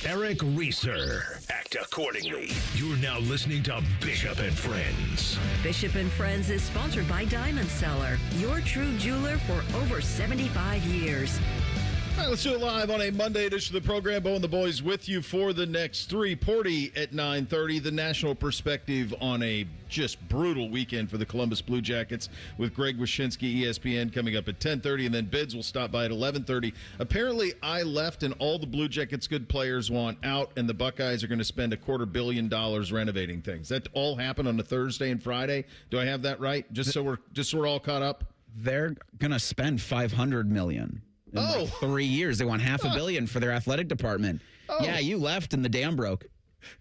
Eric Reeser. Act accordingly. You're now listening to Bishop and Friends. Bishop and Friends is sponsored by Diamond Seller, your true jeweler for over 75 years. All right, let's do it live on a Monday edition of the program. Bo and the boys with you for the next three. Porty at 9:30. The national perspective on a just brutal weekend for the Columbus Blue Jackets with Greg Wyshynski, ESPN, coming up at 10:30. And then Bids will stop by at 11:30. Apparently, I left and all the Blue Jackets good players want out, and the Buckeyes are going to spend $250 million renovating things. That all happened on a Thursday and Friday. Do I have that right? Just so we're all caught up? They're going to spend $500 million. In like 3 years. They want $500 million for their athletic department. Yeah, you left and the dam broke.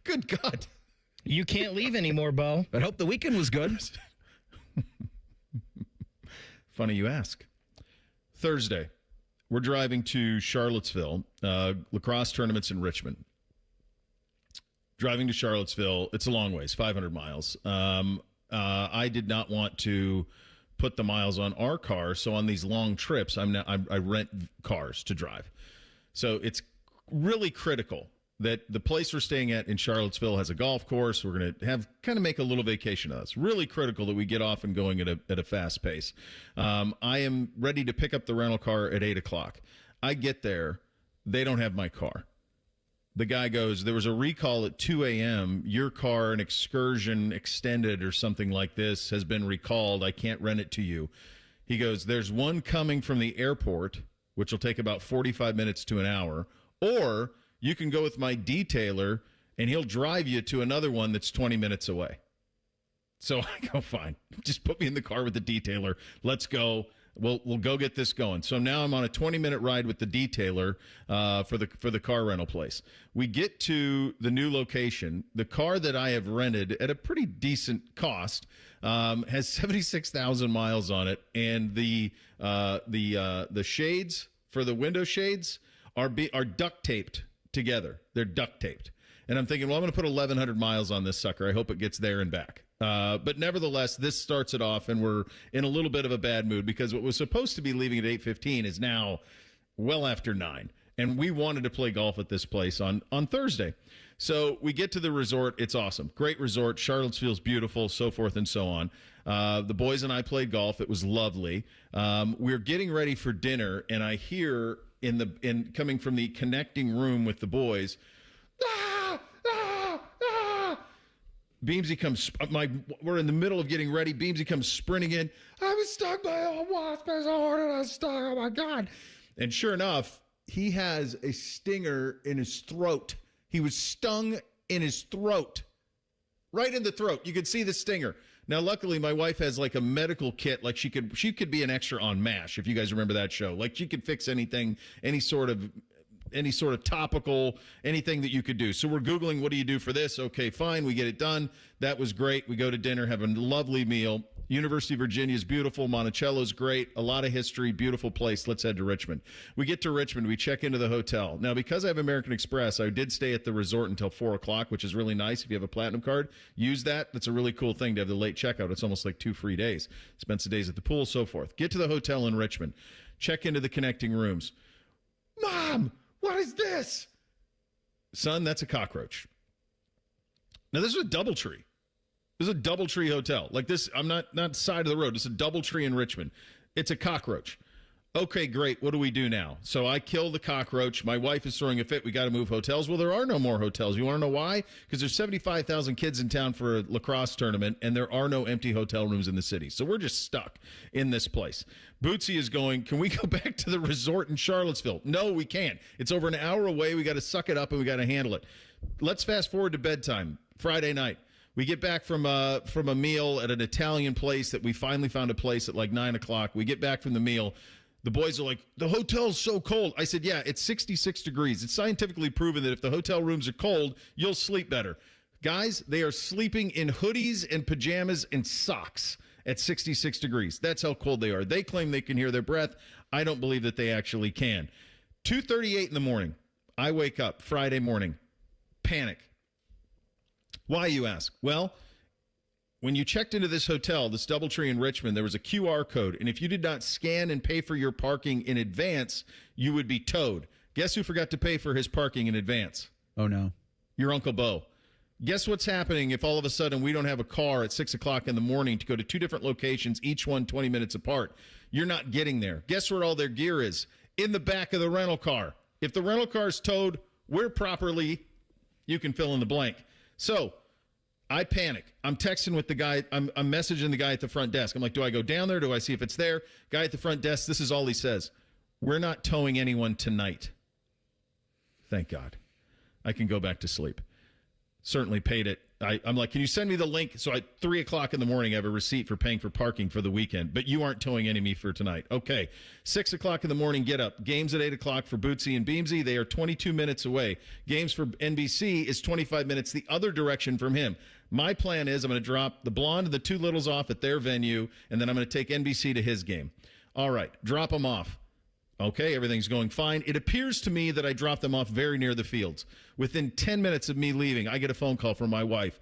Good God. You can't leave anymore, Bo. But hope the weekend was good. Funny you ask. Thursday, we're driving to Charlottesville, lacrosse tournaments in Richmond. Driving to Charlottesville, it's a long ways, 500 miles. I did not want to put the miles on our car, so on these long trips, I rent cars to drive. So it's really critical that the place we're staying at in Charlottesville has a golf course. We're going to make a little vacation of us. Really critical that we get off and going at a fast pace. I am ready to pick up the rental car at 8 o'clock. I get there. They don't have my car. The guy goes, there was a recall at 2 a.m. Your car, an excursion extended or something like this, has been recalled. I can't rent it to you. He goes, there's one coming from the airport, which will take about 45 minutes to an hour, or you can go with my detailer, and he'll drive you to another one that's 20 minutes away. So I go, fine. Just put me in the car with the detailer. Let's go. We'll go get this going. So now I'm on a 20-minute ride with the detailer for the car rental place. We get to the new location. The car that I have rented at a pretty decent cost has 76,000 miles on it, and the shades for the window shades are duct taped together. They're duct taped. And I'm thinking, well, I'm going to put 1,100 miles on this sucker. I hope it gets there and back. But nevertheless, this starts it off, and we're in a little bit of a bad mood because what was supposed to be leaving at 8:15 is now well after 9. And we wanted to play golf at this place on Thursday. So we get to the resort. It's awesome. Great resort. Charlottesville's beautiful, so forth and so on. The boys and I played golf. It was lovely. We're getting ready for dinner, and I hear coming from the connecting room with the boys, Beamsy comes, we're in the middle of getting ready. Beamsy comes sprinting in. I was stung by a wasp as hard as I was stung. Oh, my God. And sure enough, he has a stinger in his throat. He was stung in his throat. Right in the throat. You could see the stinger. Now, luckily, my wife has like a medical kit. Like she could be an extra on MASH, if you guys remember that show. Like she could fix anything, any sort of topical, anything that you could do. So we're Googling, what do you do for this? Okay, fine. We get it done. That was great. We go to dinner, have a lovely meal. University of Virginia is beautiful. Monticello's great. A lot of history. Beautiful place. Let's head to Richmond. We get to Richmond. We check into the hotel. Now, because I have American Express, I did stay at the resort until 4 o'clock, which is really nice. If you have a platinum card, use that. That's a really cool thing to have the late checkout. It's almost like 2 free days. Spend some days at the pool, so forth. Get to the hotel in Richmond. Check into the connecting rooms. Mom! What is this? Son, that's a cockroach. Now, this is a DoubleTree. This is a DoubleTree hotel. Like this, I'm not side of the road. It's a DoubleTree in Richmond. It's a cockroach. Okay, great. What do we do now? So I kill the cockroach. My wife is throwing a fit. We got to move hotels. Well, there are no more hotels. You want to know why? Because there's 75,000 kids in town for a lacrosse tournament, and there are no empty hotel rooms in the city. So we're just stuck in this place. Bootsy is going, can we go back to the resort in Charlottesville? No, we can't. It's over an hour away. We got to suck it up, and we got to handle it. Let's fast forward to bedtime, Friday night. We get back from a meal at an Italian place that we finally found a place at like 9 o'clock. We get back from the meal. The boys are like, the hotel's so cold. I said, yeah, it's 66 degrees. It's scientifically proven that if the hotel rooms are cold, you'll sleep better. Guys, they are sleeping in hoodies and pajamas and socks at 66 degrees. That's how cold they are. They claim they can hear their breath. I don't believe that they actually can. 2:38 in the morning, I wake up Friday morning. Panic. Why, you ask? Well, when you checked into this hotel, this DoubleTree in Richmond, there was a QR code, and if you did not scan and pay for your parking in advance, you would be towed. Guess who forgot to pay for his parking in advance? Oh, no. Your Uncle Bo. Guess what's happening if all of a sudden we don't have a car at 6 o'clock in the morning to go to 2 different locations, each one 20 minutes apart? You're not getting there. Guess where all their gear is? In the back of the rental car. If the rental car is towed, we're properly, you can fill in the blank. So I panic. I'm texting with the guy. I'm messaging the guy at the front desk. I'm like, do I go down there? Do I see if it's there? Guy at the front desk, this is all he says. We're not towing anyone tonight. Thank God. I can go back to sleep. Certainly paid it. I'm like, can you send me the link? So at 3 o'clock in the morning, I have a receipt for paying for parking for the weekend, but you aren't towing any of me for tonight. Okay. 6 o'clock in the morning, get up. Games at 8 o'clock for Bootsy and Beamsy. They are 22 minutes away. Games for NBC is 25 minutes the other direction from him. My plan is I'm going to drop the blonde and the two littles off at their venue, and then I'm going to take NBC to his game. All right. Drop them off. Okay, everything's going fine. It appears to me that I dropped them off very near the fields. Within 10 minutes of me leaving, I get a phone call from my wife.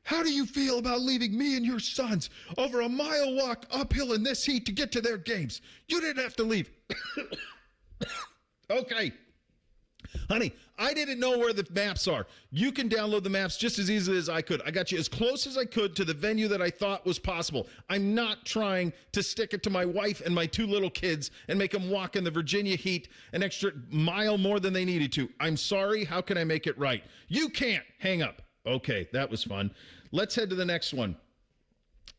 How do you feel about leaving me and your sons over a mile walk uphill in this heat to get to their games? You didn't have to leave. Okay. Honey, I didn't know where the maps are. You can download the maps just as easily as I could. I got you as close as I could to the venue that I thought was possible. I'm not trying to stick it to my wife and my two little kids and make them walk in the Virginia heat an extra mile more than they needed to. I'm sorry. How can I make it right? You can't. Hang up. Okay, that was fun. Let's head to the next one.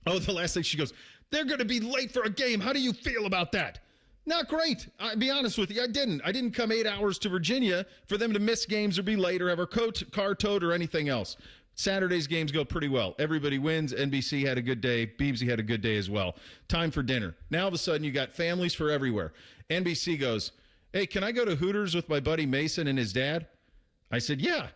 Oh, the last thing she goes, they're going to be late for a game. How do you feel about that? Not great. I'll be honest with you. I didn't come 8 hours to Virginia for them to miss games or be late or have our car towed or anything else. Saturday's games go pretty well. Everybody wins. NBC had a good day. Beamsy had a good day as well. Time for dinner. Now, all of a sudden, you got families for everywhere. NBC goes, hey, can I go to Hooters with my buddy Mason and his dad? I said, yeah.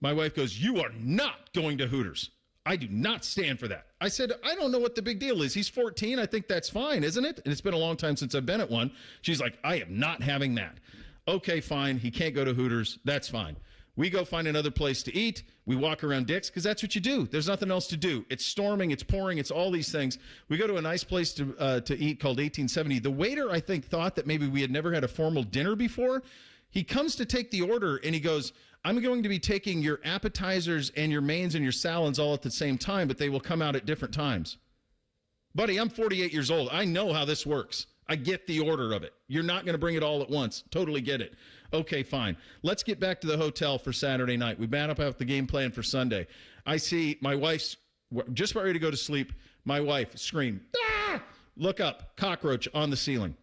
My wife goes, you are not going to Hooters. I do not stand for that. I said, I don't know what the big deal is. He's 14. I think that's fine, isn't it? And it's been a long time since I've been at one. She's like, I am not having that. Okay, fine. He can't go to Hooters. That's fine. We go find another place to eat. We walk around Dick's because that's what you do. There's nothing else to do. It's storming. It's pouring. It's all these things. We go to a nice place to eat called 1870. The waiter, I think, thought that maybe we had never had a formal dinner before. He comes to take the order, and he goes, I'm going to be taking your appetizers and your mains and your salads all at the same time, but they will come out at different times. Buddy, I'm 48 years old. I know how this works. I get the order of it. You're not going to bring it all at once. Totally get it. Okay, fine. Let's get back to the hotel for Saturday night. We map out the game plan for Sunday. I see my wife's just about ready to go to sleep. My wife scream, ah! Look up, cockroach on the ceiling.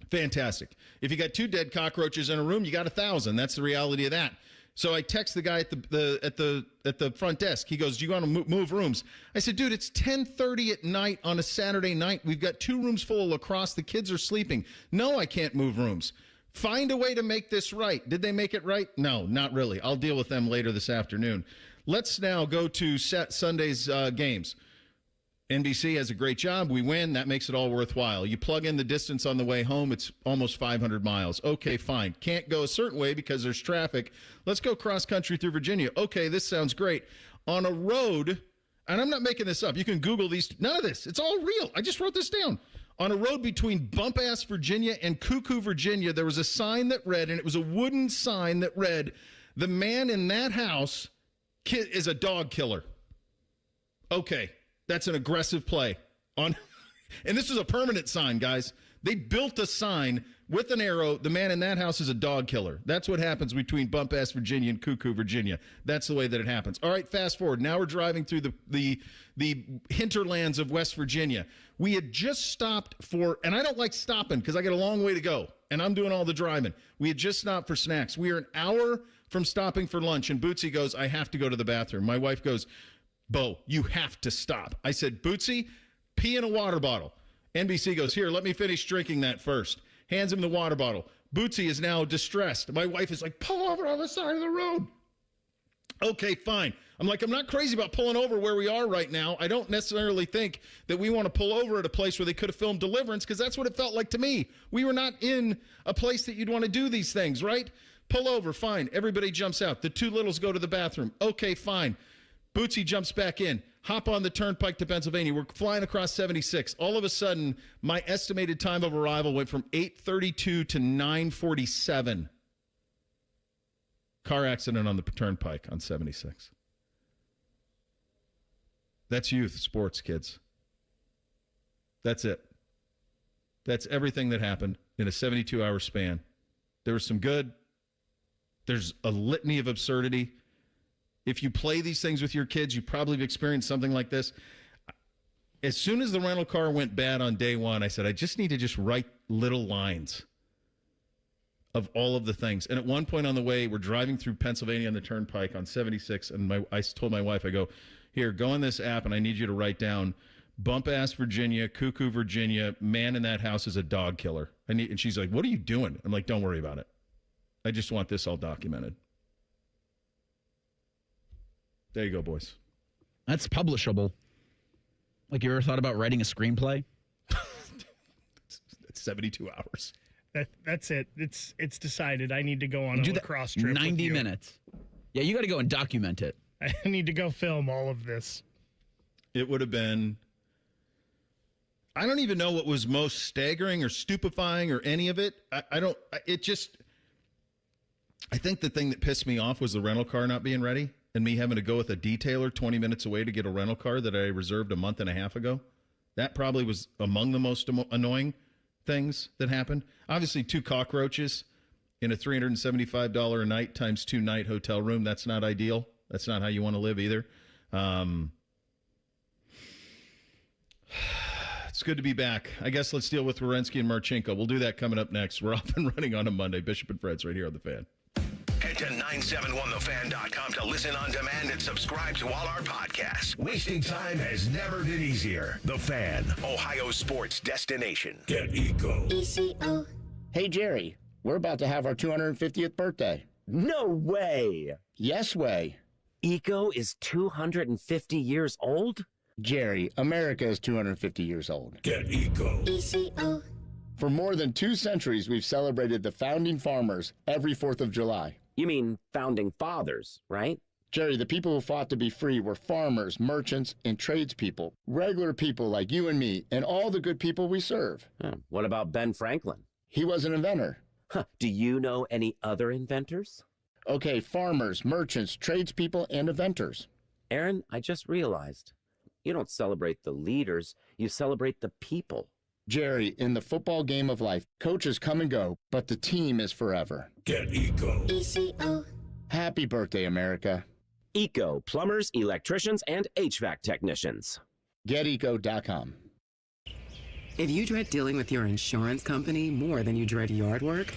Fantastic. If you got 2 dead cockroaches in a room, you got 1,000. That's the reality of that. So I text the guy at the front desk. He goes, "Do you want to move rooms?" I said, "Dude, it's 10:30 at night on a Saturday night. We've got 2 rooms full of lacrosse. The kids are sleeping. No, I can't move rooms. Find a way to make this right." Did they make it right? No, not really. I'll deal with them later this afternoon. Let's now go to Sunday's games. NBC has a great job. We win. That makes it all worthwhile. You plug in the distance on the way home. It's almost 500 miles. Okay, fine. Can't go a certain way because there's traffic. Let's go cross country through Virginia. Okay, this sounds great. On a road, and I'm not making this up. You can Google these. None of this. It's all real. I just wrote this down. On a road between Bump-Ass, Virginia and Cuckoo, Virginia, there was a sign that read, and it was a wooden sign that read, "The man in that house is a dog killer." Okay. That's an aggressive play. And this is a permanent sign, guys. They built a sign with an arrow. The man in that house is a dog killer. That's what happens between Bump-Ass, Virginia and Cuckoo, Virginia. That's the way that it happens. All right, fast forward. Now we're driving through the hinterlands of West Virginia. We had just stopped for, and I don't like stopping because I got a long way to go, and I'm doing all the driving. We had just stopped for snacks. We are an hour from stopping for lunch, and Bootsy goes, "I have to go to the bathroom." My wife goes, "Bo, you have to stop." I said, "Bootsy, pee in a water bottle." NBC goes, "Here, let me finish drinking that first." Hands him the water bottle. Bootsy is now distressed. My wife is like, "Pull over on the side of the road." Okay, fine. I'm like, I'm not crazy about pulling over where we are right now. I don't necessarily think that we want to pull over at a place where they could have filmed Deliverance, because that's what it felt like to me. We were not in a place that you'd want to do these things, right? Pull over, fine. Everybody jumps out. The 2 littles go to the bathroom. Okay, fine. Bootsy jumps back in. Hop on the turnpike to Pennsylvania. We're flying across 76. All of a sudden, my estimated time of arrival went from 8:32 to 9:47. Car accident on the turnpike on 76. That's youth sports, kids. That's it. That's everything that happened in a 72-hour span. There was some good. There's a litany of absurdity. If you play these things with your kids, you probably have experienced something like this. As soon as the rental car went bad on day one, I said, I just need to just write little lines of all of the things. And at one point on the way, we're driving through Pennsylvania on the turnpike on 76, and I told my wife, I go, here, go on this app, and I need you to write down Bump-ass Virginia, Cuckoo Virginia, man in that house is a dog killer. And she's like, what are you doing? I'm like, don't worry about it. I just want this all documented. There you go, boys. That's publishable. Like, you ever thought about writing a screenplay? It's 72 hours. That's it. It's decided. I need to go on a lacrosse trip 90 minutes. Yeah, you got to go and document it. I need to go film all of this. It would have been... I don't even know what was most staggering or stupefying or any of it. I think the thing that pissed me off was the rental car not being ready and me having to go with a detailer 20 minutes away to get a rental car that I reserved a month and a half ago. That probably was among the most annoying things that happened. Obviously, 2 cockroaches in a $375 a night times 2 night hotel room. That's not ideal. That's not how you want to live either. It's good to be back. I guess let's deal with Wyshynski and Marchenko. We'll do that coming up next. We're off and running on a Monday. Bishop and Fred's right here on The Fan. Head to 971thefan.com to listen on demand and subscribe to all our podcasts. Wasting time has never been easier. The Fan, Ohio sports destination. Get Eco. ECO. Hey, Jerry, we're about to have our 250th birthday. No way. Yes way. Eco is 250 years old? Jerry, America is 250 years old. Get Eco. ECO. For more than 2 centuries, we've celebrated the founding farmers every 4th of July. You mean founding fathers, right? Jerry, the people who fought to be free were farmers, merchants, and tradespeople. Regular people like you and me, and all the good people we serve. What about Ben Franklin? He was an inventor. Do you know any other inventors? Okay, farmers, merchants, tradespeople, and inventors. Aaron, I just realized. You don't celebrate the leaders, you celebrate the people. Jerry, in the football game of life, coaches come and go, but the team is forever. Get Eco. ECO. Happy birthday, America. Eco, plumbers, electricians, and HVAC technicians. GetEco.com. If you dread dealing with your insurance company more than you dread yard work,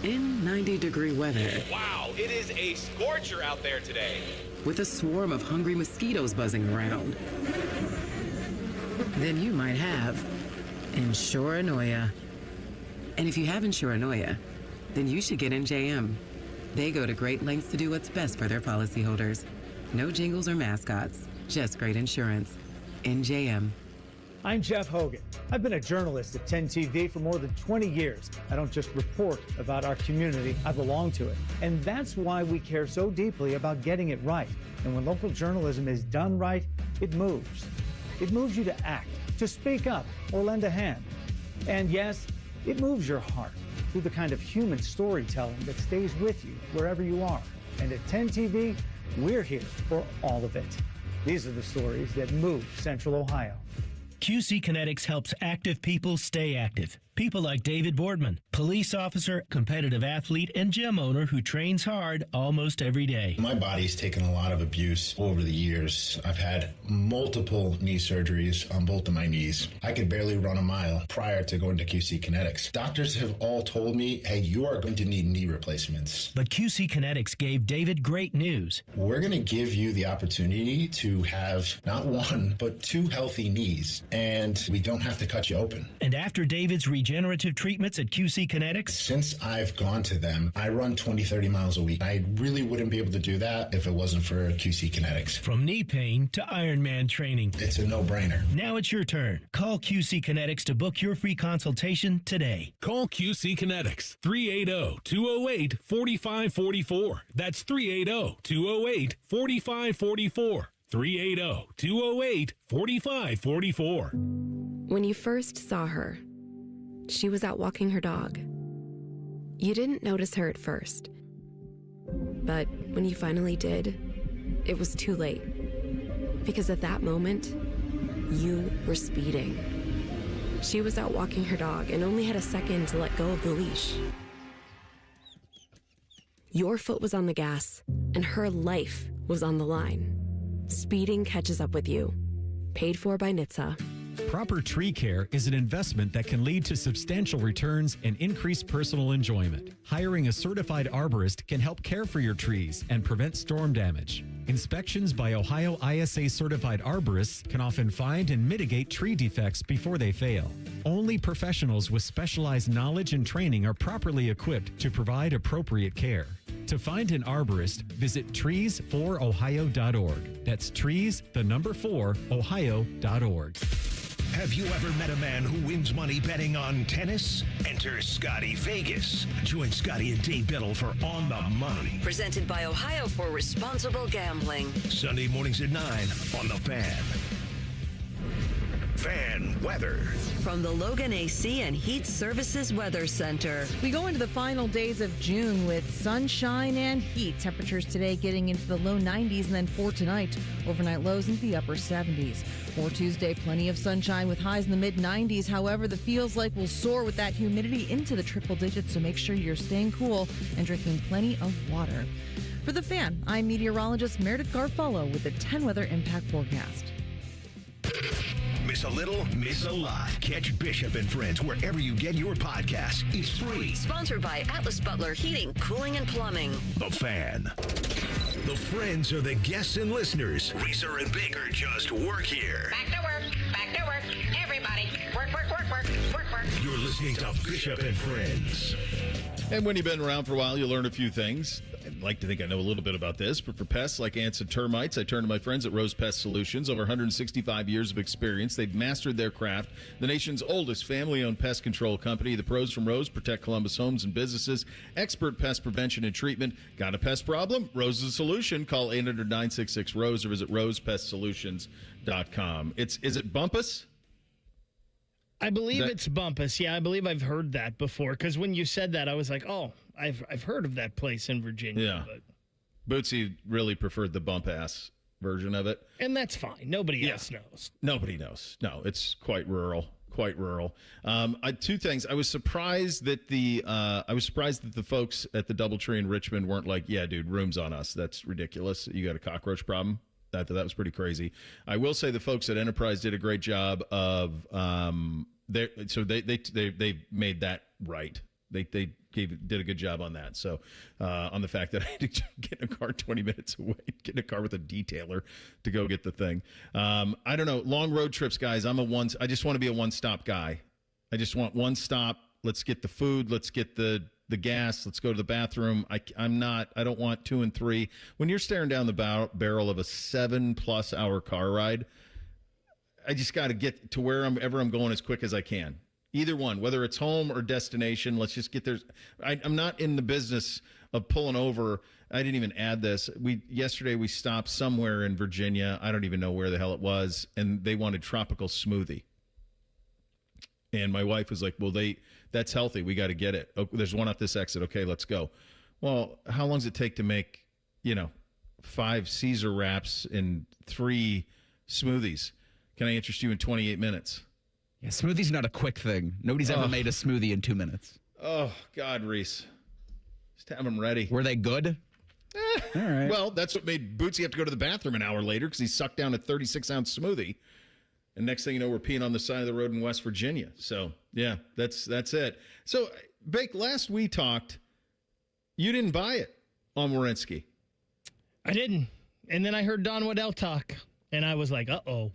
in 90-degree weather. Wow, it is a scorcher out there today. With a swarm of hungry mosquitoes buzzing around, then you might have Insuranoia. And if you have Insuranoia, then you should get NJM. They go to great lengths to do what's best for their policyholders. No jingles or mascots, just great insurance. NJM. I'm Jeff Hogan. I've been a journalist at 10 TV for more than 20 years. I don't just report about our community, I belong to it. And that's why we care so deeply about getting it right. And when local journalism is done right, it moves. It moves you to act, to speak up, or lend a hand. And yes, it moves your heart through the kind of human storytelling that stays with you wherever you are. And at 10 TV, we're here for all of it. These are the stories that move Central Ohio. QC Kinetics helps active people stay active. People like David Boardman, police officer, competitive athlete, and gym owner who trains hard almost every day. My body's taken a lot of abuse over the years. I've had multiple knee surgeries on both of my knees. I could barely run a mile prior to going to QC Kinetics. Doctors have all told me, hey, you are going to need knee replacements. But QC Kinetics gave David great news. We're going to give you the opportunity to have not 1, but 2 healthy knees, and we don't have to cut you open. And after David's regenerative treatments at QC Kinetics? Since I've gone to them, I run 20, 30 miles a week. I really wouldn't be able to do that if it wasn't for QC Kinetics. From knee pain to Ironman training. It's a no-brainer. Now it's your turn. Call QC Kinetics to book your free consultation today. Call QC Kinetics, 380-208-4544. That's 380-208-4544. 380-208-4544. When you first saw her, she was out walking her dog. You didn't notice her at first. But when you finally did, it was too late. Because at that moment, you were speeding. She was out walking her dog and only had a second to let go of the leash. Your foot was on the gas, and her life was on the line. Speeding catches up with you. Paid for by NHTSA. Proper tree care is an investment that can lead to substantial returns and increased personal enjoyment. Hiring a certified arborist can help care for your trees and prevent storm damage. Inspections by Ohio ISA certified arborists can often find and mitigate tree defects before they fail. Only professionals with specialized knowledge and training are properly equipped to provide appropriate care. To find an arborist, visit trees4ohio.org. That's trees4ohio.org. Have you ever met a man who wins money betting on tennis? Enter Scotty Vegas. Join Scotty and Dave Biddle for On the Money. Presented by Ohio for Responsible Gambling. Sunday mornings at 9 on The Fan. Fan weather. From the Logan AC and Heat Services Weather Center. We go into the final days of June with sunshine and heat. Temperatures today getting into the low 90s, and then for tonight, overnight lows into the upper 70s. For Tuesday, plenty of sunshine with highs in the mid 90s. However, the feels like will soar with that humidity into the triple digits, so make sure you're staying cool and drinking plenty of water. For The Fan, I'm meteorologist Meredith Garfolo with the 10 Weather Impact Forecast. Miss a little, miss a lot. Catch Bishop and Friends wherever you get your podcasts. It's free. Sponsored by Atlas Butler Heating, Cooling, and Plumbing. The Fan. The Friends are the guests and listeners. Reeser and Baker just work here. Back to work. Back to work. Everybody. Work, work, work, work, work, work. You're listening to Bishop and Friends. And when you've been around for a while, you learn a few things. I'd like to think I know a little bit about this, but for pests like ants and termites, I turn to my friends at Rose Pest Solutions. Over 165 years of experience, they've mastered their craft. The nation's oldest family-owned pest control company. The pros from Rose protect Columbus homes and businesses. Expert pest prevention and treatment. Got a pest problem? Rose is a solution. Call 800-966-ROSE or visit rosepestsolutions.com. Is it Bumpus? I believe it's Bumpus. Yeah, I believe I've heard that before. Because when you said that, I was like, oh, I've heard of that place in Virginia. Yeah. But... Bootsy really preferred the bump-ass version of it. And that's fine. Nobody else knows. Nobody knows. No, it's quite rural. Two things. I was surprised that the folks at the DoubleTree in Richmond weren't like, yeah, dude, room's on us. That's ridiculous. You got a cockroach problem? That was pretty crazy. I will say the folks at Enterprise did a great job of they made that right. They did a good job on that. So on the fact that I had to get in a car 20 minutes away, get in a car with a detailer to go get the thing. I don't know. Long road trips, guys. I just want to be a one-stop guy. I just want one stop. Let's get the food. Let's get the gas. Let's go to the bathroom. I don't want 2 and 3. When you're staring down the barrel of a 7+ hour car ride, I just got to get to wherever I'm going as quick as I can. Either one, whether it's home or destination, let's just get there. I'm not in the business of pulling over. I didn't even add this. Yesterday we stopped somewhere in Virginia. I don't even know where the hell it was. And they wanted tropical smoothie. And my wife was like, well, that's healthy. We got to get it. Oh, there's one off this exit. Okay, let's go. Well, how long does it take to make, 5 Caesar wraps and 3 smoothies? Can I interest you in 28 minutes? Yeah, smoothie's not a quick thing. Nobody's ever made a smoothie in 2 minutes. Oh, God, Reese. Just have them ready. Were they good? All right. Well, that's what made Bootsy have to go to the bathroom an hour later because he sucked down a 36-ounce smoothie. And next thing you know, we're peeing on the side of the road in West Virginia. So, yeah, that's it. So, Bake, last we talked, you didn't buy it on Wyshynski. I didn't. And then I heard Don Waddell talk, and I was like, uh-oh.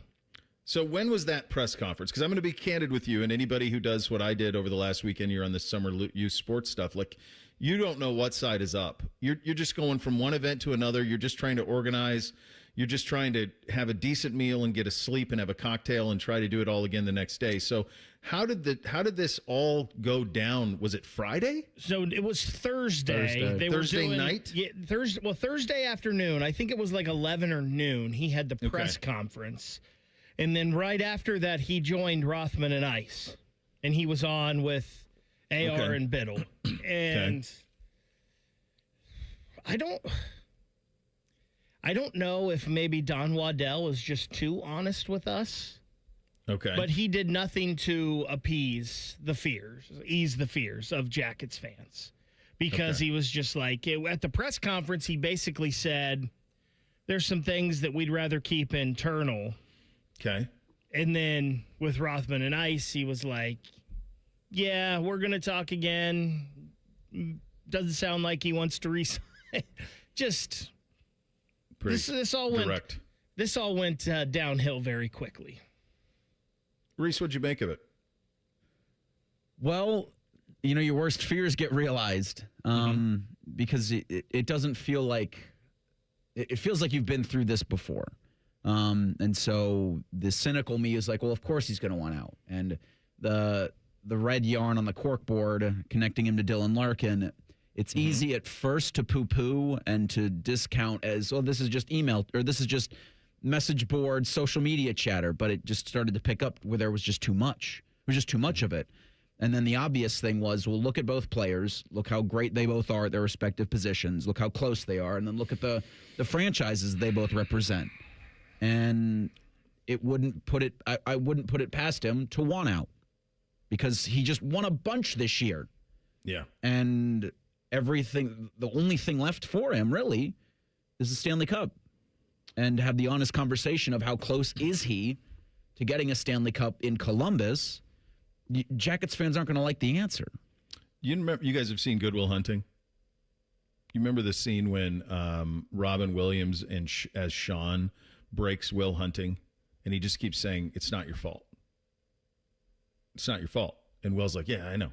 So when was that press conference? Because I'm going to be candid with you, and anybody who does what I did over the last weekend, you're on the summer youth sports stuff. Like, you don't know what side is up. You're just going from one event to another. You're just trying to organize. You're just trying to have a decent meal and get a sleep and have a cocktail and try to do it all again the next day. So how did this all go down? Was it Friday? So it was Thursday. Thursday night? Yeah, Thursday afternoon. I think it was like 11 or noon. He had the press conference. And then right after that, he joined Rothman and Ice. And he was on with AR and Biddle. And I don't know if maybe Don Waddell was just too honest with us. Okay. But he did nothing to ease the fears of Jackets fans. Because he was just like, at the press conference, he basically said, there's some things that we'd rather keep internal. Okay. And then with Rothman and Ice, he was like, yeah, we're going to talk again. Doesn't sound like he wants to resign. Just... This all went downhill very quickly. Reese, what'd you make of it? Well, your worst fears get realized because it doesn't feel like it feels like you've been through this before. And so the cynical me is like, well, of course he's going to want out. And the red yarn on the corkboard connecting him to Dylan Larkin, it's easy at first to poo-poo and to discount as, oh, this is just email or this is just message board, social media chatter. But it just started to pick up where there was just too much. There was just too much of it. And then the obvious thing was, well, look at both players. Look how great they both are at their respective positions. Look how close they are. And then look at the franchises they both represent. And it wouldn't put it, I wouldn't put it past him to want out because he just won a bunch this year. Yeah. And the only thing left for him really is the Stanley Cup and have the honest conversation of how close is he to getting a Stanley Cup in Columbus. Jackets fans aren't going to like the answer. You guys have seen Good Will Hunting? You remember the scene when Robin Williams as Sean breaks Will Hunting, and he just keeps saying, it's not your fault. It's not your fault. And Will's like, yeah, I know.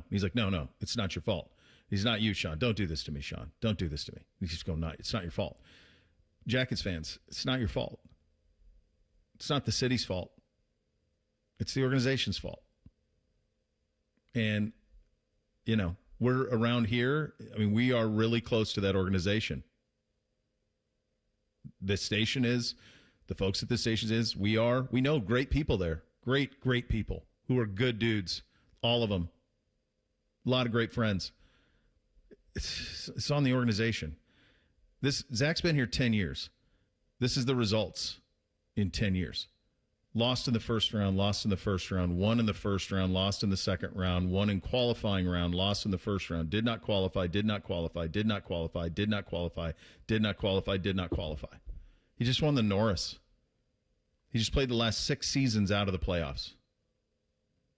He's like, no, it's not your fault. He's not you, Sean. Don't do this to me, Sean. Don't do this to me. He keeps going, it's not your fault. Jackets fans, it's not your fault. It's not the city's fault. It's the organization's fault. And, we're around here. I mean, we are really close to that organization. This station is, the folks at this station is, we know great people there. Great people who are good dudes. All of them. A lot of great friends. It's on the organization. Zach's been here 10 years. This is the results in 10 years. Lost in the first round, lost in the first round, won in the first round, lost in the second round, won in qualifying round, lost in the first round, did not qualify, did not qualify, did not qualify, did not qualify, did not qualify, did not qualify. He just won the Norris. He just played the last 6 seasons out of the playoffs.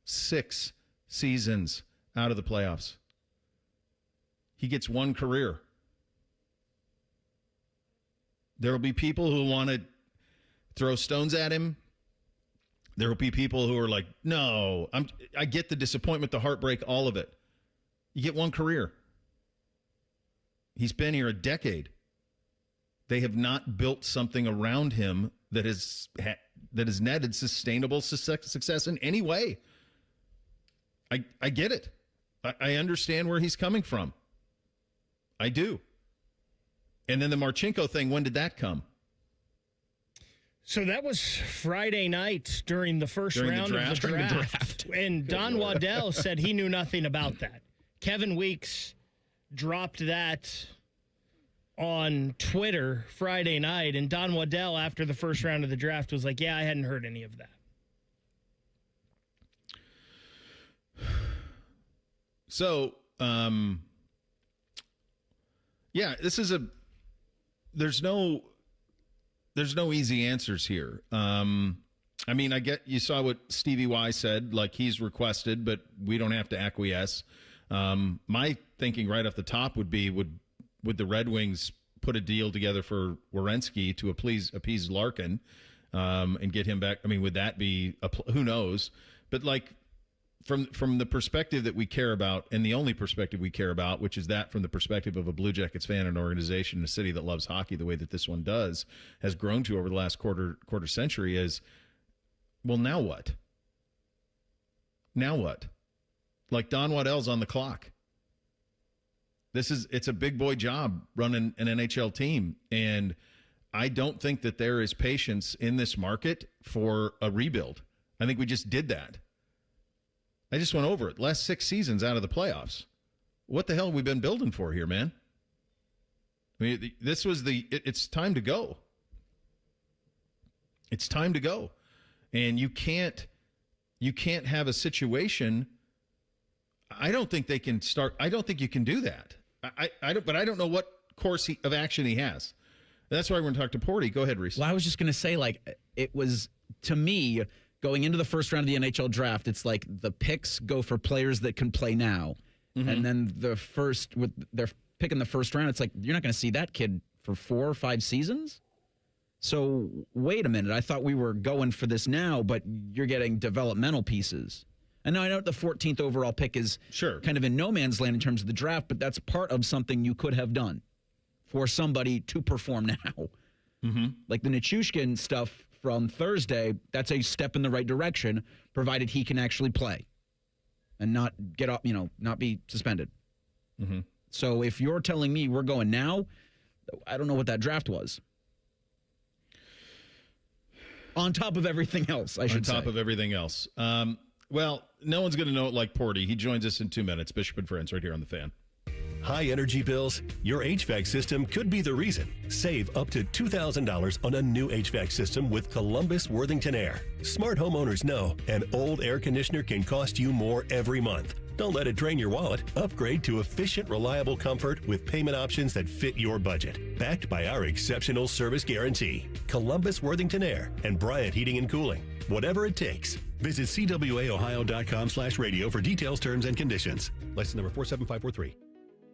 6 seasons out of the playoffs. He gets one career. There will be people who want to throw stones at him. There will be people who are like, no, I get the disappointment, the heartbreak, all of it. You get one career. He's been here a decade. They have not built something around him that has netted sustainable success in any way. I get it. I understand where he's coming from. I do. And then the Marchenko thing, when did that come? So that was Friday night during the first round of the draft. And Don Waddell said he knew nothing about that. Kevin Weeks dropped that on Twitter Friday night, and Don Waddell, after the first round of the draft, was like, yeah, I hadn't heard any of that. So, this is there's no easy answers here. I mean, I get, you saw what Stevie Y said, like he's requested, but we don't have to acquiesce. My thinking right off the top would be, would the Red Wings put a deal together for Werenski to appease Larkin? and get him back. I mean, would that be who knows? But like from the perspective that we care about, and the only perspective we care about, which is that from the perspective of a Blue Jackets fan, an organization, a city that loves hockey the way that this one does, has grown to over the last quarter century, is, well, now what? Now what? Like, Don Waddell's on the clock. It's a big boy job running an NHL team, and I don't think that there is patience in this market for a rebuild. I think we just did that. I just went over it. Last 6 seasons out of the playoffs. What the hell have we been building for here, man? I mean, it's time to go. It's time to go. And you can't have a situation. I don't think they can start. I don't think you can do that. But I don't know what course of action he has. That's why we're going to talk to Porty. Go ahead, Reese. Well, I was just going to say, like, it was, to me, going into the first round of the NHL draft, it's like the picks go for players that can play now. Mm-hmm. And then they're picking the first round, it's like, you're not going to see that kid for 4 or 5 seasons? So wait a minute. I thought we were going for this now, but you're getting developmental pieces. And now I know the 14th overall pick is kind of in no man's land in terms of the draft, but that's part of something you could have done for somebody to perform now. Mm-hmm. Like the Nichushkin stuff from Thursday, that's a step in the right direction, provided he can actually play and not get up, not be suspended. Mm-hmm. So if you're telling me we're going now, I don't know what that draft was. On top of everything else, I should say. On top of everything else. Well, no one's going to know it like Porty. He joins us in 2 minutes. Bishop and Friends right here on The Fan. High energy bills? Your HVAC system could be the reason. Save up to $2,000 on a new HVAC system with Columbus Worthington Air. Smart homeowners know an old air conditioner can cost you more every month. Don't let it drain your wallet. Upgrade to efficient, reliable comfort with payment options that fit your budget. Backed by our exceptional service guarantee. Columbus Worthington Air and Bryant Heating and Cooling. Whatever it takes. Visit cwaohio.com/radio for details, terms, and conditions. License number 47543.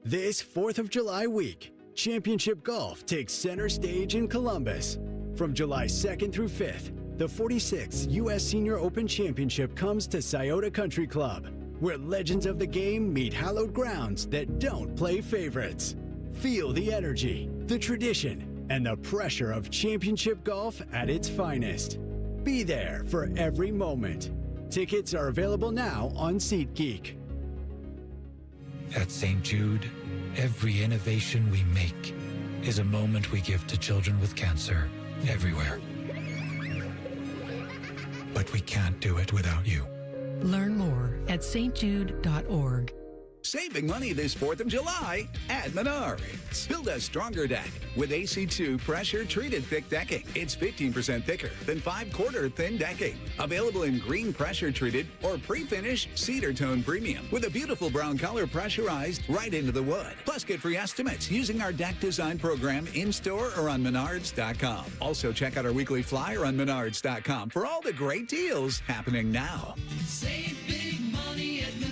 This 4th of July week, Championship Golf takes center stage in Columbus. From July 2nd through 5th, the 46th U.S. Senior Open Championship comes to Scioto Country Club, where legends of the game meet hallowed grounds that don't play favorites. Feel the energy, the tradition, and the pressure of championship golf at its finest. Be there for every moment. Tickets are available now on SeatGeek. At St. Jude, every innovation we make is a moment we give to children with cancer everywhere. But we can't do it without you. Learn more at stjude.org. Saving money this 4th of July at Menards. Build a stronger deck with AC2 pressure-treated thick decking. It's 15% thicker than 5/4 thin decking. Available in green pressure-treated or pre-finished cedar tone premium with a beautiful brown color pressurized right into the wood. Plus, get free estimates using our deck design program in-store or on Menards.com. Also, check out our weekly flyer on Menards.com for all the great deals happening now. Save big money at Menards.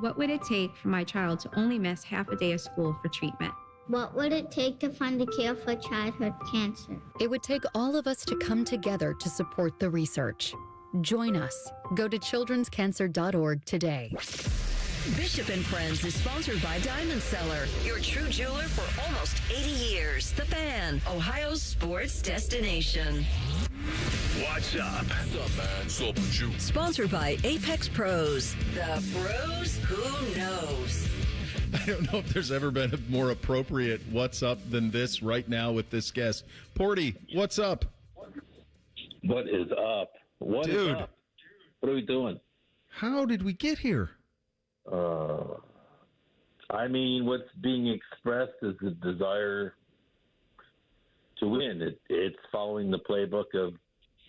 What would it take for my child to only miss half a day of school for treatment? What would it take to fund a cure for childhood cancer? It would take all of us to come together to support the research. Join us. Go to childrenscancer.org today. Bishop and Friends is sponsored by Diamond Seller, your true jeweler for almost 80 years. The Fan, Ohio's sports destination. What's up? What's up, man? Sup with you? Sponsored by Apex Pros. The pros who knows. I don't know if there's ever been a more appropriate what's up than this right now with this guest. Porty, what's up? What is up? What is up? What are we doing? How did we get here? I mean, what's being expressed is the desire to win. It's following the playbook of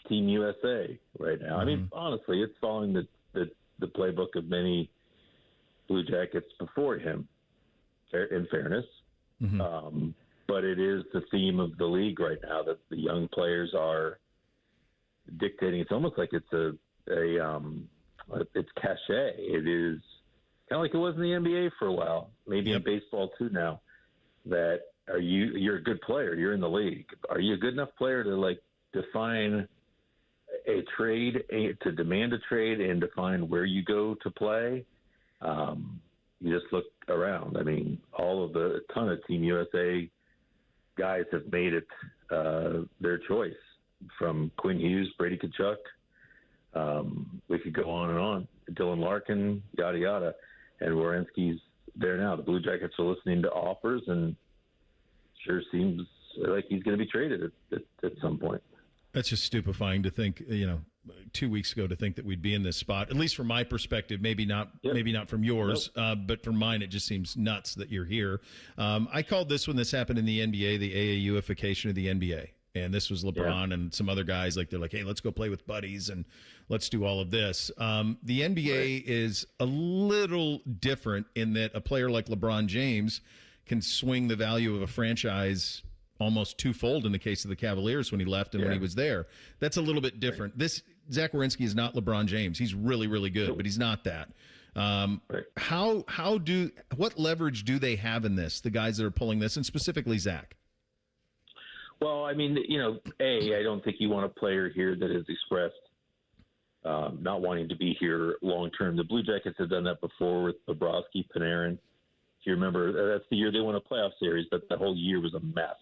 Team USA right now. Mm-hmm. I mean, honestly, it's following the playbook of many Blue Jackets before him, in fairness. Mm-hmm. But it is the theme of the league right now that the young players are dictating. It's almost like it's it's cachet. It is kind of like it was in the NBA for a while, maybe in baseball too now, that you're a good player. You're in the league. Are you a good enough player to define a trade, to demand a trade and define where you go to play? You just look around. I mean, a ton of Team USA guys have made it their choice, from Quinn Hughes, Brady Tkachuk. We could go on and on. Dylan Larkin, yada, yada. And Werenski's there now. The Blue Jackets are listening to offers, and sure seems like he's going to be traded at some point. That's just stupefying to think, 2 weeks ago, to think that we'd be in this spot, at least from my perspective, maybe not from yours, but from mine, it just seems nuts that you're here. I called this when this happened in the NBA, the AAUification of the NBA. And this was LeBron and some other guys, they're like, hey, let's go play with buddies and let's do all of this. The NBA is a little different in that a player like LeBron James can swing the value of a franchise almost twofold in the case of the Cavaliers when he left and when he was there. That's a little bit different. This Zach Werenski is not LeBron James. He's really, really good, but he's not that. What leverage do they have in this, the guys that are pulling this, and specifically Zach? Well, I mean, I don't think you want a player here that has expressed not wanting to be here long term. The Blue Jackets have done that before with Bobrovsky, Panarin. If you remember, that's the year they won a playoff series, but that whole year was a mess.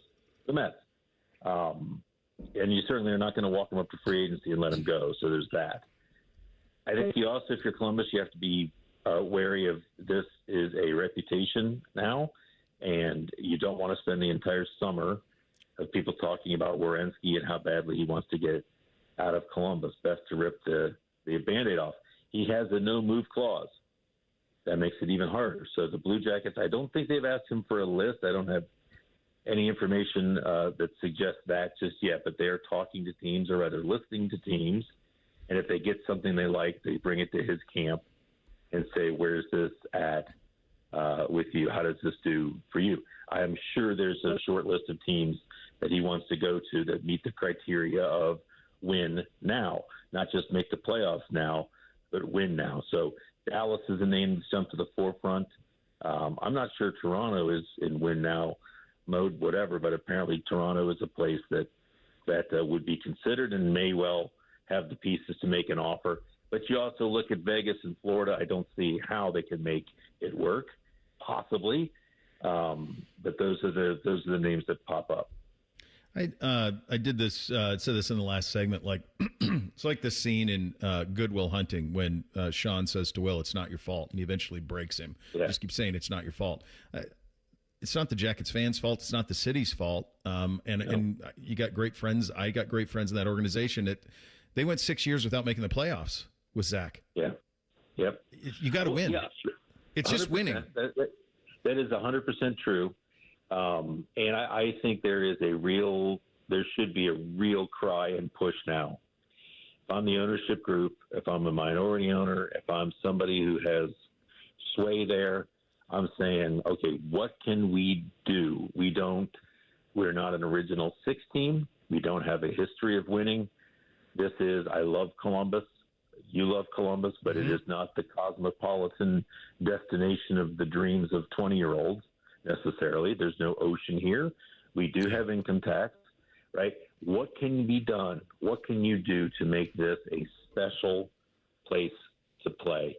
And you certainly are not going to walk him up to free agency and let him go. So there's that. I think you also, if you're Columbus, you have to be wary of this is a reputation now, and you don't want to spend the entire summer of people talking about Werenski and how badly he wants to get out of Columbus. Best to rip the Band-Aid off. He has a no-move clause. That makes it even harder. So the Blue Jackets, I don't think they've asked him for a list. I don't have any information that suggests that just yet, but they're talking to teams, or rather listening to teams. And if they get something they like, they bring it to his camp and say, where's this at with you? How does this do for you? I am sure there's a short list of teams that he wants to go to that meet the criteria of win now, not just make the playoffs now, but win now. So Dallas is a name that's jumped to the forefront. I'm not sure Toronto is in win now mode, whatever, but apparently Toronto is a place that would be considered and may well have the pieces to make an offer. But you also look at Vegas and Florida. I don't see how they can make it work, possibly. But those are the names that pop up. I did this, said this in the last segment, like it's like the scene in Good Will Hunting when Sean says to Will, it's not your fault, and he eventually breaks him. Yeah. Just keep saying it's not your fault. It's not the Jackets fans' fault. It's not the city's fault. And you got great friends. I got great friends in that organization. They went 6 years without making the playoffs with Zach. Yeah. Yep. You got to win. Yeah. It's just winning. That is 100% true. And I think there should be a real cry and push now. If I'm the ownership group, if I'm a minority owner, if I'm somebody who has sway there, I'm saying, okay, what can we do? We're not an original six team. We don't have a history of winning. I love Columbus. You love Columbus, but it is not the cosmopolitan destination of the dreams of 20-year-olds necessarily. There's no ocean here. We do have income tax, right? What can be done? What can you do to make this a special place to play?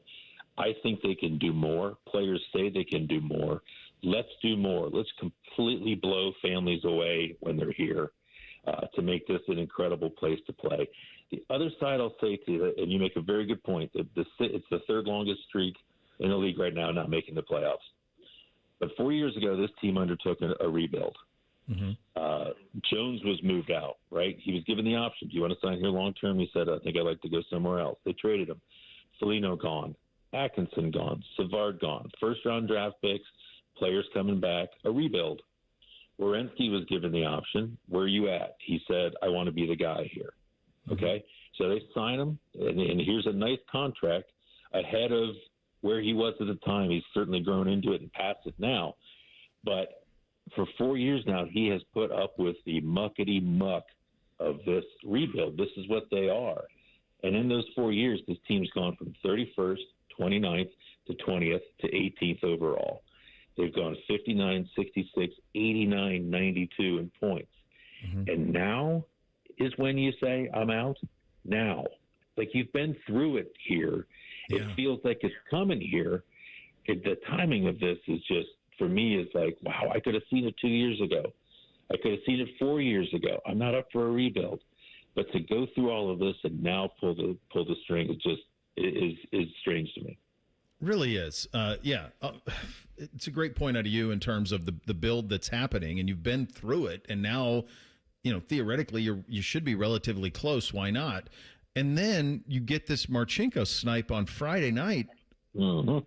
I think they can do more. Players say they can do more. Let's do more. Let's completely blow families away when they're here to make this an incredible place to play. The other side I'll say to you, and you make a very good point, it's the third longest streak in the league right now not making the playoffs. But 4 years ago, this team undertook a rebuild. Mm-hmm. Jones was moved out, right? He was given the option. Do you want to sign here long term? He said, I think I'd like to go somewhere else. They traded him. Foligno gone. Atkinson gone. Savard gone. First-round draft picks, players coming back, a rebuild. Werenski was given the option. Where are you at? He said, I want to be the guy here. Okay? So they sign him, and here's a nice contract ahead of where he was at the time. He's certainly grown into it and past it now. But for 4 years now, he has put up with the muckety-muck of this rebuild. This is what they are. And in those 4 years, this team's gone from 31st, 29th to 20th to 18th overall. They've gone 59, 66, 89, 92 in points. And now is when you say, I'm out? Now. Like, you've been through it here. It feels like it's coming here. The timing of this is just, for me, is like, wow, I could have seen it 2 years ago. I could have seen it 4 years ago. I'm not up for a rebuild. But to go through all of this and now pull the string is strange to me. Really is. It's a great point out of you in terms of the build that's happening, and you've been through it, and now, theoretically you should be relatively close. Why not? And then you get this Marchenko snipe on Friday night. Mm-hmm.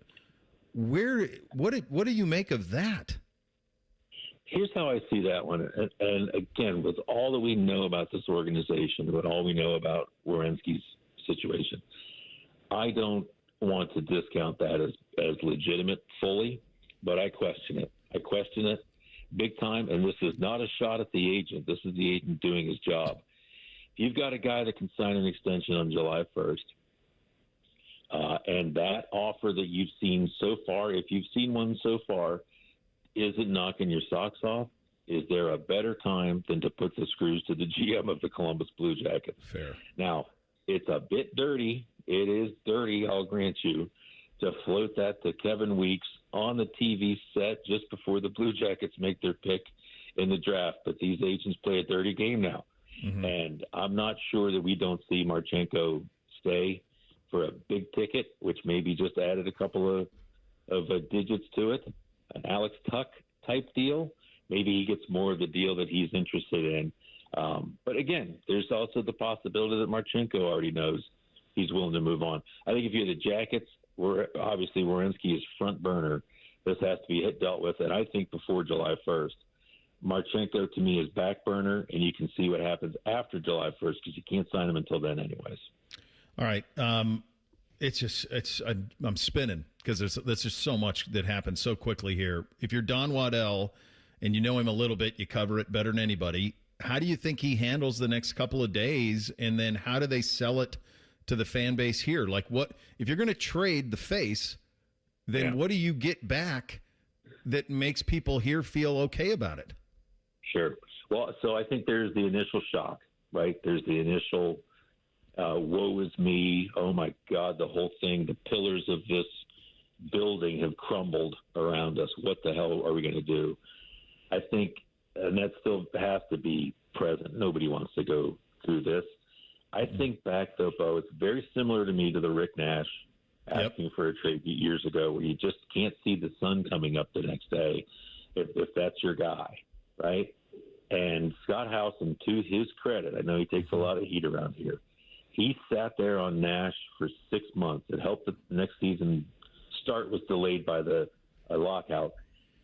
What do you make of that? Here's how I see that one. And again, with all that we know about this organization, with all we know about Werenski's situation, I don't want to discount that as legitimate fully, but I question it. I question it big time, and this is not a shot at the agent. This is the agent doing his job. If you've got a guy that can sign an extension on July 1st, and that offer that you've seen so far, if you've seen one so far, is it knocking your socks off? Is there a better time than to put the screws to the GM of the Columbus Blue Jackets? Fair. Now, it's a bit dirty. It is dirty, I'll grant you, to float that to Kevin Weeks on the TV set just before the Blue Jackets make their pick in the draft. But these agents play a dirty game now. Mm-hmm. And I'm not sure that we don't see Marchenko stay for a big ticket, which maybe just added a couple of digits to it. An Alex Tuck type deal. Maybe he gets more of the deal that he's interested in. But again, there's also the possibility that Marchenko already knows he's willing to move on. I think if you're the Jackets, obviously Werenski is front burner. This has to be dealt with, and I think before July 1st. Marchenko, to me, is back burner, and you can see what happens after July 1st because you can't sign him until then anyways. All right. I'm spinning because there's just so much that happens so quickly here. If you're Don Waddell and you know him a little bit, you cover it better than anybody. How do you think he handles the next couple of days, and then how do they sell it to the fan base here? Like, what if you're going to trade the face, then what do you get back that makes people here feel okay about it? Sure. Well, so I think there's the initial shock, right? There's the initial woe is me. Oh, my God, the whole thing, the pillars of this building have crumbled around us. What the hell are we going to do? I think, and that still has to be present. Nobody wants to go through this. I think back, though, Bo, it's very similar to me to the Rick Nash asking for a trade years ago, where you just can't see the sun coming up the next day if that's your guy, right? And Scott Howson, to his credit, I know he takes a lot of heat around here. He sat there on Nash for 6 months. It helped that the next season start was delayed by the lockout.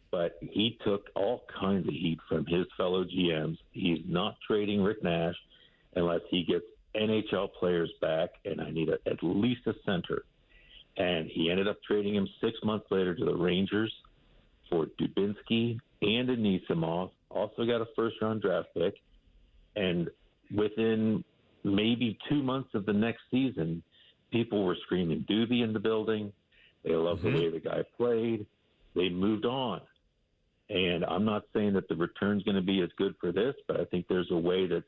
But he took all kinds of heat from his fellow GMs. He's not trading Rick Nash unless he gets NHL players back, and I need at least a center. And he ended up trading him 6 months later to the Rangers for Dubinsky and Anisimov. Also got a first-round draft pick. And within maybe 2 months of the next season, people were screaming Doobie in the building. They loved the way the guy played. They moved on. And I'm not saying that the return's going to be as good for this, but I think there's a way that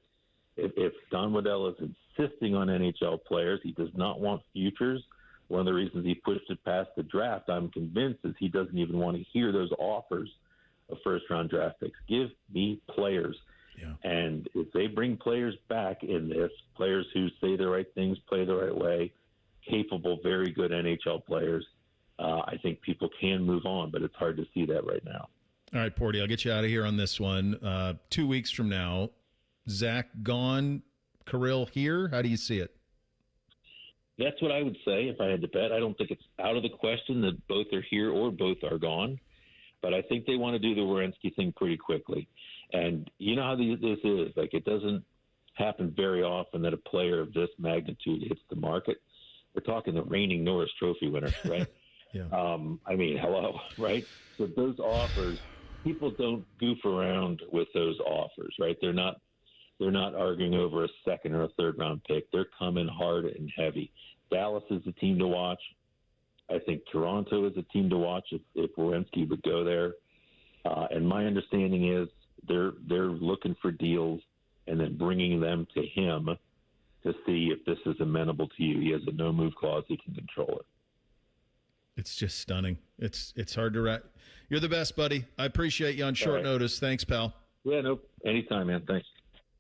if Don Waddell is insisting on NHL players, he does not want futures. One of the reasons he pushed it past the draft, I'm convinced, is he doesn't even want to hear those offers of first-round draft picks. Give me players. Yeah. And if they bring players back in this, players who say the right things, play the right way, capable, very good NHL players, I think people can move on, but it's hard to see that right now. All right, Porty, I'll get you out of here on this one. 2 weeks from now, Zach gone, Kirill here. How do you see it? That's what I would say if I had to bet. I don't think it's out of the question that both are here or both are gone. But I think they want to do the Werenski thing pretty quickly. And you know how this is. Like, it doesn't happen very often that a player of this magnitude hits the market. We're talking the reigning Norris Trophy winner, right? I mean, hello, right? So those offers, people don't goof around with those offers, right? They're not arguing over a second or a third round pick. They're coming hard and heavy. Dallas is the team to watch. I think Toronto is a team to watch if Werenski would go there. And my understanding is they're looking for deals and then bringing them to him to see if this is amenable to you. He has a no-move clause. He can control it. It's just stunning. It's hard to You're the best, buddy. I appreciate you on short notice. Thanks, pal. Yeah, no, anytime, man. Thanks.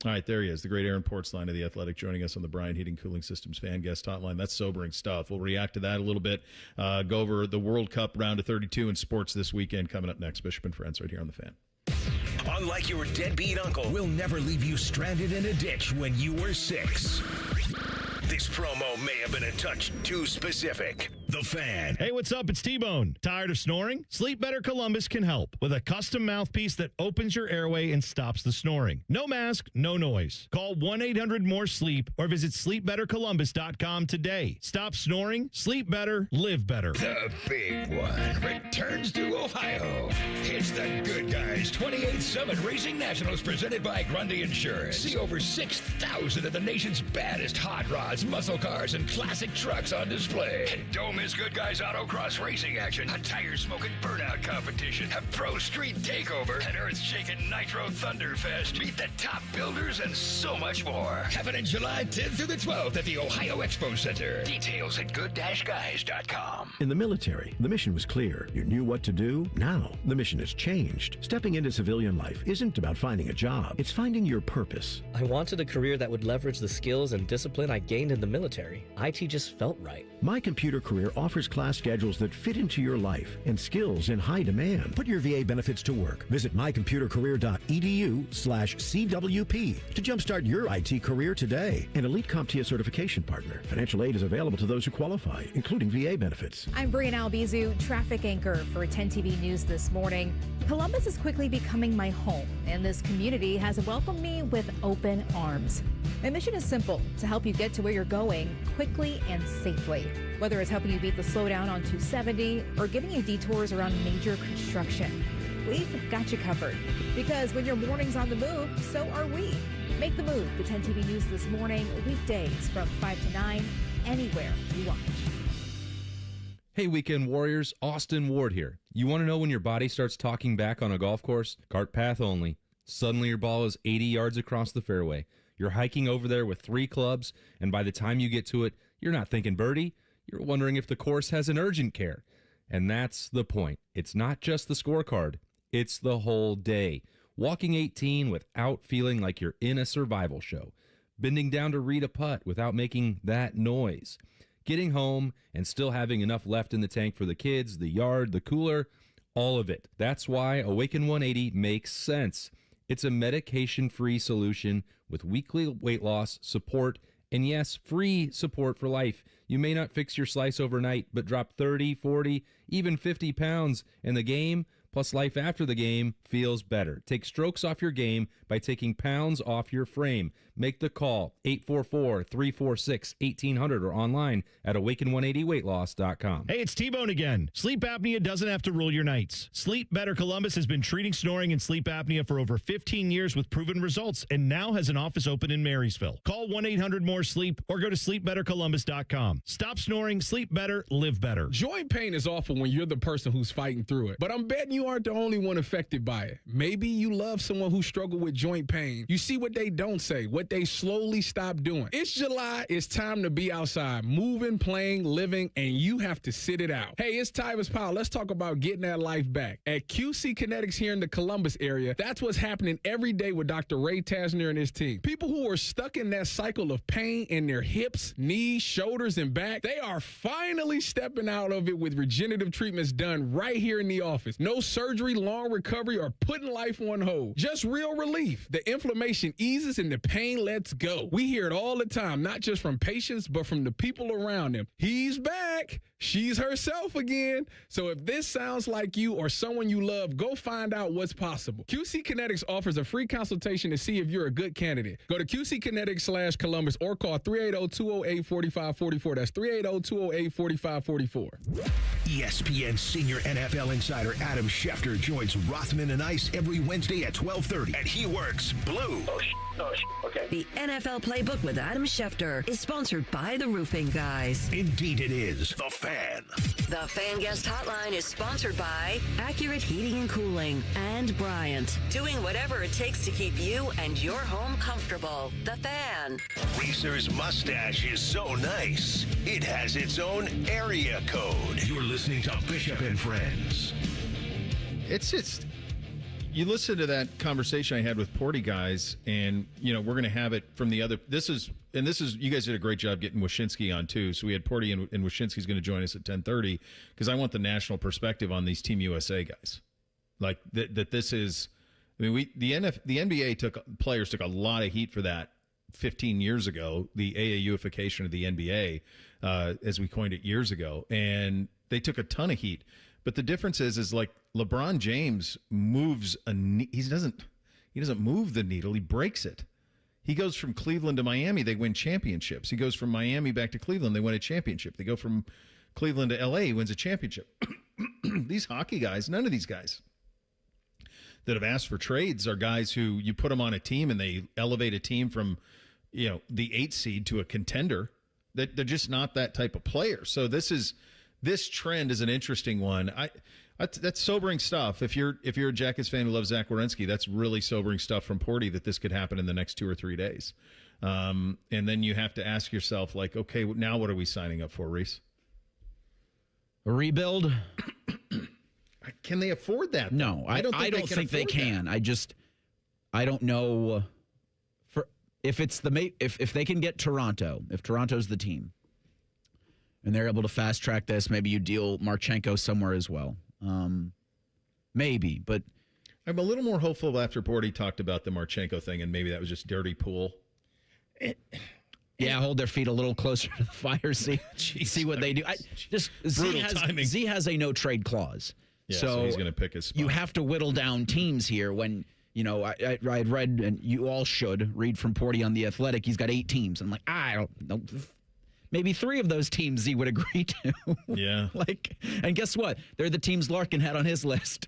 All right, there he is, the great Aaron Portline of The Athletic, joining us on the Bryant Heating Cooling Systems fan guest hotline. That's sobering stuff. We'll react to that a little bit, go over the World Cup round of 32 in sports this weekend coming up next. Bishop and Friends right here on The Fan. Unlike your deadbeat uncle, we'll never leave you stranded in a ditch when you were 6. This promo may have been a touch too specific. The Fan. Hey, what's up? It's T-Bone. Tired of snoring? Sleep Better Columbus can help with a custom mouthpiece that opens your airway and stops the snoring. No mask, no noise. Call 1-800-MORE-SLEEP or visit sleepbettercolumbus.com today. Stop snoring, sleep better, live better. The big one returns to Ohio. It's the Good Guys 28th Summit Racing Nationals presented by Grundy Insurance. See over 6,000 of the nation's baddest hot rods, muscle cars, and classic trucks on display. And don't miss Good Guys Autocross racing action, a tire-smoking burnout competition, a pro street takeover, an earth-shaking Nitro Thunderfest. Meet the top builders and so much more. Happening July 10th through the 12th at the Ohio Expo Center. Details at good-guys.com. In the military, the mission was clear. You knew what to do. Now, the mission has changed. Stepping into civilian life isn't about finding a job. It's finding your purpose. I wanted a career that would leverage the skills and discipline I gained in the military. IT just felt right. My Computer Career offers class schedules that fit into your life and skills in high demand. Put your VA benefits to work. Visit mycomputercareer.edu/CWP to jumpstart your IT career today. An elite CompTIA certification partner. Financial aid is available to those who qualify, including VA benefits. I'm Brian Albizu, traffic anchor for 10 TV News this morning. Columbus is quickly becoming my home, and this community has welcomed me with open arms. My mission is simple, to help you get to where you're going quickly and safely. Whether it's helping you beat the slowdown on 270 or giving you detours around major construction, we've got you covered. Because when your morning's on the move, so are we. Make the move to 10 TV News this morning, weekdays from 5 to 9, anywhere you watch. Hey, Weekend Warriors, Austin Ward here. You want to know when your body starts talking back on a golf course? Cart path only. Suddenly your ball is 80 yards across the fairway. You're hiking over there with 3 clubs, and by the time you get to it, you're not thinking birdie. You're wondering if the course has an urgent care. And that's the point. It's not just the scorecard. It's the whole day. Walking 18 without feeling like you're in a survival show. Bending down to read a putt without making that noise. Getting home and still having enough left in the tank for the kids, the yard, the cooler, all of it. That's why Awaken 180 makes sense. It's a medication-free solution with weekly weight loss, support, and yes, free support for life. You may not fix your slice overnight, but drop 30, 40, even 50 pounds, and the game, plus life after the game, feels better. Take strokes off your game by taking pounds off your frame. Make the call, 844-346-1800, or online at awaken180weightloss.com. Hey, it's T-Bone again. Sleep apnea doesn't have to rule your nights. Sleep Better Columbus has been treating snoring and sleep apnea for over 15 years with proven results and now has an office open in Marysville. Call 1-800-MORE-SLEEP or go to sleepbettercolumbus.com. Stop snoring, sleep better, live better. Joint pain is awful when you're the person who's fighting through it, but I'm betting you aren't the only one affected by it. Maybe you love someone who struggled with joint pain. You see what they don't say, what they slowly stop doing. It's July. It's time to be outside, moving, playing, living, and you have to sit it out. Hey, it's Tyvus Powell. Let's talk about getting that life back. At QC Kinetics here in the Columbus area, that's what's happening every day with Dr. Ray Tasner and his team. People who are stuck in that cycle of pain in their hips, knees, shoulders, and back, they are finally stepping out of it with regenerative treatments done right here in the office. No surgery, long recovery, or putting life on hold. Just real relief. The inflammation eases and the pain lets go. We hear it all the time, not just from patients, but from the people around them. He's back. She's herself again. So if this sounds like you or someone you love, go find out what's possible. QC Kinetics offers a free consultation to see if you're a good candidate. Go to QCkinetics/Columbus or call 380-208-4544. That's 380-208-4544. ESPN senior NFL insider Adam Schefter joins Rothman and Ice every Wednesday at 12:30, and he works blue. Okay. The NFL Playbook with Adam Schefter is sponsored by the Roofing Guys. Indeed it is. The Fan. The Fan Guest Hotline is sponsored by Accurate Heating and Cooling and Bryant, doing whatever it takes to keep you and your home comfortable. The Fan. Reese's mustache is so nice, it has its own area code. You're listening to Bishop and Friends. It's just, you listen to that conversation I had with Porty guys, and, we're going to have it from the other. This is, you guys did a great job getting Wyshynski on, too. So we had Porty and Wyshynski's going to join us at 10:30 because I want the national perspective on these Team USA guys. Like, that this is, the NBA players took a lot of heat for that 15 years ago, the AAUification of the NBA, as we coined it years ago. And they took a ton of heat. But the difference is like LeBron James moves he doesn't move the needle, he breaks it. He goes from Cleveland to Miami, they win championships. He goes from Miami back to Cleveland, they win a championship. They go from Cleveland to LA, he wins a championship. These hockey guys, none of these guys that have asked for trades are guys who you put them on a team and they elevate a team from, the 8th seed to a contender. They're just not that type of player. So this trend is an interesting one. That's sobering stuff. If you're a Jackets fan who loves Zach Werenski, that's really sobering stuff from Porty that this could happen in the next 2 or 3 days. And then you have to ask yourself, like, okay, now what are we signing up for, Reese? A rebuild? Can they afford that? No, I don't think they can. I don't know if it's if they can get Toronto, if Toronto's the team, and they're able to fast track this, maybe you deal Marchenko somewhere as well. Maybe, but I'm a little more hopeful after Porty talked about the Marchenko thing, and maybe that was just dirty pool. Hold their feet a little closer to the fire, see what they do. Z has a no trade clause, so he's going to pick his spot. You have to whittle down teams here. When I read, and you all should read from Porty on The Athletic. He's got 8 teams. I'm like, I don't know. Maybe 3 of those teams Z would agree to. Yeah. And guess what? They're the teams Larkin had on his list.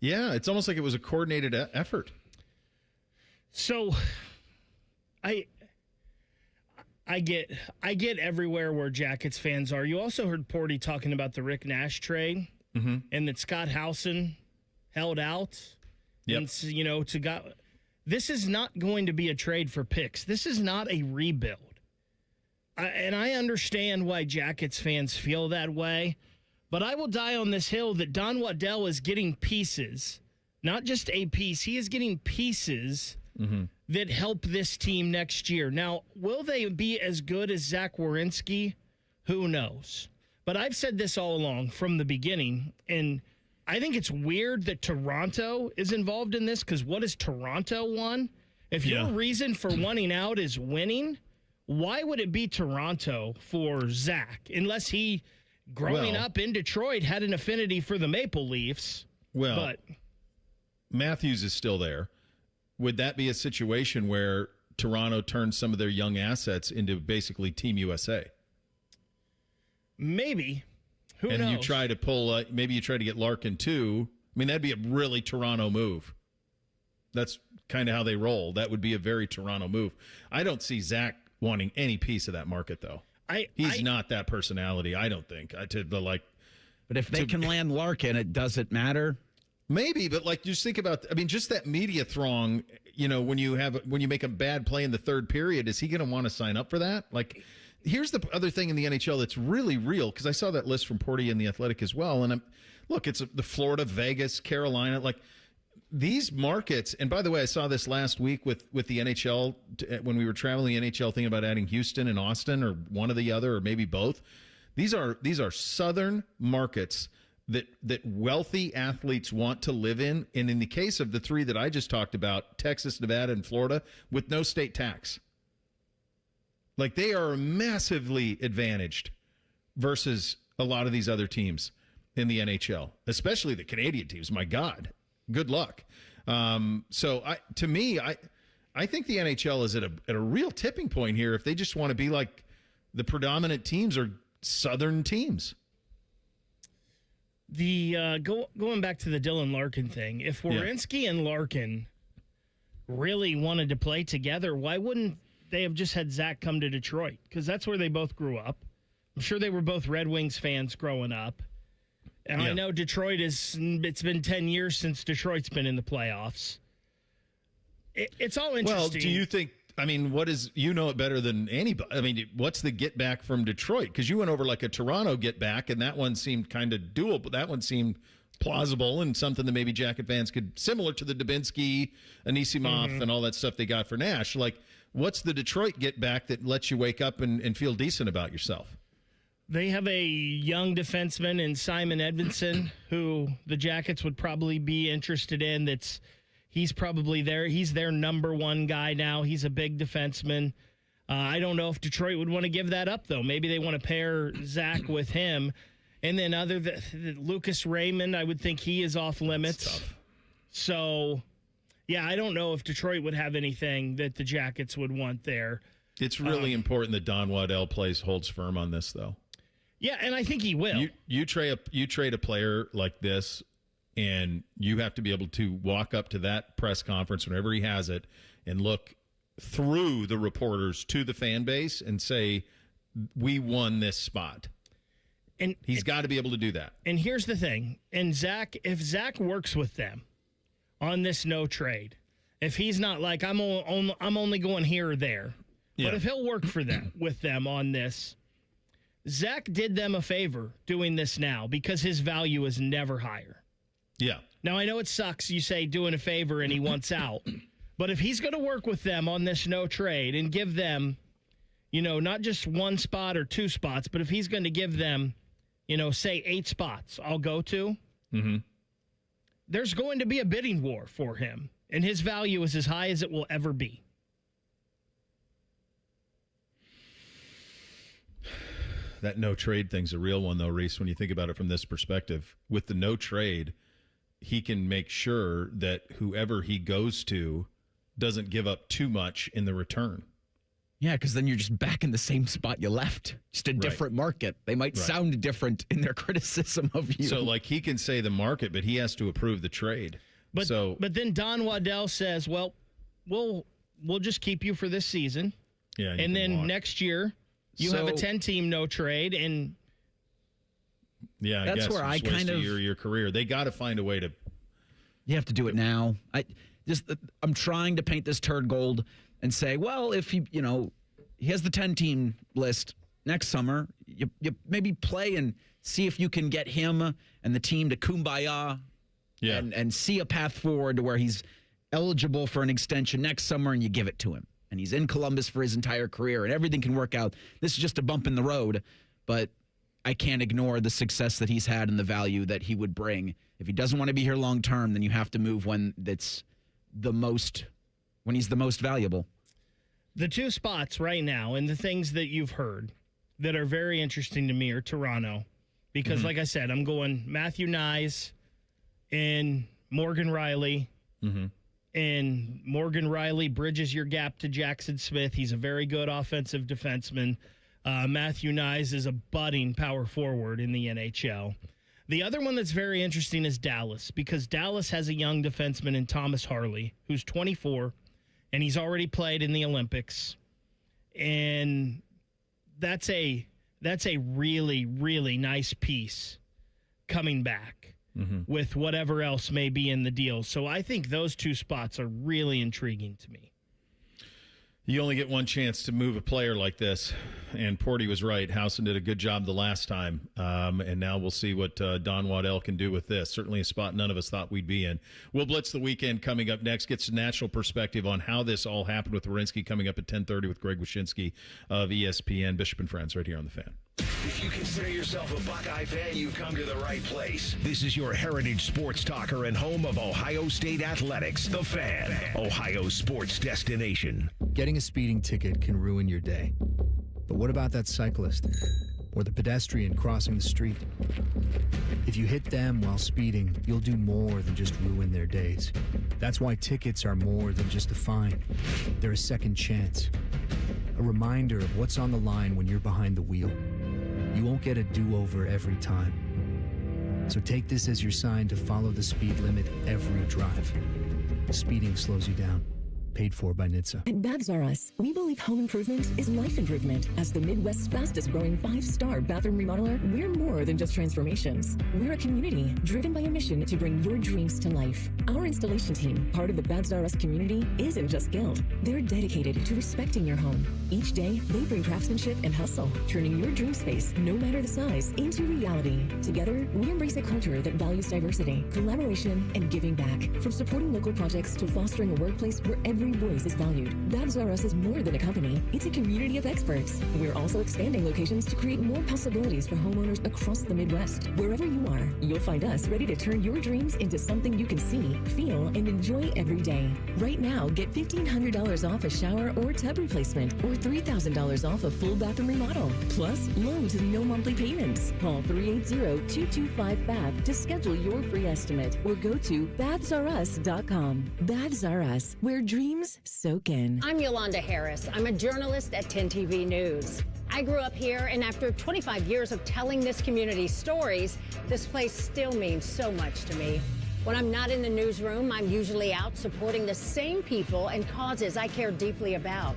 Yeah, it's almost like it was a coordinated effort. So, I get everywhere where Jackets fans are. You also heard Porty talking about the Rick Nash trade, and that Scott Howson held out. Yep. And this is not going to be a trade for picks. This is not a rebuild. And I understand why Jackets fans feel that way, but I will die on this hill that Don Waddell is getting pieces, not just a piece. He is getting pieces that help this team next year. Now, will they be as good as Zach Werenski? Who knows? But I've said this all along from the beginning, and I think it's weird that Toronto is involved in this, because what has Toronto won? If your reason for wanting out is winning, why would it be Toronto for Zach? Unless he, growing up in Detroit, had an affinity for the Maple Leafs. But Matthews is still there. Would that be a situation where Toronto turns some of their young assets into basically Team USA? Maybe. Who knows? And you try to pull, maybe you try to get Larkin too. I mean, that'd be a really Toronto move. That's kind of how they roll. That would be a very Toronto move. I don't see Zach wanting any piece of that market, though. He's not that personality, I don't think. But if they can land Larkin, it doesn't matter. Maybe, but just think about, just that media throng, when you make a bad play in the third period, is he going to want to sign up for that? Here's the other thing in the NHL that's really real, because I saw that list from Porty and The Athletic as well, and it's the Florida, Vegas, Carolina, these markets, and by the way, I saw this last week with the NHL when we were traveling the NHL, thinking about adding Houston and Austin, or one or the other, or maybe both. These are southern markets that wealthy athletes want to live in, and in the case of the 3 that I just talked about, Texas, Nevada, and Florida, with no state tax. They are massively advantaged versus a lot of these other teams in the NHL, especially the Canadian teams. My God. Good luck. So to me, I think the NHL is at a real tipping point here if they just want to be like the predominant teams are Southern teams. Going back to the Dylan Larkin thing, if Werenski and Larkin really wanted to play together, why wouldn't they have just had Zach come to Detroit? Because that's where they both grew up. I'm sure they were both Red Wings fans growing up. And I know Detroit it's been 10 years since Detroit's been in the playoffs. It's all interesting. Well, do you think, you know it better than anybody. I mean, what's the get back from Detroit? Because you went over like a Toronto get back, and that one seemed kind of doable. That one seemed plausible and something that maybe Jacket fans could, similar to the Dubinsky, Anisimov, and all that stuff they got for Nash. Like, what's the Detroit get back that lets you wake up and feel decent about yourself? They have a young defenseman in Simon Edmondson who the Jackets would probably be interested in. He's probably there. He's their number one guy now. He's a big defenseman. I don't know if Detroit would want to give that up, though. Maybe they want to pair Zach with him. And then other than Lucas Raymond, I would think he is off limits. So, yeah, I don't know if Detroit would have anything that the Jackets would want there. It's really important that Don Waddell holds firm on this, though. Yeah, and I think he will. You trade a player like this, and you have to be able to walk up to that press conference whenever he has it and look through the reporters to the fan base and say, we won this spot. And he's got to be able to do that. And here's the thing. And if Zach works with them on this no trade, if he's not like, I'm only going here or there, but if he'll work with them on this, Zach did them a favor doing this now because his value is never higher. Yeah. Now, I know it sucks you say doing a favor and he wants out. But if he's going to work with them on this no trade and give them, not just one spot or two spots, but if he's going to give them, say 8 spots I'll go to, there's going to be a bidding war for him. And his value is as high as it will ever be. That no trade thing's a real one, though, Reese, when you think about it from this perspective. With the no trade, he can make sure that whoever he goes to doesn't give up too much in the return. Yeah, because then you're just back in the same spot you left, just a different market. They might sound different in their criticism of you. So, he can say the market, but he has to approve the trade. But then Don Waddell says, well, we'll just keep you for this season. Yeah, and then next year, you have a 10-team no trade, and I guess where I kind of your career. They got to find a way to. You have to do it now. I'm trying to paint this turd gold and say, well, if he has the 10-team list next summer, you maybe play and see if you can get him and the team to kumbaya, and see a path forward to where he's eligible for an extension next summer, and you give it to him. And he's in Columbus for his entire career, and everything can work out. This is just a bump in the road, but I can't ignore the success that he's had and the value that he would bring. If he doesn't want to be here long term, then you have to move when he's the most valuable. The 2 spots right now, and the things that you've heard that are very interesting to me are Toronto, because like I said, I'm going Matthew Nyes and Morgan Riley. And Morgan Riley bridges your gap to Jackson Smith. He's a very good offensive defenseman. Matthew Nyes is a budding power forward in the NHL. The other one that's very interesting is Dallas, because Dallas has a young defenseman in Thomas Harley, who's 24, and he's already played in the Olympics. And that's a really, really nice piece coming back. With whatever else may be in the deal. So I think those 2 spots are really intriguing to me. You only get one chance to move a player like this, and Porty was right. Housen did a good job the last time, and now we'll see what Don Waddell can do with this. Certainly a spot none of us thought we'd be in. We'll blitz the weekend coming up next. Get some national perspective on how this all happened with Wyshynski coming up at 10:30 with Greg Wyshynski of ESPN. Bishop and Friends right here on The Fan. If you consider yourself a Buckeye fan, you've come to the right place. This is your heritage sports talker and home of Ohio State Athletics, The Fan, Ohio sports destination. Getting a speeding ticket can ruin your day. But what about that cyclist or the pedestrian crossing the street? If you hit them while speeding, you'll do more than just ruin their days. That's why tickets are more than just a fine. They're a second chance. A reminder of what's on the line when you're behind the wheel. You won't get a do-over every time. So take this as your sign to follow the speed limit every drive. Speeding slows you down. paid for by NHTSA. At Babs R Us, we believe home improvement is life improvement. As the Midwest's fastest growing 5-star bathroom remodeler, we're more than just transformations. We're a community driven by a mission to bring your dreams to life. Our installation team, part of the Babs R Us community, isn't just skilled. They're dedicated to respecting your home. Each day, they bring craftsmanship and hustle, turning your dream space, no matter the size, into reality. Together, we embrace a culture that values diversity, collaboration, and giving back. From supporting local projects to fostering a workplace where every voice is valued. Babs R Us is more than a company. It's a community of experts. We're also expanding locations to create more possibilities for homeowners across the Midwest. Wherever you are, you'll find us ready to turn your dreams into something you can see, feel, and enjoy every day. Right now, get $1,500 off a shower or tub replacement or $3,000 off a full bathroom remodel. Plus, low to no monthly payments. Call 380-225-BAB to schedule your free estimate or go to babsrus.com. Babs R Us, where dreams soak in. I'm Yolanda Harris. I'm a journalist at 10 TV News. I grew up here, and after 25 years of telling this community's stories, this place still means so much to me. When I'm not in the newsroom, I'm usually out supporting the same people and causes I care deeply about.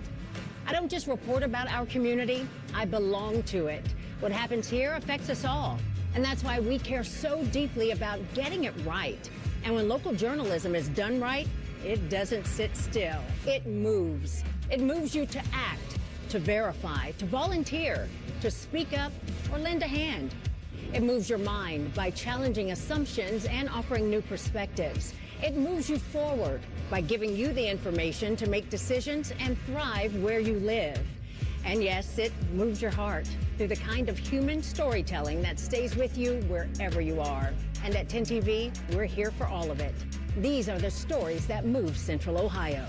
I don't just report about our community, I belong to it. What happens here affects us all, and that's why we care so deeply about getting it right. And when local journalism is done right, it doesn't sit still. It moves. It moves you to act, to verify, to volunteer, to speak up, or lend a hand. It moves your mind by challenging assumptions and offering new perspectives. It moves you forward by giving you the information to make decisions and thrive where you live. And yes, it moves your heart through the kind of human storytelling that stays with you wherever you are. And at 10 TV, we're here for all of it. These are the stories that move Central Ohio.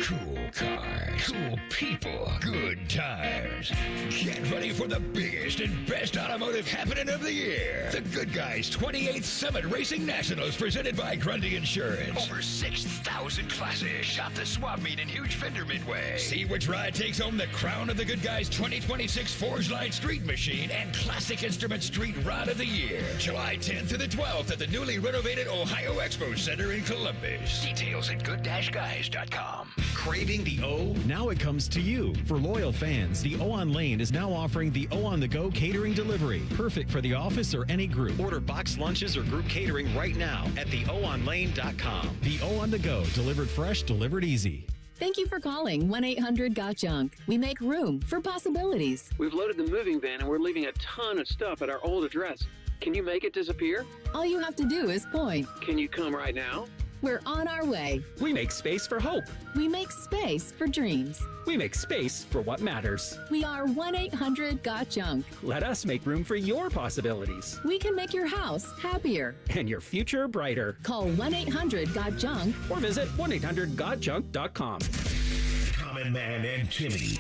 Cool cars, cool people, good tires. Get ready for the biggest and best automotive happening of the year. The Good Guys 28th Summit Racing Nationals presented by Grundy Insurance. Over 6,000 classes. Shop the swap meet in Huge Fender Midway. See which ride takes home the crown of the Good Guys 2026 Forge Line Street Machine and Classic Instrument Street Rod of the Year. July 10th to the 12th at the newly renovated Ohio Expo Center in Columbus. Details at good-guys.com. Craving the O? Now it comes to you. For loyal fans, the O on Lane is now offering the O on the Go catering delivery. Perfect for the office or any group. Order boxed lunches or group catering right now at theoonlane.com. The O on the Go, delivered fresh, delivered easy. Thank you for calling 1-800-GOT-JUNK. We make room for possibilities. We've loaded the moving van and we're leaving a ton of stuff at our old address. Can you make it disappear? All you have to do is point. Can you come right now? We're on our way. We make space for hope. We make space for dreams. We make space for what matters. We are 1-800-GOT-JUNK. Let us make room for your possibilities. We can make your house happier. And your future brighter. Call 1-800-GOT-JUNK. Or visit 1-800-GOT-JUNK.com. Common Man and Timmy.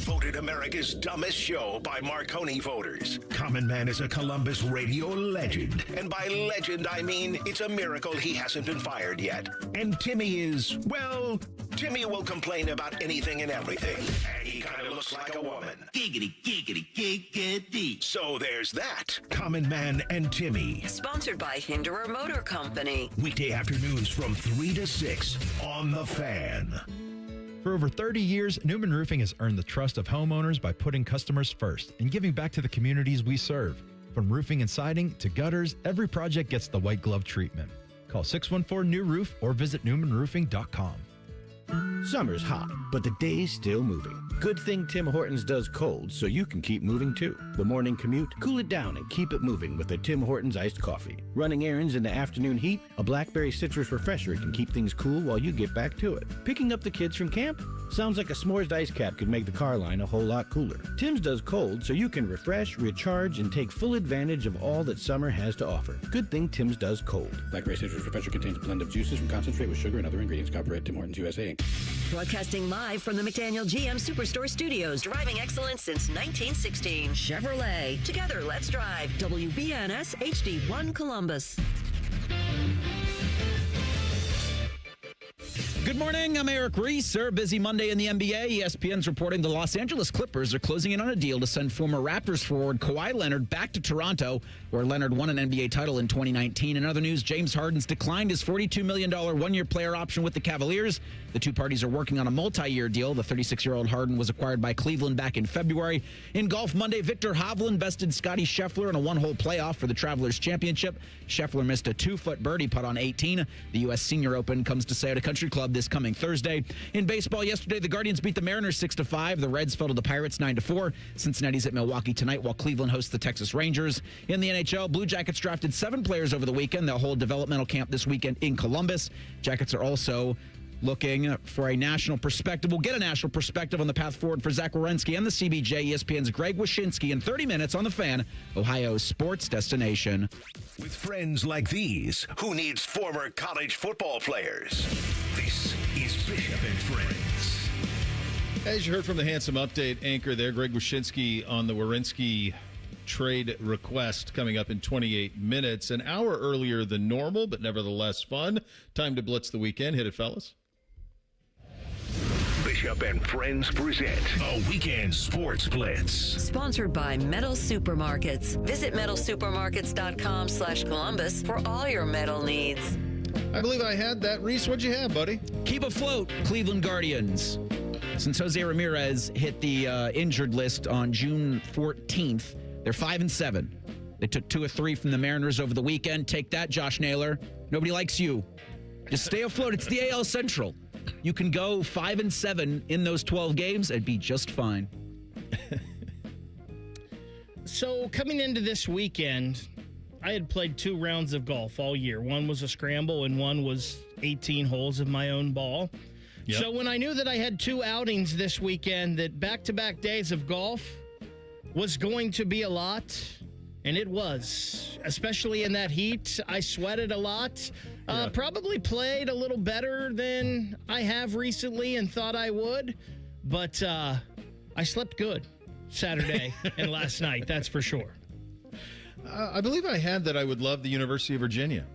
Voted America's Dumbest Show by Marconi voters. Common Man is a Columbus radio legend. And by legend, I mean it's a miracle he hasn't been fired yet. And Timmy is, well, Timmy will complain about anything and everything. And he kind of looks like a woman. Giggity, giggity, giggity. So there's that. Common Man and Timmy. Sponsored by Hinderer Motor Company. Weekday afternoons from 3 to 6 on The Fan. For over 30 years, Newman Roofing has earned the trust of homeowners by putting customers first and giving back to the communities we serve. From roofing and siding to gutters, every project gets the white glove treatment. Call 614-NEW-ROOF or visit newmanroofing.com. Summer's hot, but the day's still moving. Good thing Tim Hortons does cold so you can keep moving too. The morning commute, cool it down and keep it moving with a Tim Hortons iced coffee. Running errands in the afternoon heat, a blackberry citrus refresher can keep things cool while you get back to it. Picking up the kids from camp? Sounds like a s'mores ice cap could make the car line a whole lot cooler. Tim's does cold so you can refresh, recharge, and take full advantage of all that summer has to offer. Good thing Tim's does cold. Blackberry citrus refresher contains a blend of juices from concentrate with sugar and other ingredients. Copyright Tim Hortons USA. Broadcasting live from the McDaniel GM Superstore Studios. Driving excellence since 1916. Chevrolet. Together, let's drive. WBNS HD1 Columbus. Good morning. I'm Eric Reese. A busy Monday in the NBA. ESPN's reporting the Los Angeles Clippers are closing in on a deal to send former Raptors forward Kawhi Leonard back to Toronto, where Leonard won an NBA title in 2019. In other news, James Harden's declined his $42 million one-year player option with the Cavaliers. The two parties are working on a multi-year deal. The 36-year-old Harden was acquired by Cleveland back in February. In golf Monday, Victor Hovland bested Scotty Scheffler in a one-hole playoff for the Travelers Championship. Scheffler missed a 2-foot birdie putt on 18. The U.S. Senior Open comes to Sayota Country Club this coming Thursday. In baseball yesterday, the Guardians beat the Mariners 6-5. The Reds fell to the Pirates 9-4. Cincinnati's at Milwaukee tonight, while Cleveland hosts the Texas Rangers. In the NHL, Blue Jackets drafted 7 players over the weekend. They'll hold developmental camp this weekend in Columbus. Jackets are also looking for a national perspective. We'll get a national perspective on the path forward for Zach Wyshynski and the CBJ. ESPN's Greg Wyshynski in 30 minutes on The Fan, Ohio's sports destination. With friends like these, who needs former college football players? This is Bishop and Friends. As you heard from the Handsome Update anchor there, Greg Wyshynski on the Werenski trade request coming up in 28 minutes. An hour earlier than normal, but nevertheless fun. Time to blitz the weekend. Hit it, fellas. Bishop and Friends present a weekend sports blitz. Sponsored by Metal Supermarkets. Visit metalsupermarkets.com/Columbus for all your metal needs. I believe I had that. Reese, what'd you have, buddy? Keep afloat, Cleveland Guardians. Since Jose Ramirez hit the injured list on June 14th, they're 5-7. They took 2 of 3 from the Mariners over the weekend. Take that, Josh Naylor. Nobody likes you. Just stay afloat. It's the AL Central. You can go 5-7 in those 12 games and be just fine. So coming into this weekend, I had played 2 rounds of golf all year. One was a scramble and one was 18 holes of my own ball. Yep. So when I knew that I had 2 outings this weekend, that back-to-back days of golf was going to be a lot, and it was, especially in that heat. I sweated a lot. Probably played a little better than I have recently and thought I would, but I slept good Saturday and last night, that's for sure. I believe I had that I would love the University of Virginia.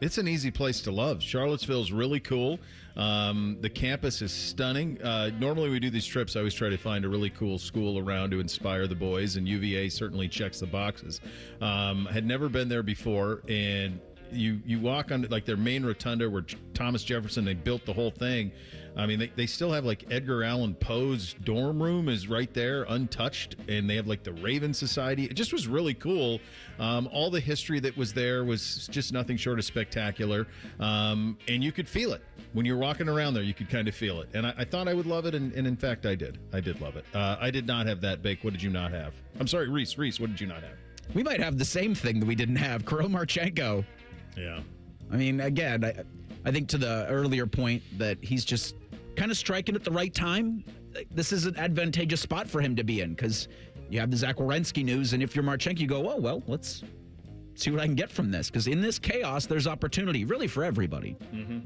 It's an easy place to love. Charlottesville's really cool. The campus is stunning. Normally we do these trips, I always try to find a really cool school around to inspire the boys, and UVA certainly checks the boxes. Had never been there before, and you walk on like their main rotunda where Thomas Jefferson, they built the whole thing. I mean, they still have like Edgar Allan Poe's dorm room is right there, untouched, and they have like the Raven Society. It just was really cool. All the history that was there was just nothing short of spectacular, and you could feel it. When you're walking around there, you could kind of feel it. And I thought I would love it, and in fact, I did. I did love it. I did not have that bake. What did you not have? I'm sorry, Reese, what did you not have? We might have the same thing that we didn't have. Kirill Marchenko. Yeah. I mean, again, I think to the earlier point that he's just kind of striking at the right time. This is an advantageous spot for him to be in because you have the Zach Werenski news, and if you're Marchenko, you go, oh, well, let's see what I can get from this. Because in this chaos, there's opportunity, really, for everybody. Mm-hmm.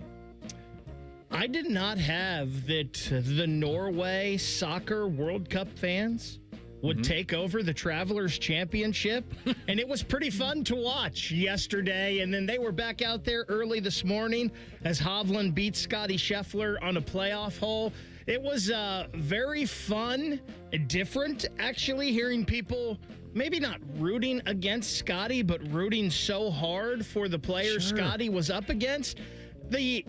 I did not have that the Norway Soccer World Cup fans would take over the Travelers Championship, and it was pretty fun to watch yesterday. And then they were back out there early this morning as Hovland beat Scotty Scheffler on a playoff hole. It was very fun, different, actually, hearing people maybe not rooting against Scotty, but rooting so hard for the players Scotty was up against. The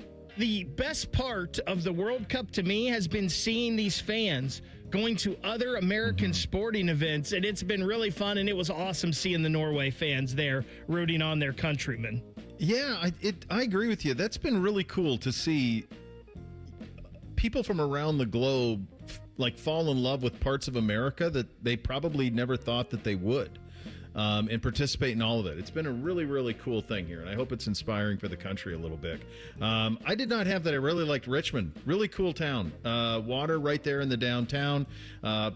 best part of the World Cup to me has been seeing these fans going to other American sporting events, and it's been really fun, and it was awesome seeing the Norway fans there rooting on their countrymen. Yeah, I agree with you. That's been really cool to see people from around the globe like fall in love with parts of America that they probably never thought that they would. And participate in all of it. It's been a really, really cool thing here, and I hope it's inspiring for the country a little bit. I did not have that. I really liked Richmond. Really cool town. Water right there in the downtown.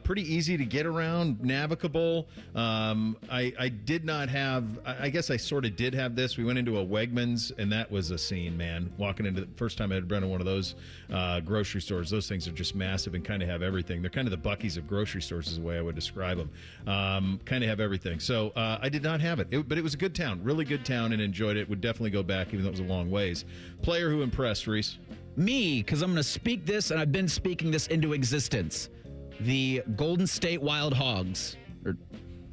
Pretty easy to get around, navigable. I did not have, I guess I sort of did have this. We went into a Wegmans, and that was a scene, man. Walking into the first time I had been in one of those grocery stores. Those things are just massive and kind of have everything. They're kind of the Buc-ee's of grocery stores is the way I would describe them. Kind of have everything. So I did not have it, but it was a good town, really good town, and enjoyed it. Would definitely go back, even though it was a long ways. Player who impressed, Reese? Me, because I'm going to speak this, and I've been speaking this into existence. The Golden State Wild Hogs, or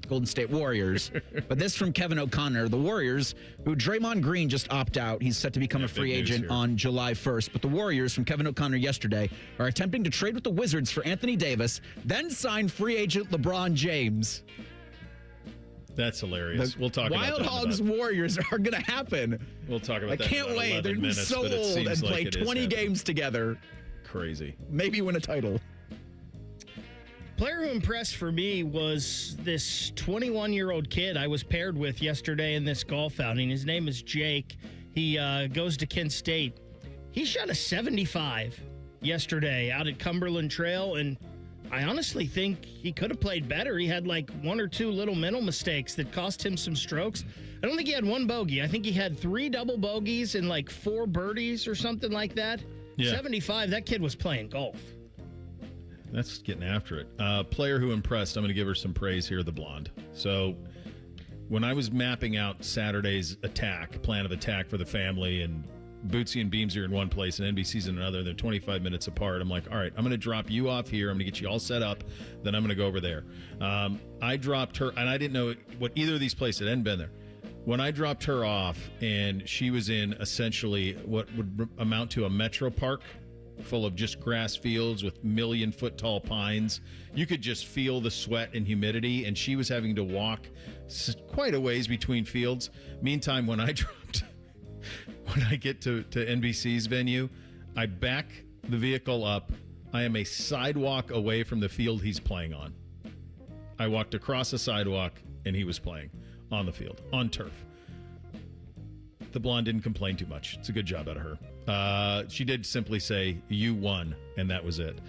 Golden State Warriors, but this from Kevin O'Connor. The Warriors, who Draymond Green just opted out. He's set to become a free agent on July 1st. But the Warriors, from Kevin O'Connor yesterday, are attempting to trade with the Wizards for Anthony Davis, then sign free agent LeBron James. That's hilarious. We'll talk about that. Wild Hogs Warriors are going to happen. We'll talk about that. I can't wait. They're minutes, so old and play like 20 games together. Crazy. Maybe win a title. Player who impressed for me was this 21-year-old kid I was paired with yesterday in this golf outing. His name is Jake. He goes to Kent State. He shot a 75 yesterday out at Cumberland Trail, and I honestly think he could have played better. He had like one or two little mental mistakes that cost him some strokes. I don't think he had one bogey. I think he had 3 double bogeys and like 4 birdies or something like that. Yeah. 75, that kid was playing golf. That's getting after it. Player who impressed, I'm going to give her some praise here, the blonde. So when I was mapping out Saturday's plan of attack for the family, and Bootsy and Beams are in one place and NBC's in another, they're 25 minutes apart. I'm like, all right, I'm going to drop you off here. I'm going to get you all set up. Then I'm going to go over there. I dropped her, and I didn't know what either of these places. I hadn't been there. When I dropped her off, and she was in essentially what would amount to a metro park full of just grass fields with 1,000,000-foot-tall pines. You could just feel the sweat and humidity, and she was having to walk quite a ways between fields. Meantime, when I get to NBC's venue, I back the vehicle up. I am a sidewalk away from the field he's playing on. I walked across the sidewalk, and he was playing on the field, on turf. The blonde didn't complain too much. It's a good job out of her. She did simply say, "You won," and that was it.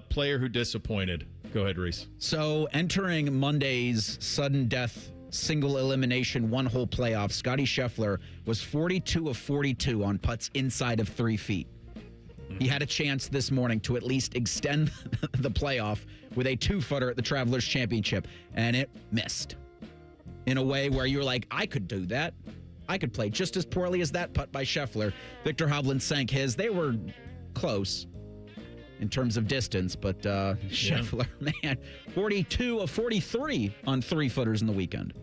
Player who disappointed. Go ahead, Reese. So entering Monday's sudden death single elimination one-hole playoff, Scotty Scheffler was 42 of 42 on putts inside of 3 feet. He had a chance this morning to at least extend the playoff with a 2-footer at the Travelers Championship, and it missed in a way where you're like, I could do that. I could play just as poorly as that putt by Scheffler. Victor Hovland sank his. They were close in terms of distance, but Scheffler, man, 42 of 43 on 3-footers in the weekend.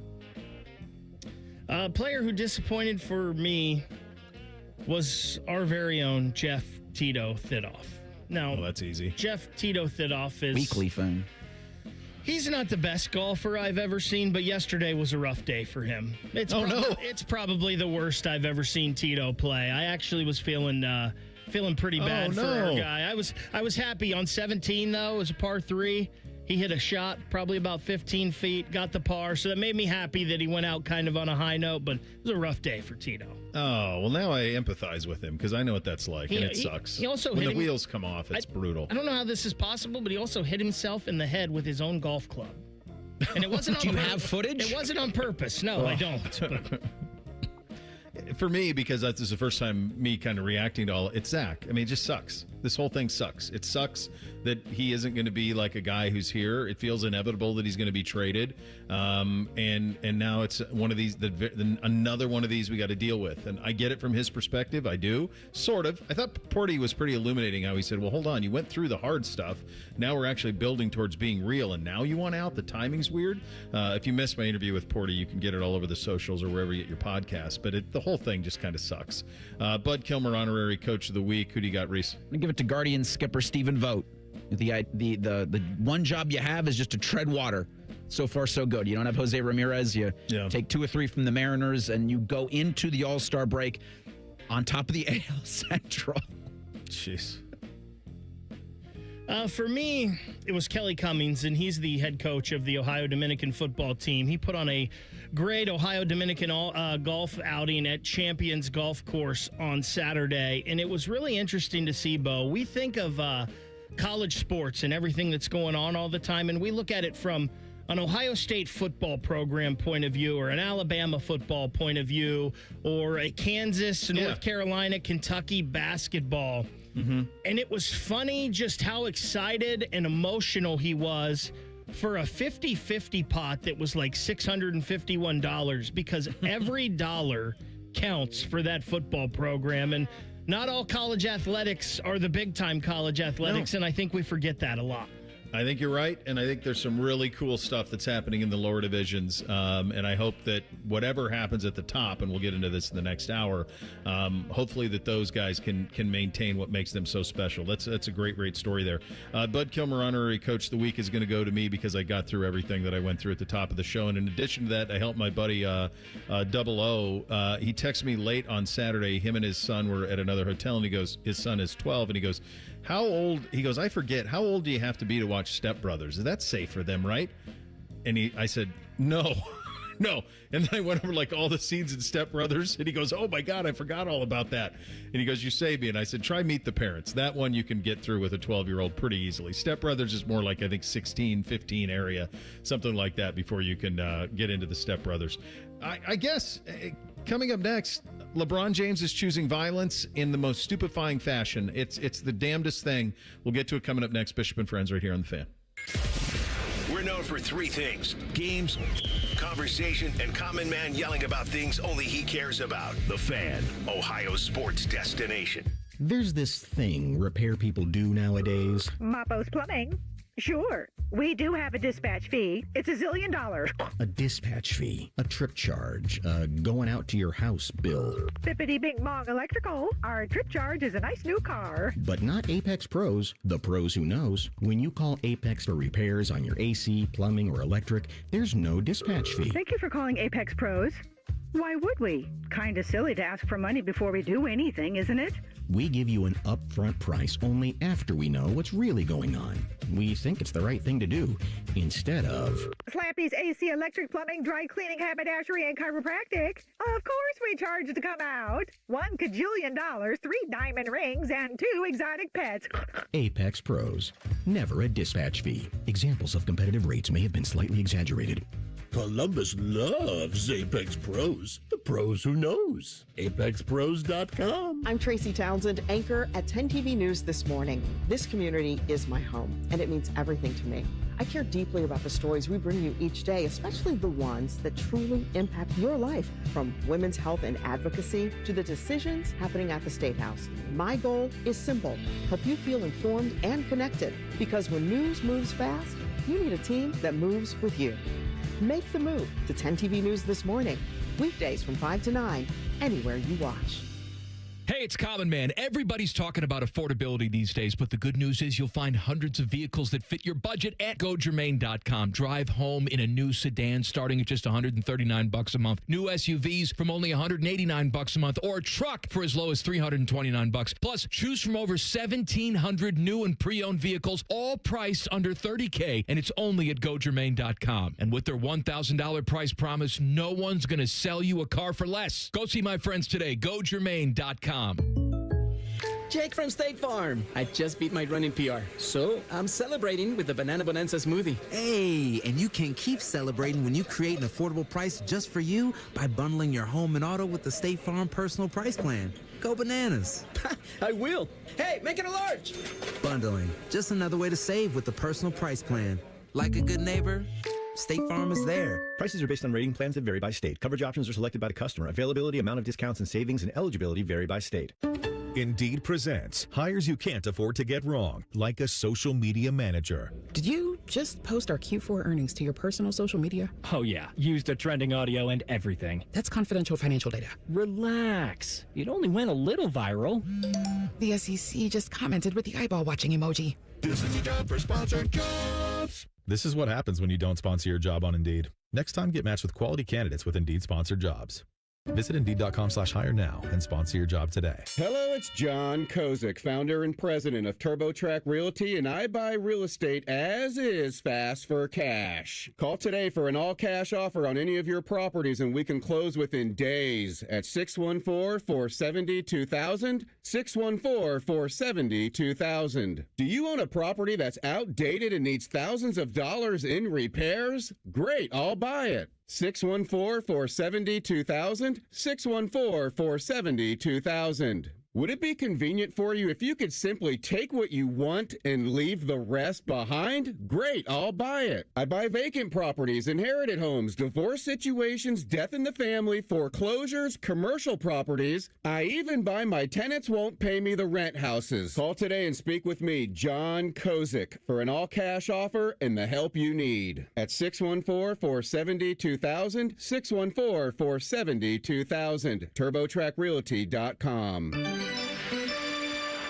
Player who disappointed for me was our very own Jeff Tito Thidoff. Now, that's easy. Jeff Tito Thidoff is weekly thing. He's not the best golfer I've ever seen, but yesterday was a rough day for him. It's probably the worst I've ever seen Tito play. I actually was feeling pretty bad for our guy. I was happy on 17 though. It was a par 3. He hit a shot probably about 15 feet, got the par, so that made me happy that he went out kind of on a high note, but it was a rough day for Tito. Oh, well, now I empathize with him because I know what that's like, and it sucks. He also when the wheels come off, it's brutal. I don't know how this is possible, but he also hit himself in the head with his own golf club. And it wasn't on Do you have footage? It wasn't on purpose. No, I don't. But. For me, because this is the first time me kind of reacting to all, it's Zach. I mean, it just sucks. This whole thing sucks. It sucks that he isn't going to be like a guy who's here. It feels inevitable that he's going to be traded. And now it's one of these, another one of these we got to deal with. And I get it from his perspective. I do. Sort of. I thought Porty was pretty illuminating how he said, well, hold on. You went through the hard stuff. Now we're actually building towards being real. And now you want out? The timing's weird. If you missed my interview with Porty, you can get it all over the socials or wherever you get your podcast. But the whole thing just kind of sucks. Bud Kilmer, honorary coach of the week. Who do you got, Reese? I'm going to give it to Guardian skipper Stephen Vogt. The one job you have is just to tread water. So far, so good. You don't have Jose Ramirez. You take 2 or 3 from the Mariners, and you go into the All-Star break on top of the AL Central. Jeez. For me, it was Kelly Cummings, and he's the head coach of the Ohio Dominican football team. He put on a great Ohio Dominican golf outing at Champions Golf Course on Saturday, and it was really interesting to see, Bo. We think of college sports and everything that's going on all the time, and we look at it from an Ohio State football program point of view or an Alabama football point of view or a Kansas, North Carolina, Kentucky basketball. Mm-hmm. And it was funny just how excited and emotional he was for a 50-50 pot that was like $651 because every dollar counts for that football program. And not all college athletics are the big-time college athletics, and I think we forget that a lot. I think you're right, and I think there's some really cool stuff that's happening in the lower divisions, and I hope that whatever happens at the top, and we'll get into this in the next hour, hopefully that those guys can maintain what makes them so special. That's a great story there. Bud Kilmer Honorary Coach of the Week is going to go to me because I got through everything that I went through at the top of the show, and in addition to that, I helped my buddy Double O. He texted me late on Saturday. Him and his son were at another hotel, and he goes, his son is 12, and he goes, how old? He goes, I forget. How old do you have to be to watch Step Brothers? That's safe for them, right? And I said, no. No. And then I went over like all the scenes in Step Brothers, and he goes, oh my God, I forgot all about that. And he goes, you saved me. And I said, try Meet the Parents. That one you can get through with a 12-year-old pretty easily. Step Brothers is more like, I think, 16, 15 area, something like that before you can get into the Step Brothers. I guess coming up next, LeBron James is choosing violence in the most stupefying fashion. It's the damnedest thing. We'll get to it coming up next. Bishop and Friends right here on The Fan. We're known for three things: games, conversation, and common man yelling about things only he cares about. The Fan, Ohio's sports destination. There's this thing repair people do nowadays. Mappo's Plumbing. Sure, we do have a dispatch fee. It's $1 zillion. A dispatch fee, a trip charge, going out to your house bill. Bippity Bing Bong Electrical. Our trip charge is a nice new car. But not Apex Pros, the pros who knows. When you call Apex for repairs on your AC, plumbing, or electric, there's no dispatch fee. Thank you for calling Apex Pros. Why would we? Kinda silly to ask for money before we do anything, isn't it? We give you an upfront price only after we know what's really going on. We think it's the right thing to do, instead of Slappy's AC, electric, plumbing, dry cleaning, haberdashery, and chiropractic. Of course we charge to come out. $1 kajillion, 3 diamond rings, and 2 exotic pets. Apex Pros. Never a dispatch fee. Examples of competitive rates may have been slightly exaggerated. Columbus loves Apex Pros. The pros who knows. ApexPros.com. I'm Tracy Townsend, anchor at 10 TV News This Morning. This community is my home, and it means everything to me. I care deeply about the stories we bring you each day, especially the ones that truly impact your life, from women's health and advocacy to the decisions happening at the State House. My goal is simple: help you feel informed and connected, because when news moves fast, you need a team that moves with you. Make the move to 10 TV News This Morning, weekdays from 5 to 9, anywhere you watch. Hey, it's Common Man. Everybody's talking about affordability these days, but the good news is you'll find hundreds of vehicles that fit your budget at GoGermain.com. Drive home in a new sedan starting at just $139 a month. New SUVs from only $189 a month, or a truck for as low as $329. Plus, choose from over 1,700 new and pre-owned vehicles, all priced under $30K, and it's only at GoGermain.com. And with their $1,000 price promise, no one's going to sell you a car for less. Go see my friends today. GoGermain.com. Jake from State Farm. I just beat my running PR, so I'm celebrating with the Banana Bonanza smoothie. Hey, and you can keep celebrating when you create an affordable price just for you by bundling your home and auto with the State Farm Personal Price Plan. Go bananas. I will. Hey, make it a large. Bundling, just another way to save with the Personal Price Plan. Like a good neighbor, State Farm is there. Prices are based on rating plans that vary by state. Coverage options are selected by the customer. Availability, amount of discounts and savings, and eligibility vary by state. Indeed presents hires you can't afford to get wrong, like a social media manager. Did you just post our Q4 earnings to your personal social media? Oh yeah, used the trending audio and everything. That's confidential financial data. Relax. It only went a little viral. The SEC just commented with the eyeball watching emoji. This is the job for sponsored jobs. This is what happens when you don't sponsor your job on Indeed. Next time, get matched with quality candidates with Indeed sponsored jobs. Visit Indeed.com/hire now and sponsor your job today. Hello, it's John Kozik, founder and president of TurboTrack Realty, and I buy real estate as is fast for cash. Call today for an all-cash offer on any of your properties, and we can close within days at 614-470-2000, 614-470-2000. Do you own a property that's outdated and needs thousands of dollars in repairs? Great, I'll buy it. 614-470-2000, 614-470-2000. Would it be convenient for you if you could simply take what you want and leave the rest behind? Great, I'll buy it. I buy vacant properties, inherited homes, divorce situations, death in the family, foreclosures, commercial properties. I even buy my tenants won't pay me the rent houses. Call today and speak with me, John Kozik, for an all-cash offer and the help you need. At 614-470-2000, 614-470-2000, TurboTrackRealty.com.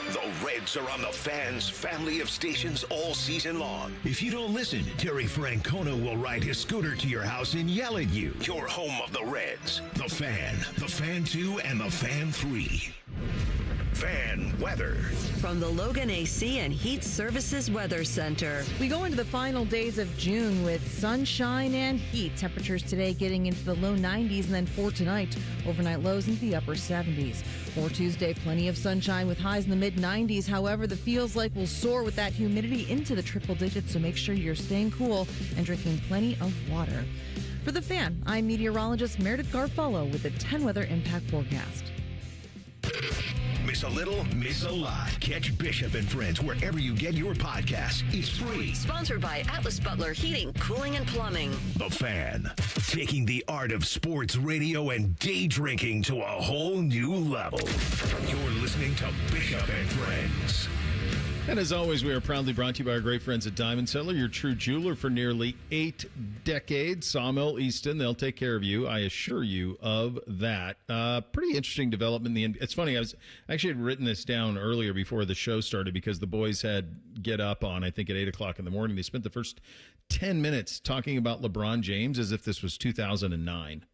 The Reds are on the Fan's family of stations all season long. If you don't listen, Terry Francona will ride his scooter to your house and yell at you. Your home of the Reds. The Fan, the Fan 2, and the Fan 3. Fan weather. From the Logan AC and Heat Services Weather Center. We go into the final days of June with sunshine and heat. Temperatures today getting into the low 90s, and then for tonight, overnight lows into the upper 70s. For Tuesday, plenty of sunshine with highs in the mid 90s. However, the feels like will soar with that humidity into the triple digits, so make sure you're staying cool and drinking plenty of water. For the Fan, I'm meteorologist Meredith Garfalo with the 10 Weather Impact Forecast. Miss a little, miss a lot. Catch Bishop and Friends wherever you get your podcasts. It's free. Sponsored by Atlas Butler Heating, Cooling, and Plumbing. The Fan, taking the art of sports radio and day drinking to a whole new level. You're listening to Bishop and Friends. And as always, we are proudly brought to you by our great friends at Diamond Settler, your true jeweler for nearly 8 decades. Sawmill Easton, they'll take care of you. I assure you of that. Pretty interesting development in the NBA. It's funny, I actually had written this down earlier before the show started because the boys had Get Up on, I think, at 8 o'clock in the morning. They spent the first 10 minutes talking about LeBron James as if this was 2009.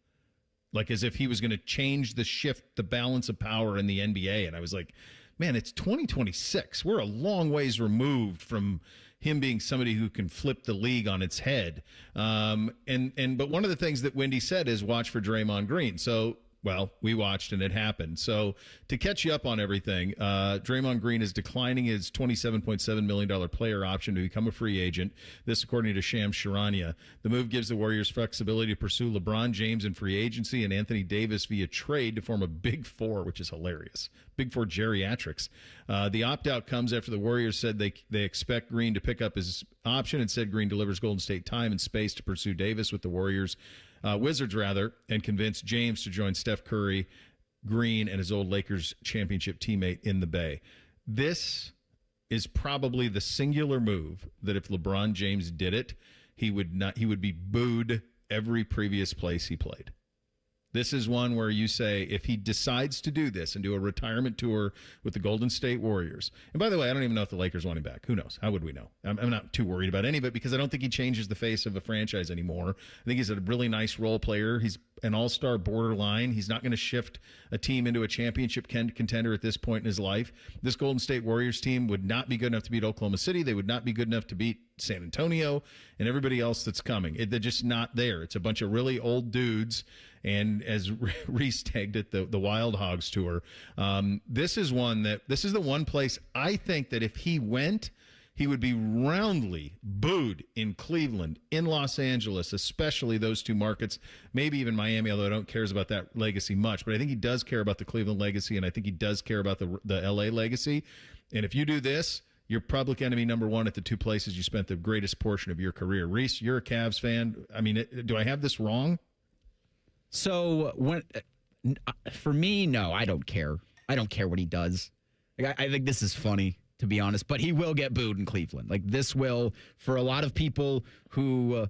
Like as if he was going to change the balance of power in the NBA. And I was like, man, it's 2026. We're a long ways removed from him being somebody who can flip the league on its head. But one of the things that Wendy said is watch for Draymond Green. So, well, we watched and it happened. So to catch you up on everything, Draymond Green is declining his $27.7 million player option to become a free agent. This, according to Shams Charania. The move gives the Warriors flexibility to pursue LeBron James in free agency and Anthony Davis via trade to form a Big Four, which is hilarious. Big Four geriatrics. The opt-out comes after the Warriors said they expect Green to pick up his option and said Green delivers Golden State time and space to pursue Davis with the Wizards, and convince James to join Steph Curry, Green, and his old Lakers championship teammate in the Bay. This is probably the singular move that if LeBron James did it, he would be booed every previous place he played. This is one where you say, if he decides to do this and do a retirement tour with the Golden State Warriors, and by the way, I don't even know if the Lakers want him back. Who knows? How would we know? I'm not too worried about any of it because I don't think he changes the face of a franchise anymore. I think he's a really nice role player. He's an all-star borderline. He's not going to shift a team into a championship contender at this point in his life. This Golden State Warriors team would not be good enough to beat Oklahoma City. They would not be good enough to beat San Antonio and everybody else that's coming. They're just not there. It's a bunch of really old dudes. And as Reese tagged it, the Wild Hogs tour. This is the one place I think that if he went, he would be roundly booed in Cleveland, in Los Angeles, especially those two markets, maybe even Miami, although I don't care about that legacy much. But I think he does care about the Cleveland legacy, and I think he does care about the L.A. legacy. And if you do this, you're public enemy number one at the two places you spent the greatest portion of your career. Reese, you're a Cavs fan. I mean, do I have this wrong? So for me, no, I don't care. I don't care what he does. I think this is funny, to be honest, but he will get booed in Cleveland. Like this will, for a lot of people who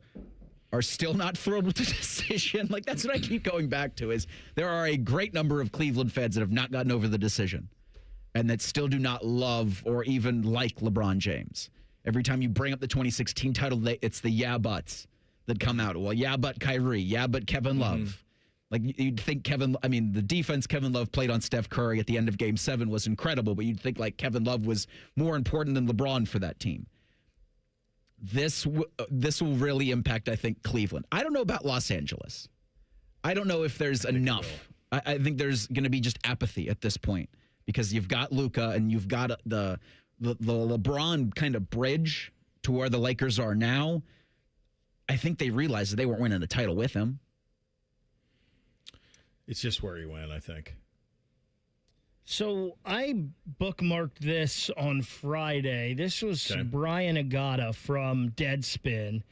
are still not thrilled with the decision. Like that's what I keep going back to is there are a great number of Cleveland fans that have not gotten over the decision and that still do not love or even like LeBron James. Every time you bring up the 2016 title, it's the yeah buts that come out. Well, yeah, but Kyrie. Yeah, but Kevin Love. Mm-hmm. Like, you'd think the defense Kevin Love played on Steph Curry at the end of Game 7 was incredible, but you'd think, like, Kevin Love was more important than LeBron for that team. This will really impact, I think, Cleveland. I don't know about Los Angeles. I don't know if there's enough. I think there's going to be just apathy at this point because you've got Luka and you've got the LeBron kind of bridge to where the Lakers are now. I think they realized that they weren't winning a title with him. It's just where he went, I think. So I bookmarked this on Friday. This was Brian Agata from Deadspin,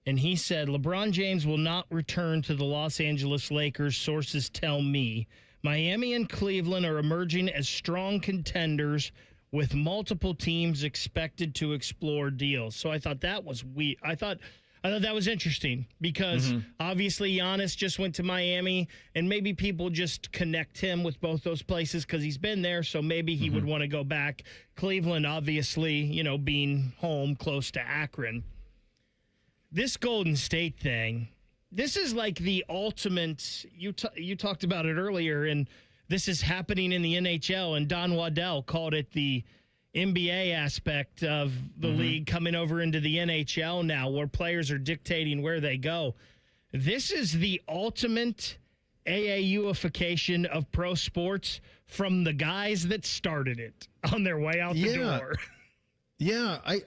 and he said LeBron James will not return to the Los Angeles Lakers, sources tell me. Miami and Cleveland are emerging as strong contenders with multiple teams expected to explore deals. So I thought that was weird. I thought that was interesting because obviously Giannis just went to Miami, and maybe people just connect him with both those places because he's been there, so maybe he would want to go back. Cleveland, obviously, being home close to Akron. This Golden State thing, this is like the ultimate, you talked about it earlier, and this is happening in the NHL, and Don Waddell called it the NBA aspect of the league coming over into the NHL now, where players are dictating where they go. This is the ultimate AAUification of pro sports from the guys that started it on their way out the door. Yeah, I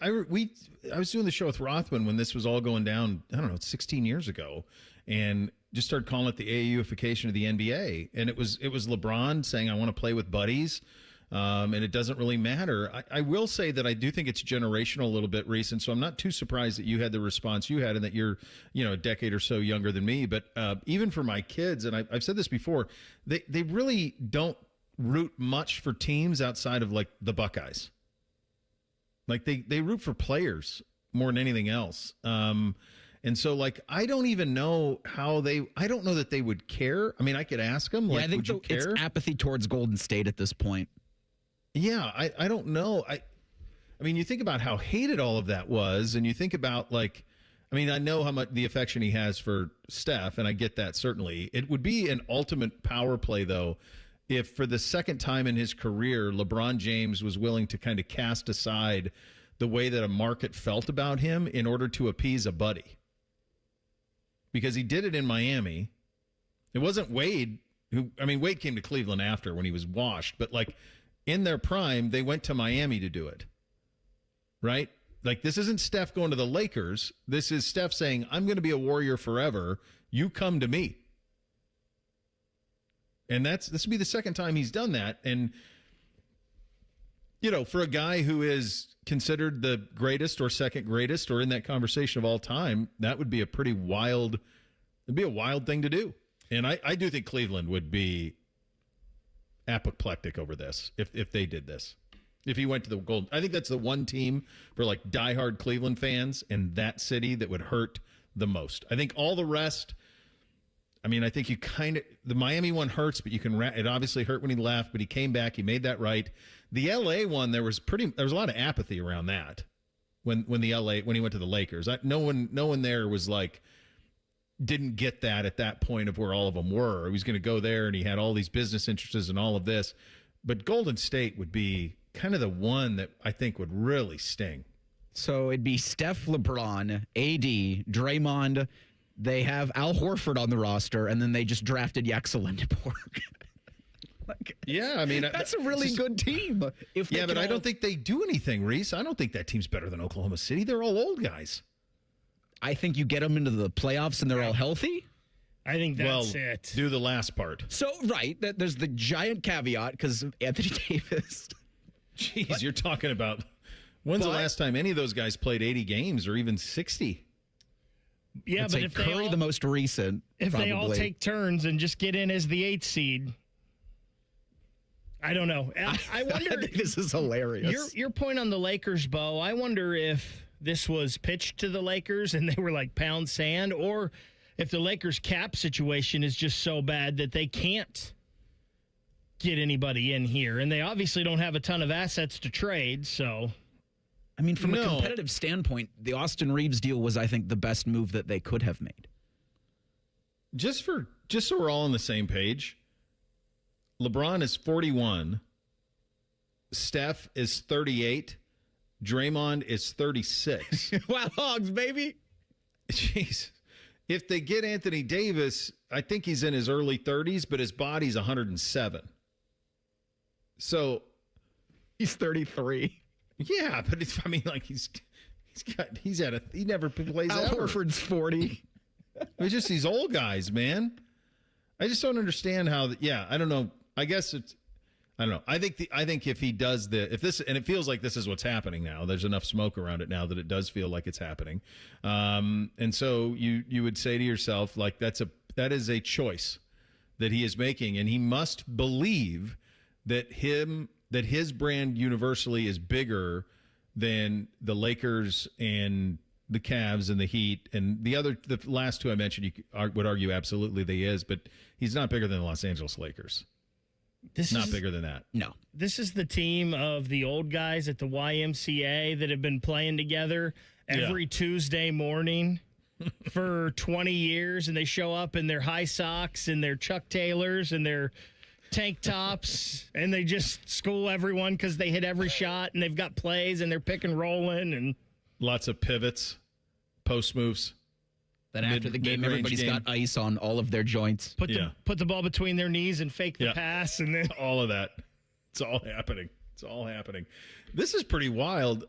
was doing the show with Rothman when this was all going down, 16 years ago, and just started calling it the AAUification of the NBA. And it was LeBron saying, I want to play with buddies. And it doesn't really matter. I will say that I do think it's generational a little bit, Reese, and so I'm not too surprised that you had the response you had and that you're, a decade or so younger than me. But even for my kids, and I've said this before, they really don't root much for teams outside of, like, the Buckeyes. Like, they root for players more than anything else. And so, like, I don't even know I don't know that they would care. I mean, I could ask them, like, I think would you care? It's apathy towards Golden State at this point. Yeah, I don't know. I mean, you think about how hated all of that was, and you think about, like, I know how much the affection he has for Steph, and I get that, certainly. It would be an ultimate power play, though, if for the second time in his career, LeBron James was willing to kind of cast aside the way that a market felt about him in order to appease a buddy. Because he did it in Miami. It wasn't Wade Wade came to Cleveland after when he was washed, but, like, in their prime, they went to Miami to do it, right? Like, this isn't Steph going to the Lakers. This is Steph saying, I'm going to be a Warrior forever. You come to me. And this will be the second time he's done that. And, for a guy who is considered the greatest or second greatest or in that conversation of all time, that would be a wild thing to do. And I do think Cleveland would be apoplectic over this if they did this. If he went to the Golden, I think that's the one team for, like, diehard Cleveland fans in that city that would hurt the most. I think all the rest, I think you the Miami one hurts, but it obviously hurt when he left, but he came back, he made that right. The LA one, there was a lot of apathy around that when he went to the Lakers. No one there was like, didn't get that at that point of where all of them were. He was going to go there, and he had all these business interests and all of this. But Golden State would be kind of the one that I think would really sting. So it'd be Steph, LeBron, AD, Draymond. They have Al Horford on the roster, and then they just drafted Yaxel Lindeborg. That's a really good team. But I don't think they do anything, Reese. I don't think that team's better than Oklahoma City. They're all old guys. I think you get them into the playoffs and they're all healthy. I think that's it. Do the last part. So, right, there's the giant caveat because Anthony Davis. Jeez, you're talking about when's the last time any of those guys played 80 games or even 60? Yeah, I'd but say if Curry, the most recent. If probably. They all take turns and just get in as the 8th seed. I don't know. I wonder. I think this is hilarious. Your point on the Lakers, Bo, I wonder if this was pitched to the Lakers and they were like pound sand, or if the Lakers cap situation is just so bad that they can't get anybody in here. And they obviously don't have a ton of assets to trade, so. From a competitive standpoint, the Austin Reeves deal was, I think, the best move that they could have made. Just so we're all on the same page, LeBron is 41, Steph is 38, Draymond is 36. Wow, Hogs, baby. Jeez. If they get Anthony Davis, I think he's in his early 30s, but his body's 107. So he's 33. Yeah, but he never plays Al ever. Horford's 40. It's just these old guys, man. I just don't understand how. I don't know. I guess I don't know. I think if he does if this, and it feels like this is what's happening now. There's enough smoke around it now that it does feel like it's happening. And so you would say to yourself, like, that is a choice that he is making, and he must believe that his brand universally is bigger than the Lakers and the Cavs and the Heat and the last two I mentioned. You would argue absolutely they is, but he's not bigger than the Los Angeles Lakers. Not bigger than that. No. This is the team of the old guys at the YMCA that have been playing together every Tuesday morning for 20 years, and they show up in their high socks and their Chuck Taylors and their tank tops, and they just school everyone because they hit every shot, and they've got plays, and they're pick and rolling, and lots of pivots, post moves. Then after the game, everybody's got ice on all of their joints. Put the ball between their knees and fake the pass, and then all of that. It's all happening. It's all happening. This is pretty wild.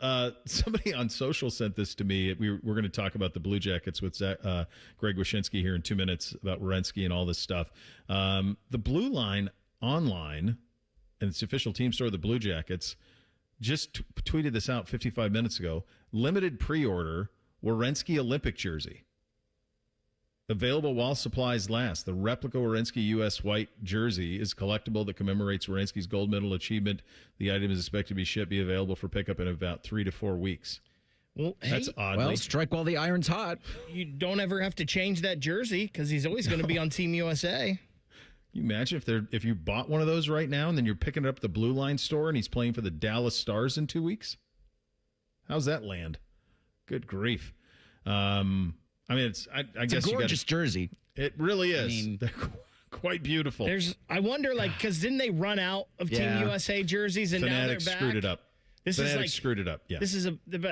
Somebody on social sent this to me. We're going to talk about the Blue Jackets with Greg Wyshynski here in 2 minutes about Werenski and all this stuff. The Blue Line online, and it's the official team store of the Blue Jackets, just tweeted this out 55 minutes ago. Limited pre-order Werenski Olympic jersey. Available while supplies last. The replica Werenski U.S. white jersey is collectible that commemorates Werenski's gold medal achievement. The item is expected to be available for pickup in about 3 to 4 weeks. Well, that's odd. Well, strike while the iron's hot. You don't ever have to change that jersey because he's always going to be on Team USA. You imagine if you bought one of those right now and then you're picking it up at the Blue Line store and he's playing for the Dallas Stars in 2 weeks? How's that land? Good grief. I mean, it's guess a gorgeous jersey. It really is. They're quite beautiful. I wonder, because didn't they run out of Team USA jerseys and now they're back? Screwed it up. Fanatics screwed it up. Yeah. This is a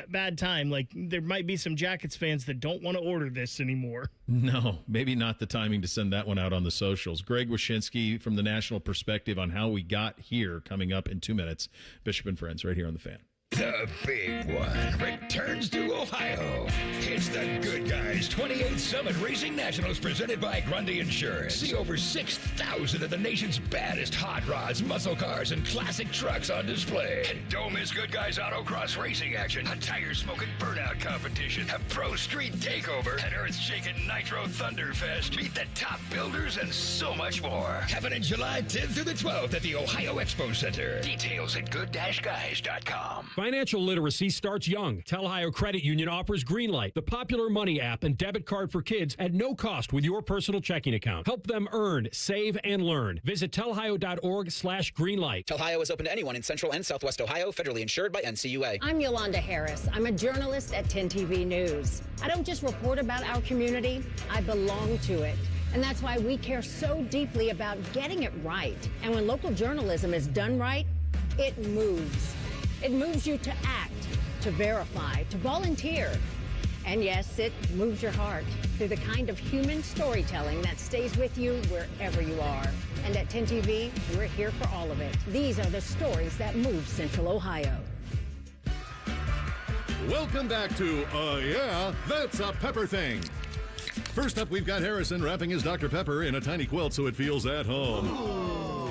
bad time. Like, there might be some Jackets fans that don't want to order this anymore. No, maybe not the timing to send that one out on the socials. Greg Wyshynski from the National Perspective on how we got here, coming up in 2 minutes. Bishop and Friends right here on The Fan. The big one returns to Ohio. It's the Good Guys 28th Summit Racing Nationals presented by Grundy Insurance. See over 6,000 of the nation's baddest hot rods, muscle cars, and classic trucks on display. And don't miss Good Guys Autocross racing action, a tire-smoking burnout competition, a pro street takeover, an earth-shaking Nitro Thunderfest. Meet the top builders and so much more. Happening July 10th through the 12th at the Ohio Expo Center. Details at good-guys.com. Financial literacy starts young. Tel Ohio Credit Union offers Greenlight, the popular money app and debit card for kids at no cost with your personal checking account. Help them earn, save, and learn. Visit telhio.org/greenlight. Tel Ohio is open to anyone in Central and Southwest Ohio, federally insured by NCUA. I'm Yolanda Harris. I'm a journalist at 10 TV News. I don't just report about our community, I belong to it. And that's why we care so deeply about getting it right. And when local journalism is done right, it moves. It moves you to act, to verify, to volunteer. And yes, it moves your heart through the kind of human storytelling that stays with you wherever you are. And at 10 TV, we're here for all of it. These are the stories that move Central Ohio. Welcome back to Yeah, That's a Pepper Thing. First up, we've got Harrison wrapping his Dr. Pepper in a tiny quilt so it feels at home.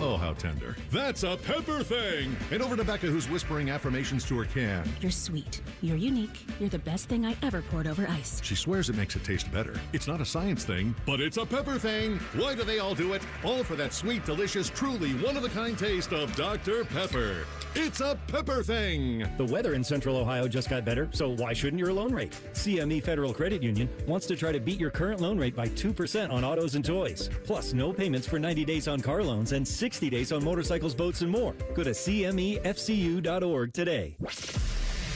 Oh, how tender. That's a Pepper Thing. And over to Becca, who's whispering affirmations to her can. You're sweet. You're unique. You're the best thing I ever poured over ice. She swears it makes it taste better. It's not a science thing, but it's a Pepper Thing. Why do they all do it? All for that sweet, delicious, truly one-of-a-kind taste of Dr. Pepper. It's a Pepper Thing. The weather in Central Ohio just got better, so why shouldn't your loan rate? CME Federal Credit Union wants to try to beat your current loan rate by 2% on autos and toys. Plus, no payments for 90 days on car loans and 60 days on motorcycles, boats, and more. Go to CMEFCU.org today.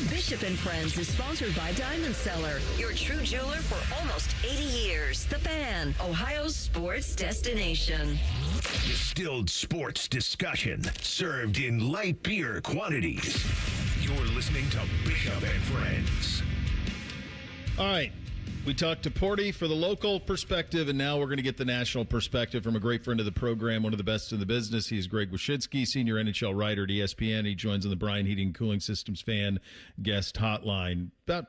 Bishop and Friends is sponsored by Diamond Seller, your true jeweler for almost 80 years. The Fan, Ohio's sports destination. Distilled sports discussion served in light beer quantities. You're listening to Bishop and Friends. All right. We talked to Porty for the local perspective, and now we're going to get the national perspective from a great friend of the program, one of the best in the business. He's Greg Wyshynski, senior NHL writer at ESPN. He joins on the Bryan Heating and Cooling Systems Fan guest hotline. About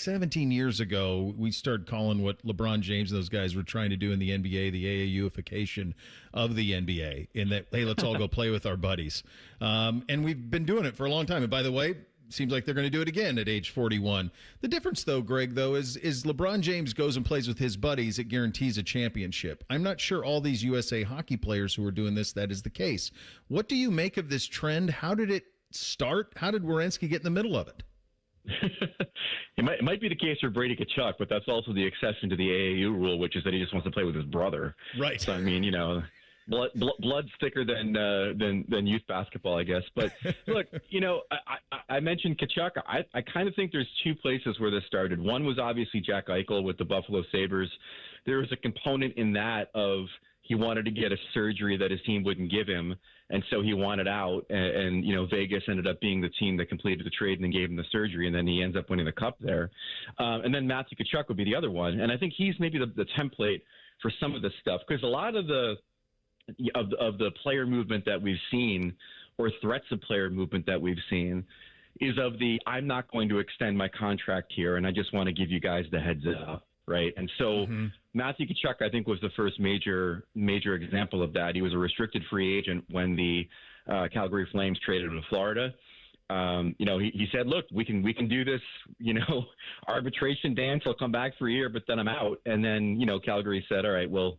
17 years ago, we started calling what LeBron James and those guys were trying to do in the NBA, the AAU-ification of the NBA, in that, hey, let's all go play with our buddies. And we've been doing it for a long time. And by the way, seems like they're going to do it again at age 41. The difference, though, Greg, is LeBron James goes and plays with his buddies, it guarantees a championship. I'm not sure all these USA hockey players who are doing this, that is the case. What do you make of this trend? How did it start? How did Werenski get in the middle of it? It might be the case for Brady Tkachuk, but that's also the exception to the AAU rule, which is that he just wants to play with his brother. Right. So, I mean, blood's thicker than youth basketball, I guess. But look, I mentioned Tkachuk. I kind of think there's two places where this started. One was obviously Jack Eichel with the Buffalo Sabres. There was a component in that of he wanted to get a surgery that his team wouldn't give him, and so he wanted out. And Vegas ended up being the team that completed the trade and then gave him the surgery, and then he ends up winning the cup there. And then Matthew Tkachuk would be the other one. And I think he's maybe the template for some of this stuff, because a lot of the player movement that we've seen, or threats of player movement that we've seen, is of the I'm not going to extend my contract here, and I just want to give you guys the heads up, right? And so Matthew Tkachuk, I think, was the first major example of that. He was a restricted free agent when the Calgary Flames traded him to Florida. He said, look, we can do this, arbitration dance. I'll come back for a year, but then I'm out. And then, Calgary said, all right, we'll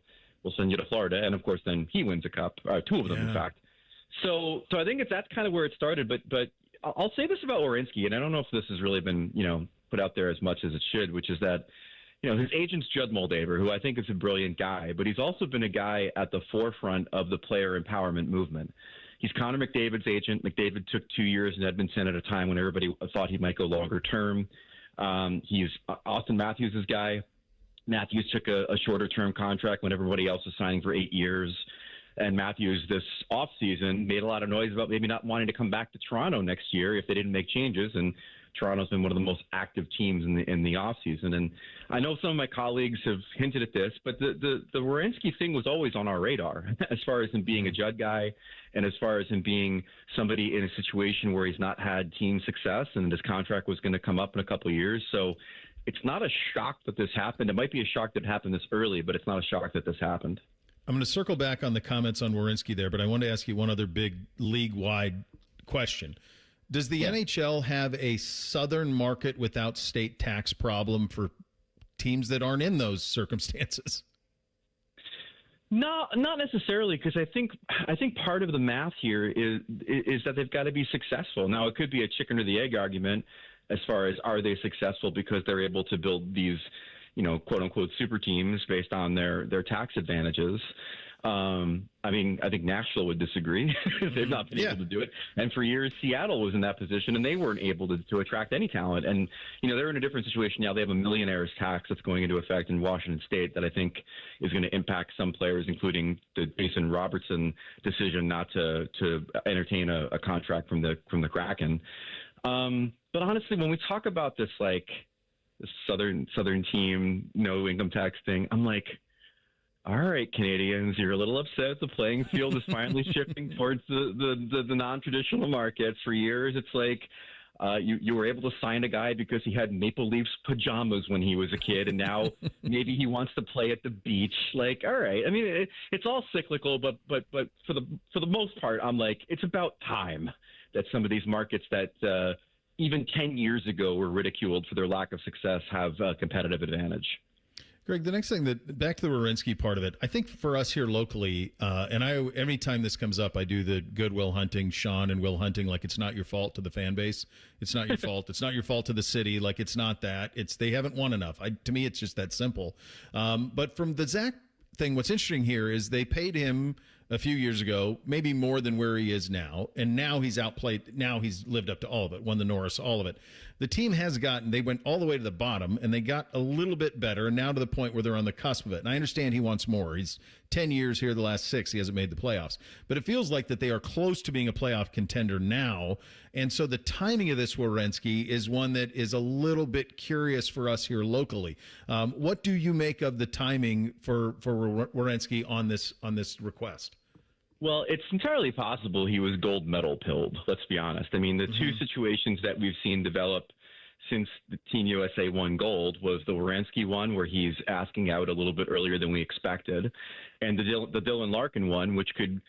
send you to Florida. And of course, then he wins a cup, two of them, in fact. So I think that's kind of where it started. But I'll say this about Werenski, and I don't know if this has really been, put out there as much as it should, which is that, his agent's Judd Moldaver, who I think is a brilliant guy, but he's also been a guy at the forefront of the player empowerment movement. He's Connor McDavid's agent. McDavid took 2 years in Edmonton at a time when everybody thought he might go longer term. He's Austin Matthews' guy. Matthews took a shorter term contract when everybody else was signing for 8 years. And Matthews this offseason made a lot of noise about maybe not wanting to come back to Toronto next year if they didn't make changes. And Toronto's been one of the most active teams in the offseason. And I know some of my colleagues have hinted at this, but the Werenski thing was always on our radar as far as him being a Judd guy and as far as him being somebody in a situation where he's not had team success and his contract was going to come up in a couple of years. So it's not a shock that this happened. It might be a shock that it happened this early, but it's not a shock that this happened. I'm going to circle back on the comments on Werenski there, but I want to ask you one other big league-wide question. Does the NHL have a southern market without state tax problem for teams that aren't in those circumstances? No, not necessarily, because I think part of the math here is that they've got to be successful. Now, it could be a chicken or the egg argument as far as are they successful because they're able to build these, quote unquote super teams based on their tax advantages. I think Nashville would disagree. They've not been able to do it. And for years, Seattle was in that position, and they weren't able to attract any talent. And, they're in a different situation now. They have a millionaire's tax that's going into effect in Washington State that I think is going to impact some players, including the Jason Robertson decision not to entertain a contract from the Kraken. But honestly, when we talk about this, like, this southern team, no income tax thing, I'm like, all right, Canadians, you're a little upset. The playing field is finally shifting towards the non-traditional markets. For years, it's like you were able to sign a guy because he had Maple Leafs pajamas when he was a kid, and now maybe he wants to play at the beach. Like, all right, I mean, it's all cyclical, but for the most part, I'm like, it's about time that some of these markets that even 10 years ago were ridiculed for their lack of success have a competitive advantage. Greg, the next thing back to the Werenski part of it, I think for us here locally, and every time this comes up, I do the good Will Hunting, Sean and Will Hunting, like it's not your fault to the fan base. It's not your fault. It's not your fault to the city. Like it's not that. They haven't won enough. To me, it's just that simple. But from the Zach thing, what's interesting here is they paid him a few years ago, maybe more than where he is now. And now he's outplayed. Now he's lived up to all of it, won the Norris, all of it. The team they went all the way to the bottom and they got a little bit better. And now to the point where they're on the cusp of it. And I understand he wants more. He's 10 years here, the last 6, he hasn't made the playoffs, but it feels like that they are close to being a playoff contender now. And so the timing of this Werenski is one that is a little bit curious for us here locally. What do you make of the timing for Werenski on this request? Well, it's entirely possible he was gold medal pilled, let's be honest. I mean, the two situations that we've seen develop since the Team USA won gold was the Werenski one, where he's asking out a little bit earlier than we expected, and the Dylan Larkin one, which could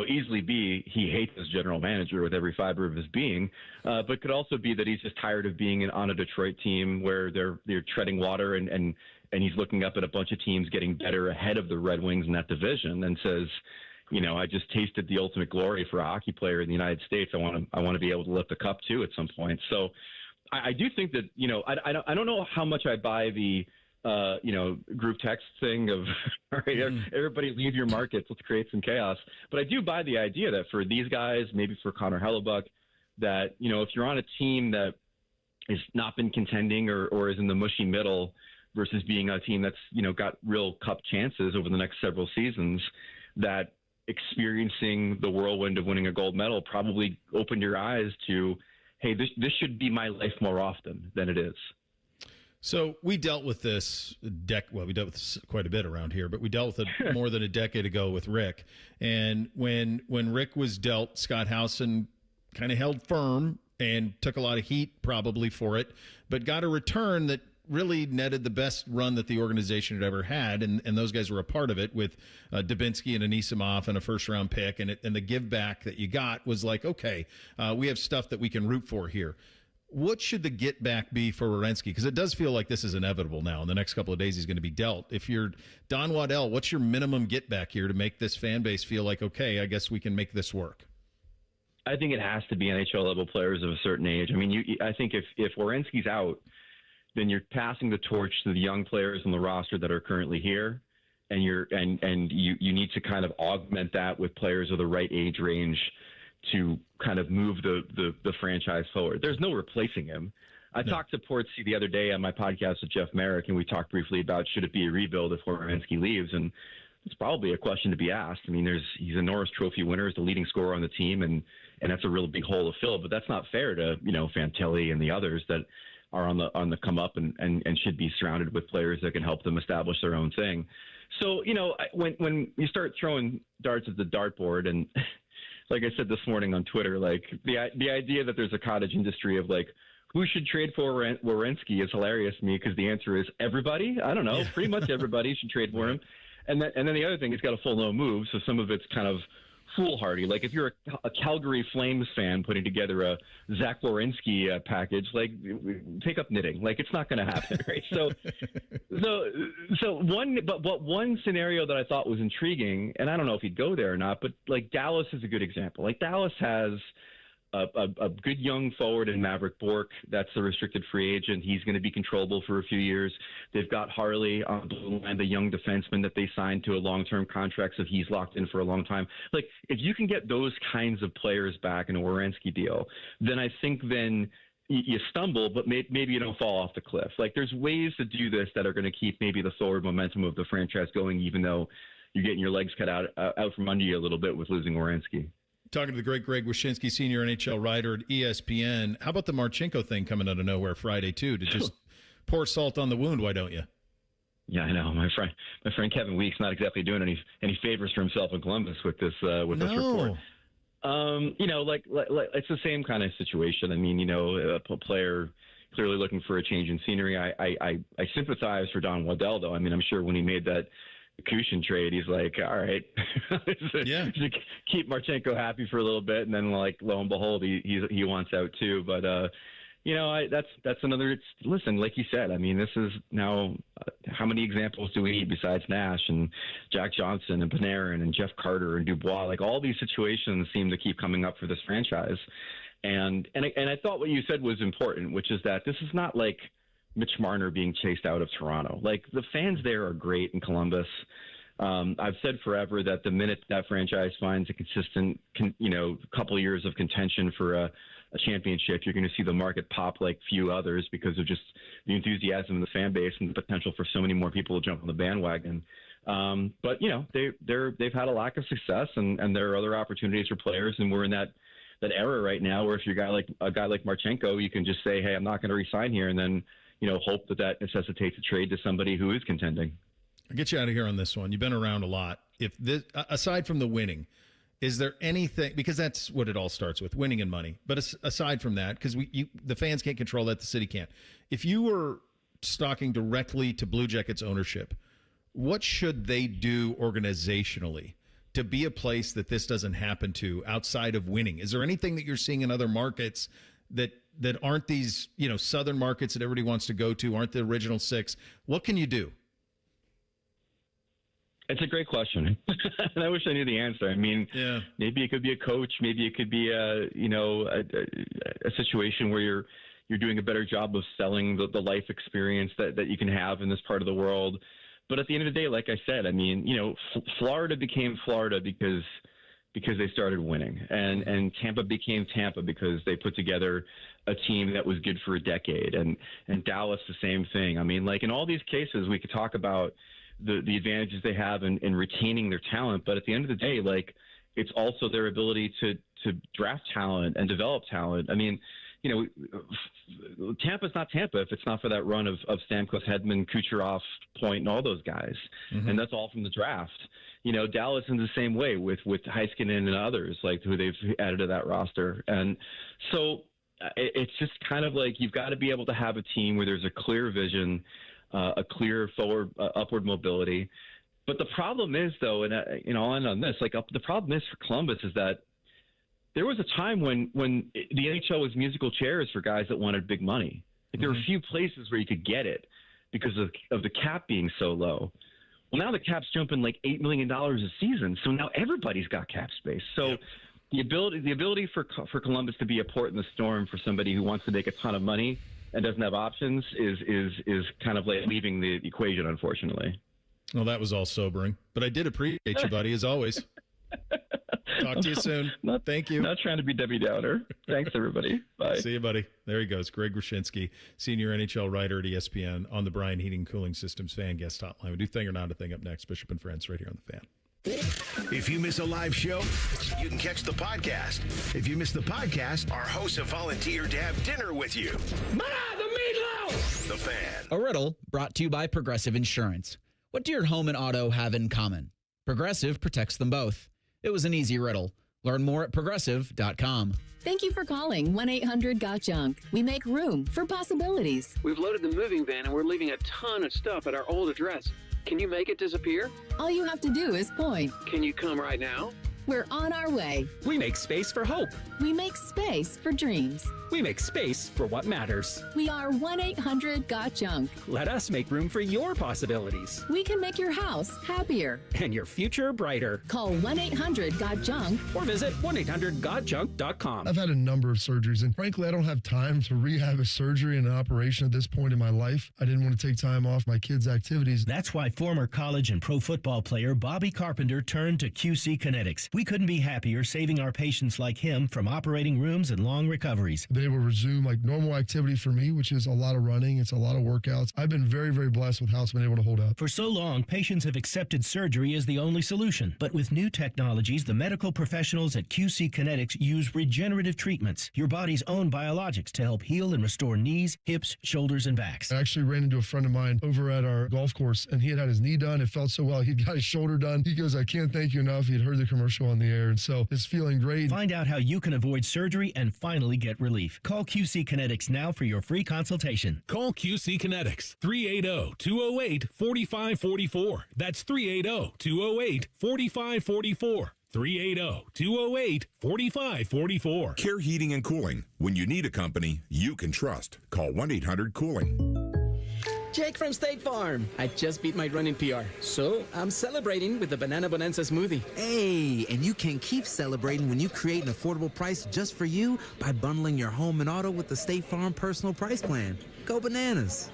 easily be he hates his general manager with every fiber of his being, but could also be that he's just tired of being on a Detroit team where they're treading water and he's looking up at a bunch of teams getting better ahead of the Red Wings in that division and says, I just tasted the ultimate glory for a hockey player in the United States. I want to be able to lift the cup too at some point. So I do think that, I don't know how much I buy the, group text thing of, all right, everybody leave your markets, let's create some chaos. But I do buy the idea that for these guys, maybe for Connor Hellebuck, that, if you're on a team that has not been contending or is in the mushy middle versus being a team that's, got real cup chances over the next several seasons, that experiencing the whirlwind of winning a gold medal probably opened your eyes to, hey, this should be my life more often than it is. So we dealt with this we dealt with this quite a bit around here, but we dealt with it more than a decade ago with Rick. And when Rick was dealt, Scott Howson kind of held firm and took a lot of heat probably for it, but got a return that really netted the best run that the organization had ever had, and those guys were a part of it with Dubinsky and Anisimov and a first-round pick, and the give back that you got was like, okay, we have stuff that we can root for here. What should the get back be for Werenski? Because it does feel like this is inevitable now. In the next couple of days, he's going to be dealt. If you're Don Waddell, what's your minimum get back here to make this fan base feel like, okay, I guess we can make this work? I think it has to be NHL level players of a certain age. I mean, I think if Werenski's out, then you're passing the torch to the young players on the roster that are currently here, and you need to kind of augment that with players of the right age range to kind of move the franchise forward. There's no replacing him. I talked to Portsy the other day on my podcast with Jeff Merrick, and we talked briefly about should it be a rebuild if Werenski leaves, and it's probably a question to be asked. I mean, he's a Norris Trophy winner, he's the leading scorer on the team, and that's a real big hole to fill. But that's not fair to Fantilli and the others that are on the come up and should be surrounded with players that can help them establish their own thing. So, when you start throwing darts at the dartboard, and like I said this morning on Twitter, like the idea that there's a cottage industry of like, who should trade for Werenski is hilarious to me, because the answer is everybody. I don't know. Pretty much everybody should trade for him. And then the other thing, he's got a full no move. So some of it's kind of foolhardy. Like if you're a Calgary Flames fan putting together a Zach Werenski package, like take up knitting. Like it's not going to happen, right? One scenario that I thought was intriguing, and I don't know if he'd go there or not, but like Dallas is a good example. Like Dallas has a good young forward in Maverick Bourque. That's a restricted free agent. He's going to be controllable for a few years. They've got Harley on the blue line, the young defenseman that they signed to a long-term contract, so he's locked in for a long time. Like, if you can get those kinds of players back in a Werenski deal, then I think then you stumble, but maybe you don't fall off the cliff. Like, there's ways to do this that are going to keep maybe the forward momentum of the franchise going, even though you're getting your legs cut out from under you a little bit with losing Werenski. Talking to the great Greg Wyshynski, senior NHL writer at ESPN. How about the Marchenko thing coming out of nowhere Friday, too? To just pour salt on the wound, why don't you? Yeah, I know. My friend Kevin Weeks not exactly doing any favors for himself in Columbus with this this report. Like it's the same kind of situation. I mean, a player clearly looking for a change in scenery. I sympathize for Don Waddell, though. I mean, I'm sure when he made that Kushin trade, he's like, all right, keep Marchenko happy for a little bit, and then like lo and behold, he wants out too. But that's another. Listen, like you said, I mean, this is now how many examples do we need besides Nash and Jack Johnson and Panarin and Jeff Carter and Dubois? Like all these situations seem to keep coming up for this franchise, and I thought what you said was important, which is that this is not like Mitch Marner being chased out of Toronto. Like the fans there are great in Columbus. I've said forever that the minute that franchise finds a consistent, couple years of contention for a championship, you're going to see the market pop like few others because of just the enthusiasm of the fan base and the potential for so many more people to jump on the bandwagon. But they've had a lack of success, and there are other opportunities for players, and we're in that era right now where if you're a guy like Marchenko, you can just say, hey, I'm not going to resign here, and then hope that necessitates a trade to somebody who is contending. I'll get you out of here on this one. You've been around a lot. If this, aside from the winning, Is there anything, because that's what it all starts with, winning and money. But aside from that, because the fans can't control that, the city can't. If you were talking directly to Blue Jackets ownership, what should they do organizationally to be a place that this doesn't happen to outside of winning? Is there anything that you're seeing in other markets that aren't these, southern markets that everybody wants to go to, aren't the original six? What can you do? It's a great question. And I wish I knew the answer. I mean, maybe it could be a coach. Maybe it could be a situation where you're doing a better job of selling the life experience that you can have in this part of the world. But at the end of the day, like I said, I mean, Florida became Florida because they started winning, and Tampa became Tampa because they put together a team that was good for a decade, and Dallas the same thing. I mean, like in all these cases, we could talk about the advantages they have in retaining their talent, but at the end of the day, like it's also their ability to draft talent and develop talent. I mean, Tampa's not Tampa if it's not for that run of Stamkos, Hedman, Kucherov, Point, and all those guys, and that's all from the draft. Dallas in the same way with Heiskanen and others like who they've added to that roster, and so it's just kind of like you've got to be able to have a team where there's a clear vision. A clear forward, upward mobility. But the problem is, though, and I'll end on this, the problem is for Columbus is that there was a time when the NHL was musical chairs for guys that wanted big money. Like, there were a few places where you could get it because of the cap being so low. Well, now the cap's jumping like $8 million a season, so now everybody's got cap space. So the ability for Columbus to be a port in the storm for somebody who wants to make a ton of money and doesn't have options is kind of like leaving the equation, unfortunately. Well, that was all sobering, but I did appreciate you, buddy, as always. Talk to you soon. Thank you. Not trying to be Debbie Downer. Thanks, everybody. Bye. See you, buddy. There he goes. Greg Wyshynski, senior NHL writer at ESPN on the Brian Heating Cooling Systems fan guest hotline. We do Thing or Not a Thing up next. Bishop and Friends right here on the Fan. If you miss a live show, you can catch the podcast. If you miss the podcast, our hosts have volunteered to have dinner with you. The meatloaf! The Fan. A riddle brought to you by Progressive Insurance. What do your home and auto have in common? Progressive protects them both. It was an easy riddle. Learn more at progressive.com. Thank you for calling 1-800-GOT-JUNK. We make room for possibilities. We've loaded the moving van and we're leaving a ton of stuff at our old address. Can you make it disappear? All you have to do is point. Can you come right now? We're on our way. We make space for hope. We make space for dreams. We make space for what matters. We are 1-800-GOT-JUNK. Let us make room for your possibilities. We can make your house happier. And your future brighter. Call 1-800-GOT-JUNK. Or visit 1-800-GOT-JUNK.com. I've had a number of surgeries, and frankly, I don't have time to rehab a surgery and an operation at this point in my life. I didn't want to take time off my kids' activities. That's why former college and pro football player Bobby Carpenter turned to QC Kinetics. We couldn't be happier saving our patients like him from operating rooms and long recoveries. They will resume like normal activity for me, which is a lot of running. It's a lot of workouts. I've been very, very blessed with how it's been able to hold up. For so long, patients have accepted surgery as the only solution. But with new technologies, the medical professionals at QC Kinetics use regenerative treatments, your body's own biologics, to help heal and restore knees, hips, shoulders, and backs. I actually ran into a friend of mine over at our golf course, and he had his knee done. It felt so well. He'd got his shoulder done. He goes, I can't thank you enough. He'd heard the commercial on the air, and so it's feeling great. Find out how you can avoid surgery and finally get relief. Call QC Kinetics now for your free consultation. Call QC Kinetics, 380-208-4544. That's 380-208-4544. 380-208-4544. Care Heating and Cooling. When you need a company you can trust, call 1-800-COOLING. Jake from State Farm. I just beat my running PR, so I'm celebrating with the Banana Bonanza smoothie. Hey, and you can keep celebrating when you create an affordable price just for you by bundling your home and auto with the State Farm Personal Price Plan. Go bananas.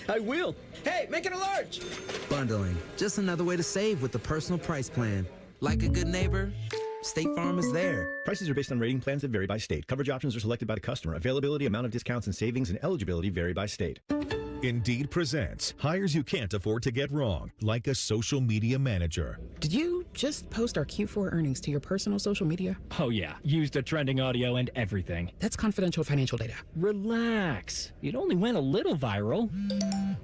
I will. Hey, make it a large. Bundling. Just another way to save with the Personal Price Plan. Like a good neighbor, State Farm is there. Prices are based on rating plans that vary by state. Coverage options are selected by the customer. Availability, amount of discounts and savings, and eligibility vary by state. Indeed presents hires you can't afford to get wrong, like a social media manager. Did you just post our Q4 earnings to your personal social media? Oh, yeah. Used the trending audio and everything. That's confidential financial data. Relax. It only went a little viral.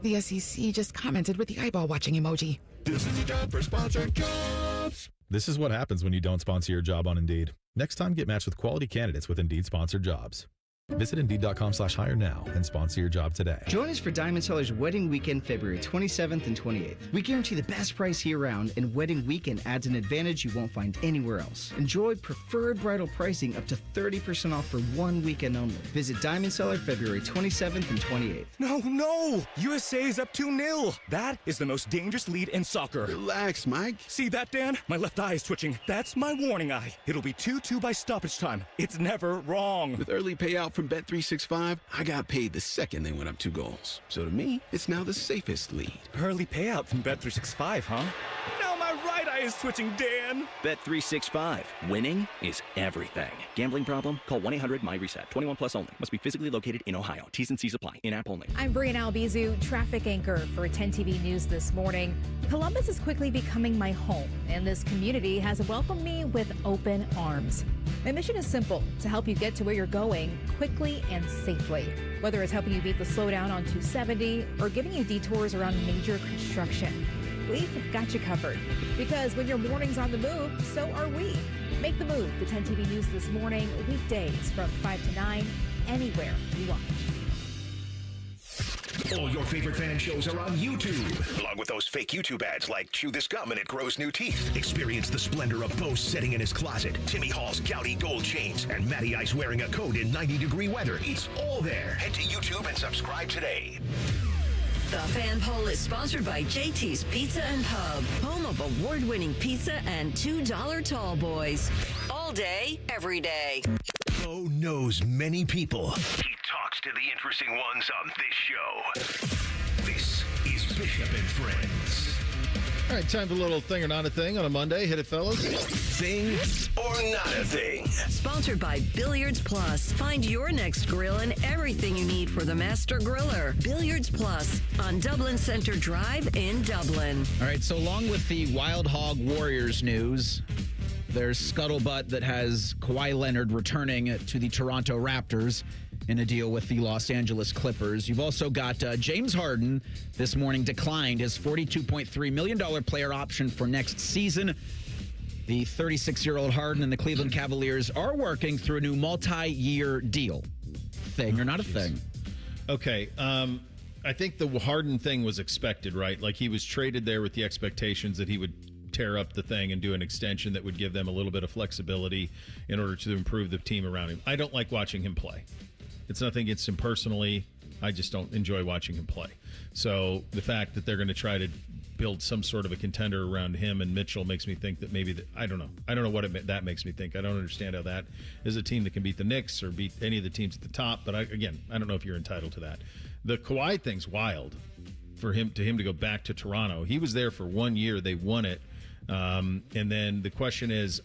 The SEC just commented with the eyeball watching emoji. This is the job for sponsored jobs. This is what happens when you don't sponsor your job on Indeed. Next time, get matched with quality candidates with Indeed sponsored jobs. Visit Indeed.com/hire now and sponsor your job today. Join us for Diamond Seller's Wedding Weekend, February 27th and 28th. We guarantee the best price year-round, and Wedding Weekend adds an advantage you won't find anywhere else. Enjoy preferred bridal pricing up to 30% off for 1 weekend only. Visit Diamond Seller February 27th and 28th. No! USA is up 2-0. That is the most dangerous lead in soccer. Relax, Mike. See that, Dan? My left eye is twitching. That's my warning eye. It'll be 2-2 by stoppage time. It's never wrong. With early payout from Bet365, I got paid the second they went up 2 goals. So to me, it's now the safest lead. Early payout from Bet365, huh? Now my right eye is twitching, Dan. Bet365. Winning is everything. Gambling problem? Call 1-800-MY-RESET. 21 plus only. Must be physically located in Ohio. T's and C's apply. In-app only. I'm Brianna Albizu, traffic anchor for 10 TV News this morning. Columbus is quickly becoming my home, and this community has welcomed me with open arms. My mission is simple, to help you get to where you're going quickly and safely. Whether it's helping you beat the slowdown on 270 or giving you detours around major construction, we've got you covered. Because when your morning's on the move, so are we. Make the move to 10 TV News this morning, weekdays from 5 to 9, anywhere you watch. All your favorite fan shows are on YouTube, along with those fake YouTube ads like Chew This Gum and It Grows New Teeth. Experience the splendor of Bo sitting in his closet, Timmy Hall's gouty gold chains, and Matty Ice wearing a coat in 90-degree weather. It's all there. Head to YouTube and subscribe today. The Fan Poll is sponsored by JT's Pizza and Pub, home of award-winning pizza and $2 tall boys. All day, every day. Bo knows many people. He talks to the interesting ones on this show. This is Bishop and Friends. All right, time for a little thing or not a thing on a Monday. Hit it, fellas. Thing or not a thing. Sponsored by Billiards Plus. Find your next grill and everything you need for the master griller. Billiards Plus on Dublin Center Drive in Dublin. All right, so along with the Wild Hog Warriors news, there's scuttlebutt that has Kawhi Leonard returning to the Toronto Raptors in a deal with the Los Angeles Clippers. You've also got James Harden this morning declined his $42.3 million player option for next season. The 36-year-old Harden and the Cleveland Cavaliers are working through a new multi-year deal. Thing or not a thing? Okay. I think the Harden thing was expected, right? Like he was traded there with the expectations that he would tear up the thing and do an extension that would give them a little bit of flexibility in order to improve the team around him. I don't like watching him play. It's nothing against him personally. I just don't enjoy watching him play. So the fact that they're going to try to build some sort of a contender around him and Mitchell makes me think that maybe I don't know. I don't know what that makes me think. I don't understand how that is a team that can beat the Knicks or beat any of the teams at the top. But I don't know if you're entitled to that. The Kawhi thing's wild for him to go back to Toronto. He was there for 1 year. They won it. And then the question is,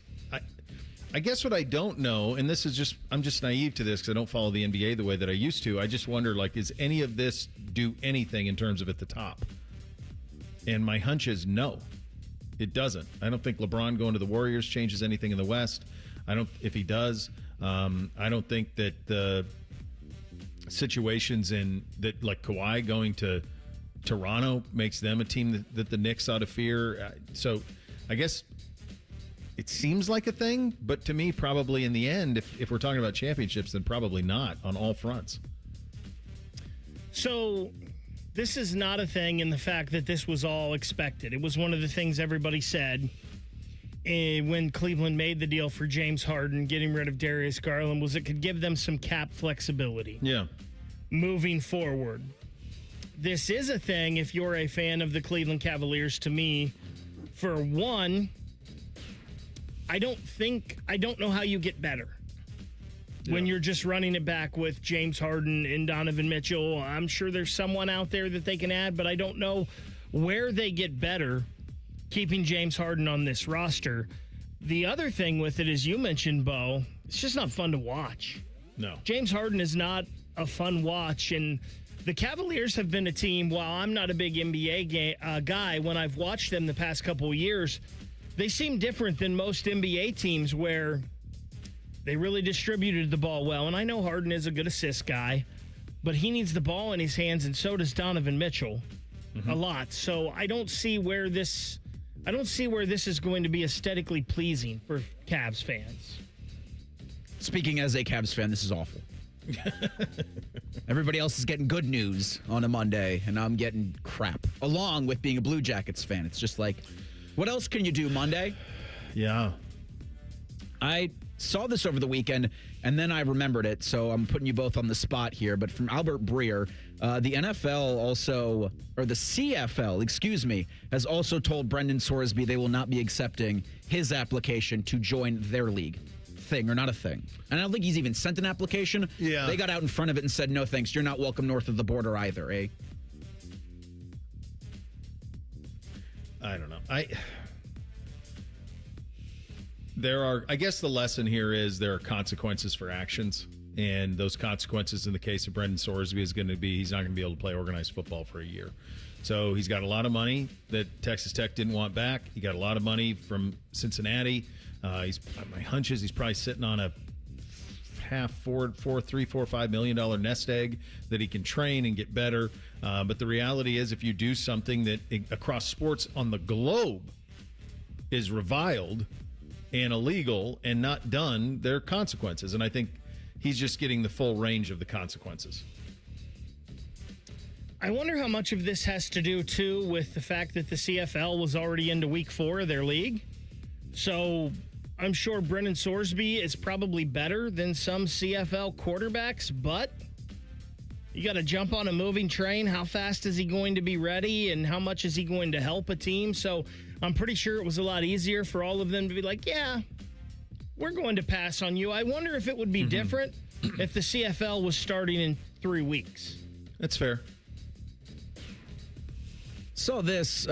I guess what I don't know, and this is just, I'm just naive to this because I don't follow the NBA the way that I used to. I just wonder, like, is any of this do anything in terms of at the top? And my hunch is no, it doesn't. I don't think LeBron going to the Warriors changes anything in the West. If he does, I don't think that the situations like Kawhi going to Toronto makes them a team that the Knicks ought to fear. So I guess it seems like a thing, but to me, probably in the end, if we're talking about championships, then probably not on all fronts. So this is not a thing in the fact that this was all expected. It was one of the things everybody said when Cleveland made the deal for James Harden, getting rid of Darius Garland, was it could give them some cap flexibility. Yeah. Moving forward. This is a thing if you're a fan of the Cleveland Cavaliers to me. For one, I don't know how you get better when you're just running it back with James Harden and Donovan Mitchell. I'm sure there's someone out there that they can add, but I don't know where they get better keeping James Harden on this roster. The other thing with it, as you mentioned, Bo, it's just not fun to watch. No. James Harden is not a fun watch, and the Cavaliers have been a team, while I'm not a big NBA guy, when I've watched them the past couple of years, they seem different than most NBA teams where they really distributed the ball well. And I know Harden is a good assist guy, but he needs the ball in his hands, and so does Donovan Mitchell a lot. So I don't see where this I don't see where this is going to be aesthetically pleasing for Cavs fans. Speaking as a Cavs fan, this is awful. Everybody else is getting good news on a Monday, and I'm getting crap. Along with being a Blue Jackets fan. It's just like, what else can you do Monday? Yeah. I saw this over the weekend, and then I remembered it, so I'm putting you both on the spot here. But from Albert Breer, the NFL also, or the CFL, excuse me, has also told Brendan Sorsby they will not be accepting his application to join their league. Thing or not a thing. And I don't think he's even sent an application. Yeah. They got out in front of it and said, no thanks, you're not welcome north of the border either, eh? I don't know. I guess the lesson here is there are consequences for actions. And those consequences in the case of Brendan Sorsby is going to be he's not going to be able to play organized football for a year. So he's got a lot of money that Texas Tech didn't want back. He got a lot of money from Cincinnati. My hunch is he's probably sitting on a $5 million nest egg that he can train and get better. But the reality is, if you do something that across sports on the globe is reviled and illegal and not done, there are consequences. And I think he's just getting the full range of the consequences. I wonder how much of this has to do, too, with the fact that the CFL was already into week 4 of their league. So I'm sure Brendan Sorsby is probably better than some CFL quarterbacks, but you got to jump on a moving train. How fast is he going to be ready, and how much is he going to help a team? So I'm pretty sure it was a lot easier for all of them to be like, yeah, we're going to pass on you. I wonder if it would be different if the CFL was starting in 3 weeks. That's fair. So this,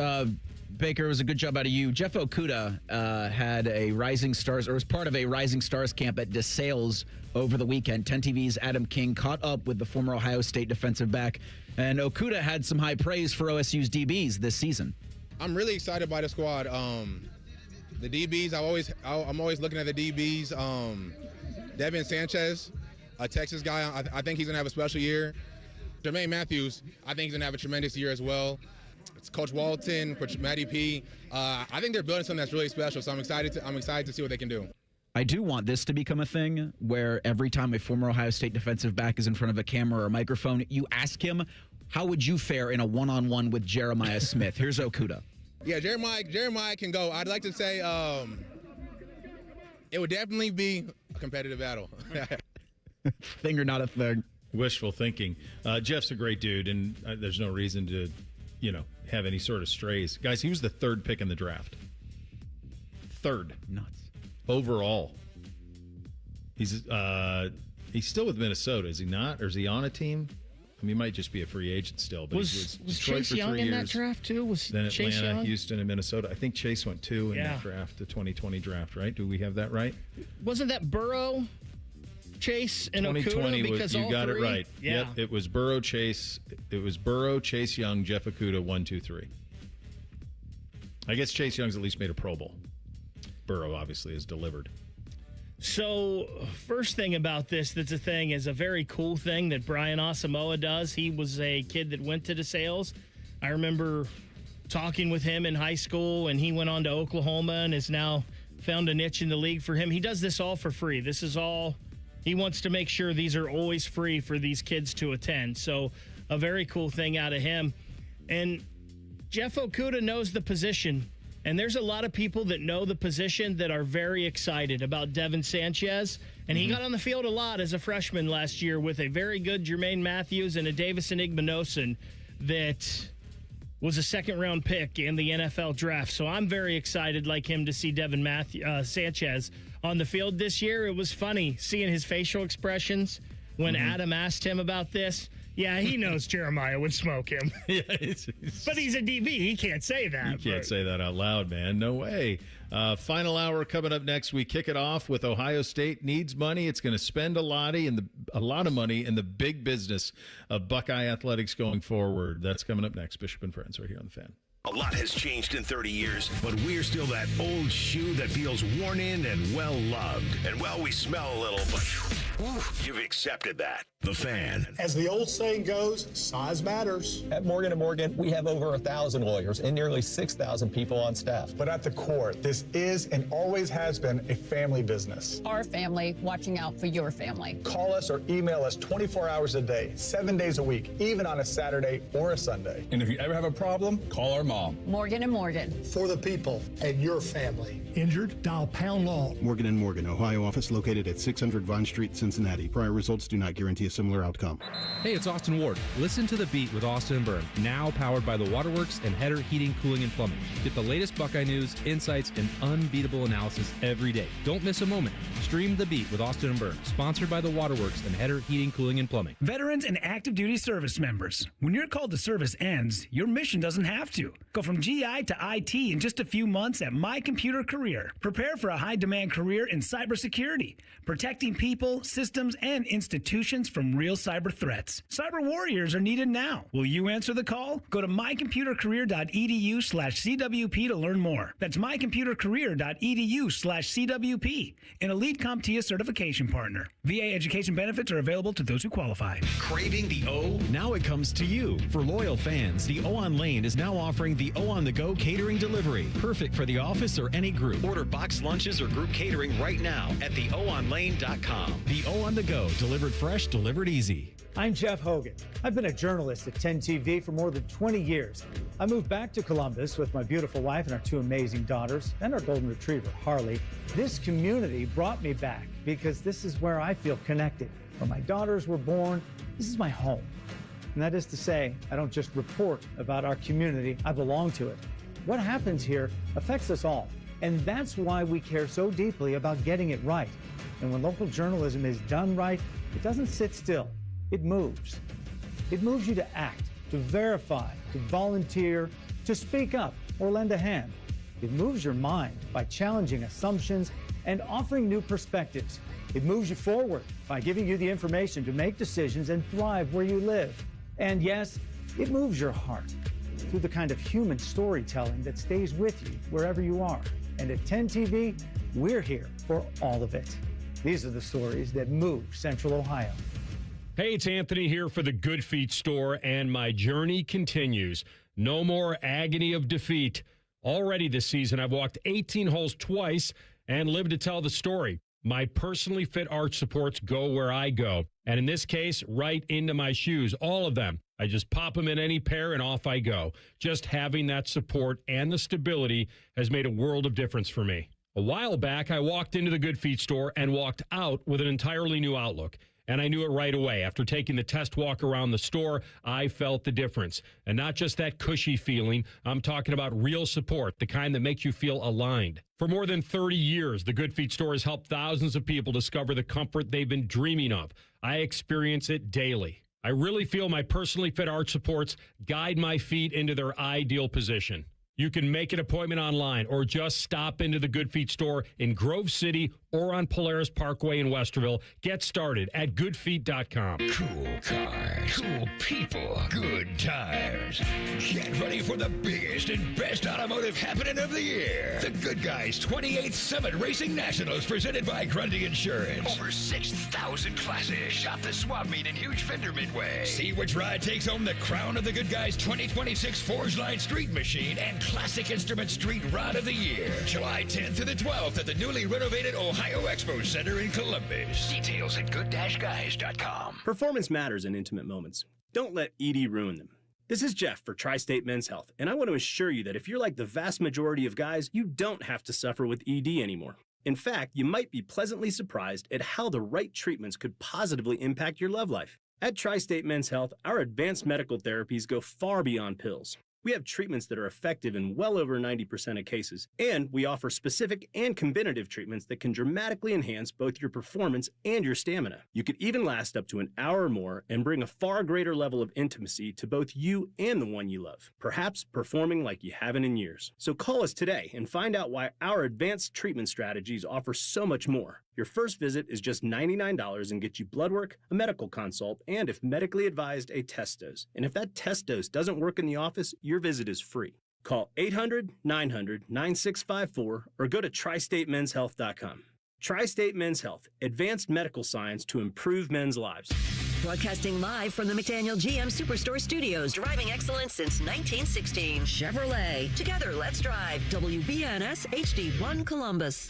Baker, was a good job out of you. Jeff Okudah had a Rising Stars, or was part of a Rising Stars camp at DeSales over the weekend. 10 TV's Adam King caught up with the former Ohio State defensive back, and Okudah had some high praise for OSU's DBs this season. I'm really excited by the squad. The DBs, I'm always looking at the DBs. Devin Sanchez, a Texas guy, I think he's going to have a special year. Jermaine Matthews, I think he's going to have a tremendous year as well. It's Coach Walton, Coach Matty P. I think they're building something that's really special, so I'm excited to see what they can do. I do want this to become a thing where every time a former Ohio State defensive back is in front of a camera or a microphone, you ask him, how would you fare in a one-on-one with Jeremiah Smith? Here's Okudah. Yeah, Jeremiah can go. I'd like to say it would definitely be a competitive battle. Thing or not a thing. Wishful thinking. Jeff's a great dude, and there's no reason to, have any sort of strays. Guys, he was the 3rd pick in the draft. 3rd. Nuts. Overall. He's still with Minnesota, is he not? Or is he on a team? I mean, he might just be a free agent still. But was Detroit Chase for 3 Young in years, that draft, too? Was then Chase Atlanta, Young? Houston, and Minnesota. I think Chase went 2 in that draft, the 2020 draft, right? Do we have that right? Wasn't that Burrow, Chase, and 2020 Okudah? Because you got it right. Yeah. Yep, it was Burrow, Chase. It was Burrow, Chase Young, Jeff Okudah, 1, 2, 3. I guess Chase Young's at least made a Pro Bowl. Burrow obviously has delivered. So, first thing about this that's a thing is a very cool thing that Brian Asamoah does. He was a kid that went to DeSales. I remember talking with him in high school, and he went on to Oklahoma and has now found a niche in the league for him. He does this all for free. This is all, he wants to make sure these are always free for these kids to attend. So, a very cool thing out of him. And Jeff Okudah knows the position. And there's a lot of people that know the position that are very excited about Devin Sanchez. And he got on the field a lot as a freshman last year with a very good Jermaine Matthews and a Davison Igbinosun that was a second-round pick in the NFL draft. So I'm very excited, like him, to see Devin Sanchez on the field this year. It was funny seeing his facial expressions when Adam asked him about this. Yeah, he knows Jeremiah would smoke him. Yeah, but he's a DB. He can't say that. You can't say that out loud, man. No way. Final hour coming up next. We kick it off with Ohio State needs money. It's going to spend a lot of money in the big business of Buckeye athletics going forward. That's coming up next. Bishop and Friends right here on The Fan. A lot has changed in 30 years, but we're still that old shoe that feels worn in and well-loved. And well, we smell a little, but whew, you've accepted that. The Fan. As the old saying goes, size matters. At Morgan & Morgan, we have over 1,000 lawyers and nearly 6,000 people on staff. But at the core, this is and always has been a family business. Our family watching out for your family. Call us or email us 24 hours a day, 7 days a week, even on a Saturday or a Sunday. And if you ever have a problem, call our mom. Morgan & Morgan. For the people and your family. Injured? Dial pound law. Morgan & Morgan, Ohio office located at 600 Vine Street, Cincinnati. Prior results do not guarantee a similar outcome. Hey, it's Austin Ward. Listen to The Beat with Austin and Byrne, now powered by the Waterworks and Header Heating, Cooling, and Plumbing. Get the latest Buckeye news, insights, and unbeatable analysis every day. Don't miss a moment. Stream The Beat with Austin and Byrne, sponsored by the Waterworks and Header Heating, Cooling, and Plumbing. Veterans and active duty service members. When your call to service ends, your mission doesn't have to. Go from GI to IT in just a few months at My Computer Career. Prepare for a high-demand career in cybersecurity, protecting people, systems, and institutions from real cyber threats. Cyber warriors are needed now. Will you answer the call? Go to mycomputercareer.edu/CWP to learn more. That's mycomputercareer.edu/CWP, an elite CompTIA certification partner. VA education benefits are available to those who qualify. Craving the O? Now it comes to you. For loyal fans, the O on Lane is now offering the O on the Go catering delivery. Perfect for the office or any group. Order boxed lunches or group catering right now at theoonlane.com. The O on the Go, delivered fresh, delivered easy. I'm Jeff Hogan. I've been a journalist at 10 TV for more than 20 years. I moved back to Columbus with my beautiful wife and our two amazing daughters and our golden retriever, Harley. This community brought me back because this is where I feel connected. Where my daughters were born, this is my home. And that is to say, I don't just report about our community, I belong to it. What happens here affects us all. And that's why we care so deeply about getting it right. And when local journalism is done right, it doesn't sit still. It moves. It moves you to act, to verify, to volunteer, to speak up or lend a hand. It moves your mind by challenging assumptions and offering new perspectives. It moves you forward by giving you the information to make decisions and thrive where you live. And yes, it moves your heart through the kind of human storytelling that stays with you wherever you are. And at 10 TV, we're here for all of it. These are the stories that move Central Ohio. Hey, it's Anthony here for the Good Feet store, and my journey continues. No more agony of defeat. Already this season, I've walked 18 holes twice and lived to tell the story. My personally fit arch supports go where I go, and in this case, right into my shoes, all of them. I just pop them in any pair and off I go. Just having that support and the stability has made a world of difference for me. A while back, I walked into the Good Feet store and walked out with an entirely new outlook. And I knew it right away. After taking the test walk around the store, I felt the difference. And not just that cushy feeling. I'm talking about real support, the kind that makes you feel aligned. For more than 30 years, the Good Feet store has helped thousands of people discover the comfort they've been dreaming of. I experience it daily. I really feel my personally fit arch supports guide my feet into their ideal position. You can make an appointment online or just stop into the Good Feet store in Grove City or on Polaris Parkway in Westerville. Get started at goodfeet.com. Cool cars, cool people, good tires. Get ready for the biggest and best automotive happening of the year. The Good Guys 28th Summit Racing Nationals presented by Grundy Insurance. Over 6,000 classes. Shop the swap meet in Huge Fender Midway. See which ride takes home the crown of the Good Guys 2026 Forge Line Street Machine and Classic Instrument Street Rod of the Year. July 10th to the 12th at the newly renovated Ohio Expo Center in Columbus. Details at good-guys.com. Performance matters in intimate moments. Don't let ED ruin them. This is Jeff for Tri-State Men's Health, and I want to assure you that if you're like the vast majority of guys, you don't have to suffer with ED anymore. In fact, you might be pleasantly surprised at how the right treatments could positively impact your love life. At Tri-State Men's Health, our advanced medical therapies go far beyond pills. We have treatments that are effective in well over 90% of cases, and we offer specific and combinative treatments that can dramatically enhance both your performance and your stamina. You could even last up to an hour or more and bring a far greater level of intimacy to both you and the one you love, perhaps performing like you haven't in years. So call us today and find out why our advanced treatment strategies offer so much more. Your first visit is just $99 and gets you blood work, a medical consult, and if medically advised, a test dose. And if that test dose doesn't work in the office, your visit is free. Call 800-900-9654 or go to tristatemenshealth.com. Tri-State Men's Health, advanced medical science to improve men's lives. Broadcasting live from the McDaniel GM Superstore Studios, driving excellence since 1916. Chevrolet. Together, let's drive. WBNS HD1 Columbus.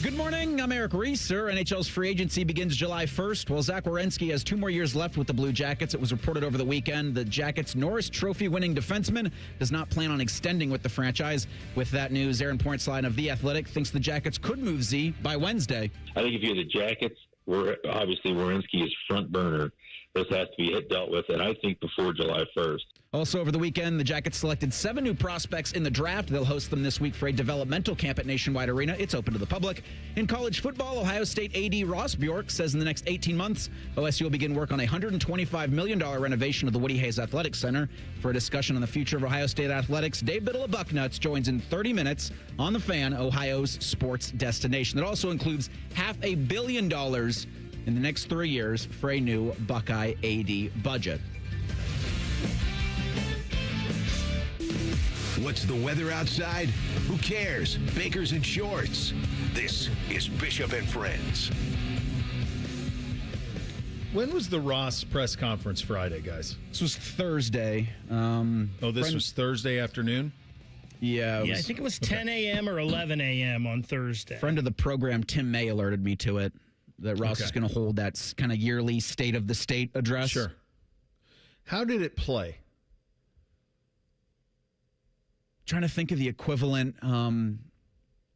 Good morning. I'm Eric Reeser. NHL's free agency begins July 1st. While Zach Werenski has 2 more years left with the Blue Jackets, it was reported over the weekend the Jackets' Norris Trophy-winning defenseman does not plan on extending with the franchise. With that news, Aaron Portline of The Athletic thinks the Jackets could move Z by Wednesday. I think if you're the Jackets, obviously Werenski is front burner. This has to be dealt with, and I think before July 1st. Also over the weekend, the Jackets selected 7 new prospects in the draft. They'll host them this week for a developmental camp at Nationwide Arena. It's open to the public. In college football, Ohio State AD Ross Bjork says in the next 18 months, OSU will begin work on a $125 million renovation of the Woody Hayes Athletic Center. For a discussion on the future of Ohio State athletics, Dave Biddle of Bucknuts joins in 30 minutes on The Fan, Ohio's sports destination. That also includes $500 million in the next 3 years for a new Buckeye AD budget. What's the weather outside? Who cares? Bakers and shorts. This is Bishop and Friends. When was the Ross press conference Friday, guys? This was Thursday. This was Thursday afternoon? Yeah. I think it was 10 a.m. or 11 a.m. on Thursday. Friend of the program, Tim May, alerted me to it, that Ross is going to hold that kind of yearly State of the State address. Sure. How did it play? Trying to think of the equivalent,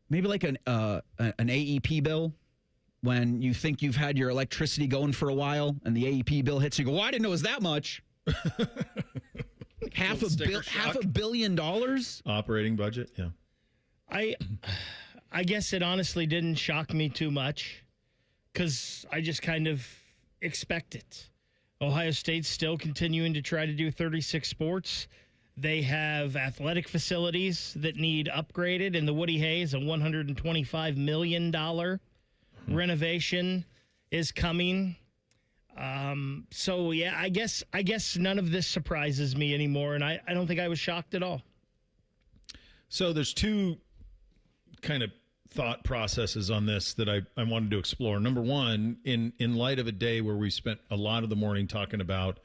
maybe like an AEP bill, when you think you've had your electricity going for a while and the AEP bill hits, you go, well, I didn't know it was that much. $500 million? Operating budget, yeah. I guess it honestly didn't shock me too much because I just kind of expect it. Ohio State's still continuing to try to do 36 sports. They have athletic facilities that need upgraded, and the Woody Hayes, a $125 million renovation is coming. So, yeah, I guess none of this surprises me anymore, and I don't think I was shocked at all. So there's 2 kind of thought processes on this that I wanted to explore. Number one, in light of a day where we spent a lot of the morning talking about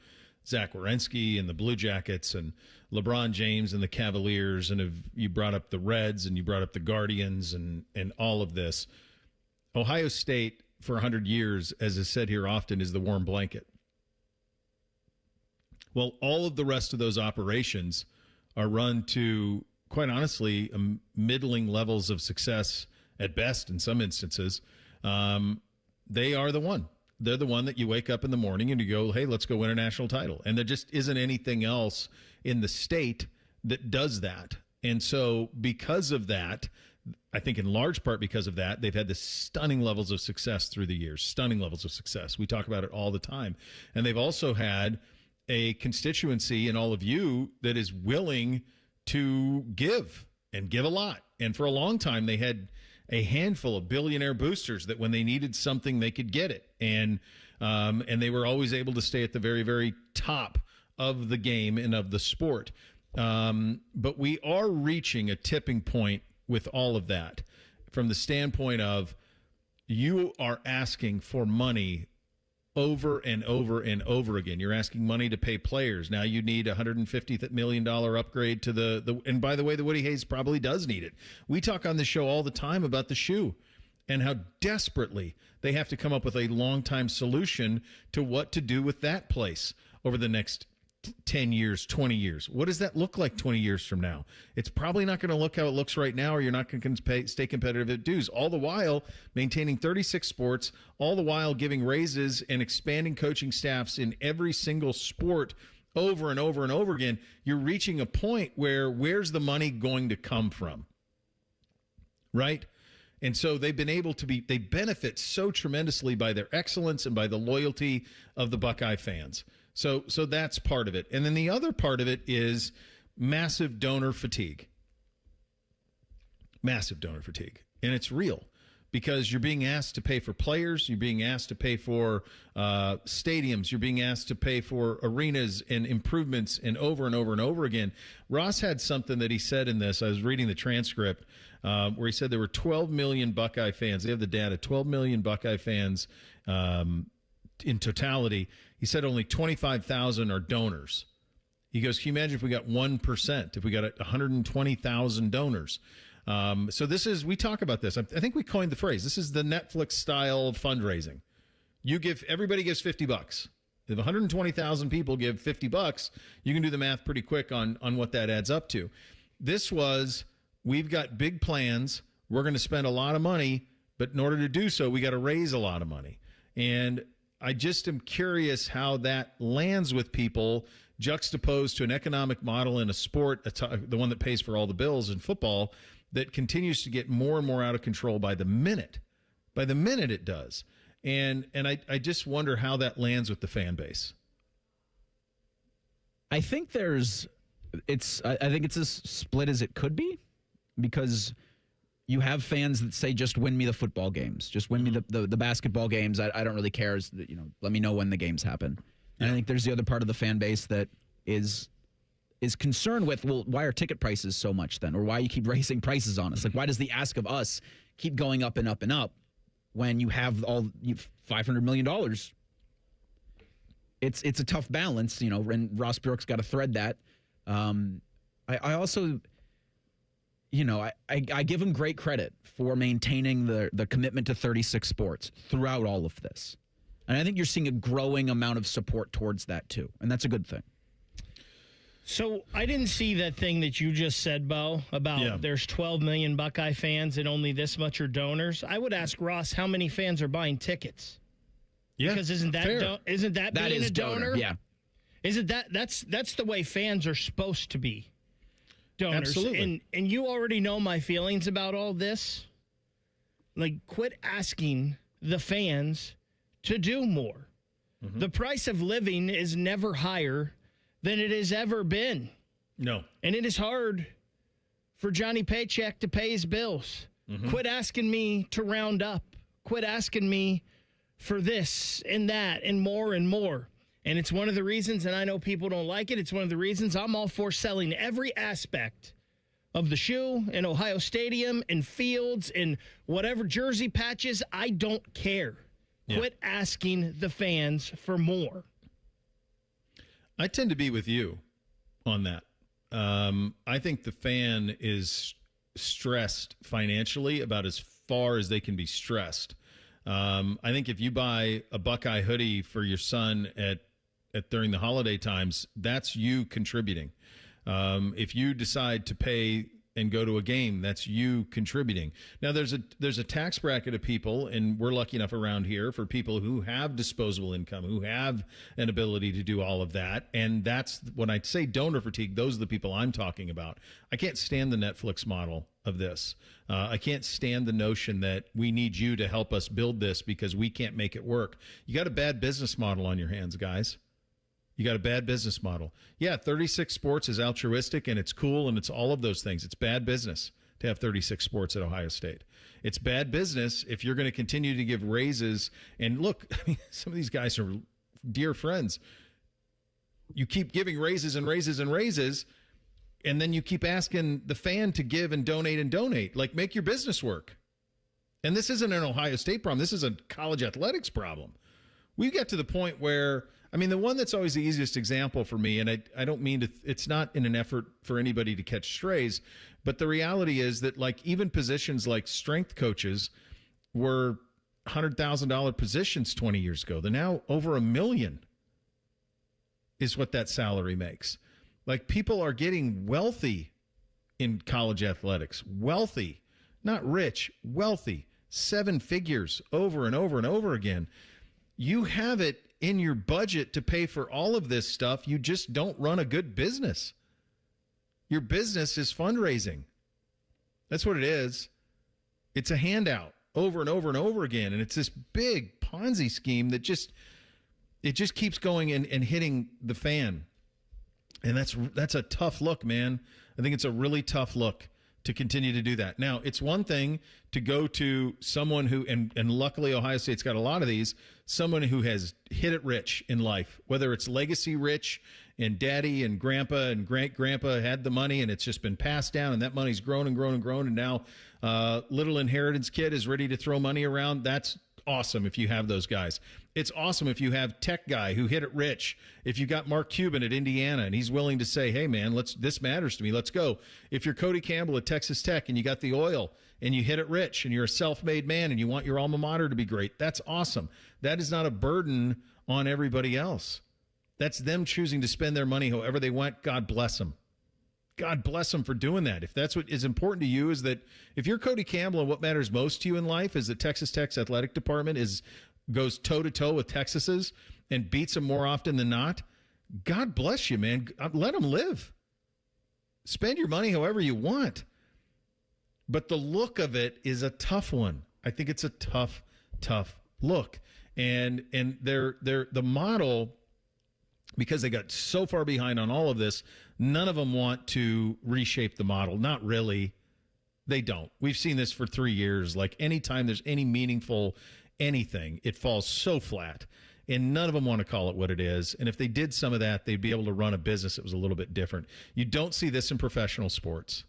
Zach Werenski and the Blue Jackets and LeBron James and the Cavaliers, and you brought up the Reds and you brought up the Guardians and all of this. Ohio State, for 100 years, as is said here often, is the warm blanket. Well, all of the rest of those operations are run to, quite honestly, middling levels of success at best in some instances. They are the one. They're the one that you wake up in the morning and you go, hey, let's go win a national title. And there just isn't anything else in the state that does that. And so because of that, I think in large part because of that, they've had the stunning levels of success through the years, stunning levels of success. We talk about it all the time. And they've also had a constituency in all of you that is willing to give and give a lot. And for a long time, they had a handful of billionaire boosters that when they needed something, they could get it. And they were always able to stay at the very, very top of the game and of the sport. But we are reaching a tipping point with all of that from the standpoint of you are asking for money over and over and over again. You're asking money to pay players. Now you need a $150 million upgrade to the and by the way, the Woody Hayes probably does need it. We talk on the show all the time about the shoe and how desperately they have to come up with a long-time solution to what to do with that place over the next 10 years, 20 years. What does that look like 20 years from now? It's probably not going to look how it looks right now, or you're not going to stay competitive at dues. All the while maintaining 36 sports, all the while giving raises and expanding coaching staffs in every single sport over and over and over again. You're reaching a point where where's the money going to come from? Right? And so they've been able to they benefit so tremendously by their excellence and by the loyalty of the Buckeye fans. So that's part of it. And then the other part of it is massive donor fatigue. Massive donor fatigue. And it's real because you're being asked to pay for players, you're being asked to pay for stadiums, you're being asked to pay for arenas and improvements and over and over and over again. Ross had something that he said in this. I was reading the transcript where he said there were 12 million Buckeye fans. They have the data, 12 million Buckeye fans in totality. He said only 25,000 are donors. He goes, can you imagine if we got 1%, if we got 120,000 donors? So this is, we talk about this. I think we coined the phrase. This is the Netflix style of fundraising. Everybody gives $50. If 120,000 people give $50, you can do the math pretty quick on what that adds up to. This was, we've got big plans. We're going to spend a lot of money, but in order to do so, we got to raise a lot of money. And I just am curious how that lands with people juxtaposed to an economic model in a sport, the one that pays for all the bills in football, that continues to get more and more out of control by the minute. By the minute it does. And I just wonder how that lands with the fan base. I think I think it's as split as it could be, because you have fans that say, just win me the football games. Just win me the basketball games. I don't really care. Let me know when the games happen. And I think there's the other part of the fan base that is concerned with, well, why are ticket prices so much then? Or why you keep raising prices on us? Like, why does the ask of us keep going up and up and up when you have all $500 million? It's a tough balance, and Ross Bjork's got to thread that. I also, I give him great credit for maintaining the commitment to 36 sports throughout all of this. And I think you're seeing a growing amount of support towards that, too. And that's a good thing. So I didn't see that thing that you just said, Bo, about there's 12 million Buckeye fans and only this much are donors. I would ask Ross how many fans are buying tickets. Yeah, because isn't that being a donor? Yeah, isn't that's the way fans are supposed to be, donors. Absolutely. And you already know my feelings about all this. Like, quit asking the fans to do more. Mm-hmm. The price of living is never higher than it has ever been. No. And it is hard for Johnny Paycheck to pay his bills. Mm-hmm. Quit asking me to round up. Quit asking me for this and that and more and more. And it's one of the reasons, and I know people don't like it, it's one of the reasons I'm all for selling every aspect of the shoe and Ohio Stadium and fields and whatever jersey patches. I don't care. Yeah. Quit asking the fans for more. I tend to be with you on that. I think the fan is stressed financially about as far as they can be stressed. I think if you buy a Buckeye hoodie for your son at during the holiday times, that's you contributing. If you decide to pay and go to a game, that's you contributing. Now, there's a tax bracket of people, and we're lucky enough around here for people who have disposable income, who have an ability to do all of that. And that's when I say donor fatigue, those are the people I'm talking about. I can't stand the Netflix model of this. I can't stand the notion that we need you to help us build this because we can't make it work. You got a bad business model on your hands, guys. You got a bad business model. Yeah, 36 sports is altruistic and it's cool and it's all of those things. It's bad business to have 36 sports at Ohio State. It's bad business if you're going to continue to give raises. And look, I mean, some of these guys are dear friends. You keep giving raises and raises and raises, and then you keep asking the fan to give and donate and donate. Like, make your business work. And this isn't an Ohio State problem. This is a college athletics problem. We got to the point where, I mean, the one that's always the easiest example for me, and I don't mean to, it's not in an effort for anybody to catch strays, but the reality is that, like, even positions like strength coaches were $100,000 positions 20 years ago. They're now over $1 million is what that salary makes. Like, people are getting wealthy in college athletics. Wealthy, not rich, wealthy, 7 figures over and over and over again. You have it in your budget to pay for all of this stuff. You just don't run a good business. Your business is fundraising. That's what it is. It's a handout over and over and over again. And it's this big Ponzi scheme that just keeps going and hitting the fan. And that's a tough look, man. I think it's a really tough look to continue to do that. Now, it's one thing to go to someone who, and luckily Ohio State's got a lot of these, someone who has hit it rich in life, whether it's legacy rich and daddy and grandpa and great-grandpa had the money and it's just been passed down and that money's grown and grown and grown, and now little inheritance kid is ready to throw money around. That's awesome if you have those guys. It's awesome if you have tech guy who hit it rich. If you got Mark Cuban at Indiana and he's willing to say, hey man, this matters to me, let's go. If you're Cody Campbell at Texas Tech and you got the oil and you hit it rich and you're a self-made man and you want your alma mater to be great, that's awesome. That is not a burden on everybody else. That's them choosing to spend their money however they want. God bless them. God bless them for doing that. If that's what is important to you, is that if you're Cody Campbell and what matters most to you in life is that Texas Tech's athletic department goes toe-to-toe with Texas's and beats them more often than not, God bless you, man. Let them live. Spend your money however you want. But the look of it is a tough one. I think it's a tough look. And the model, because they got so far behind on all of this, none of them want to reshape the model. Not really. They don't. We've seen this for 3 years. Like anytime there's any meaningful anything, it falls so flat. And none of them want to call it what it is. And if they did some of that, they'd be able to run a business that was a little bit different. You don't see this in professional sports.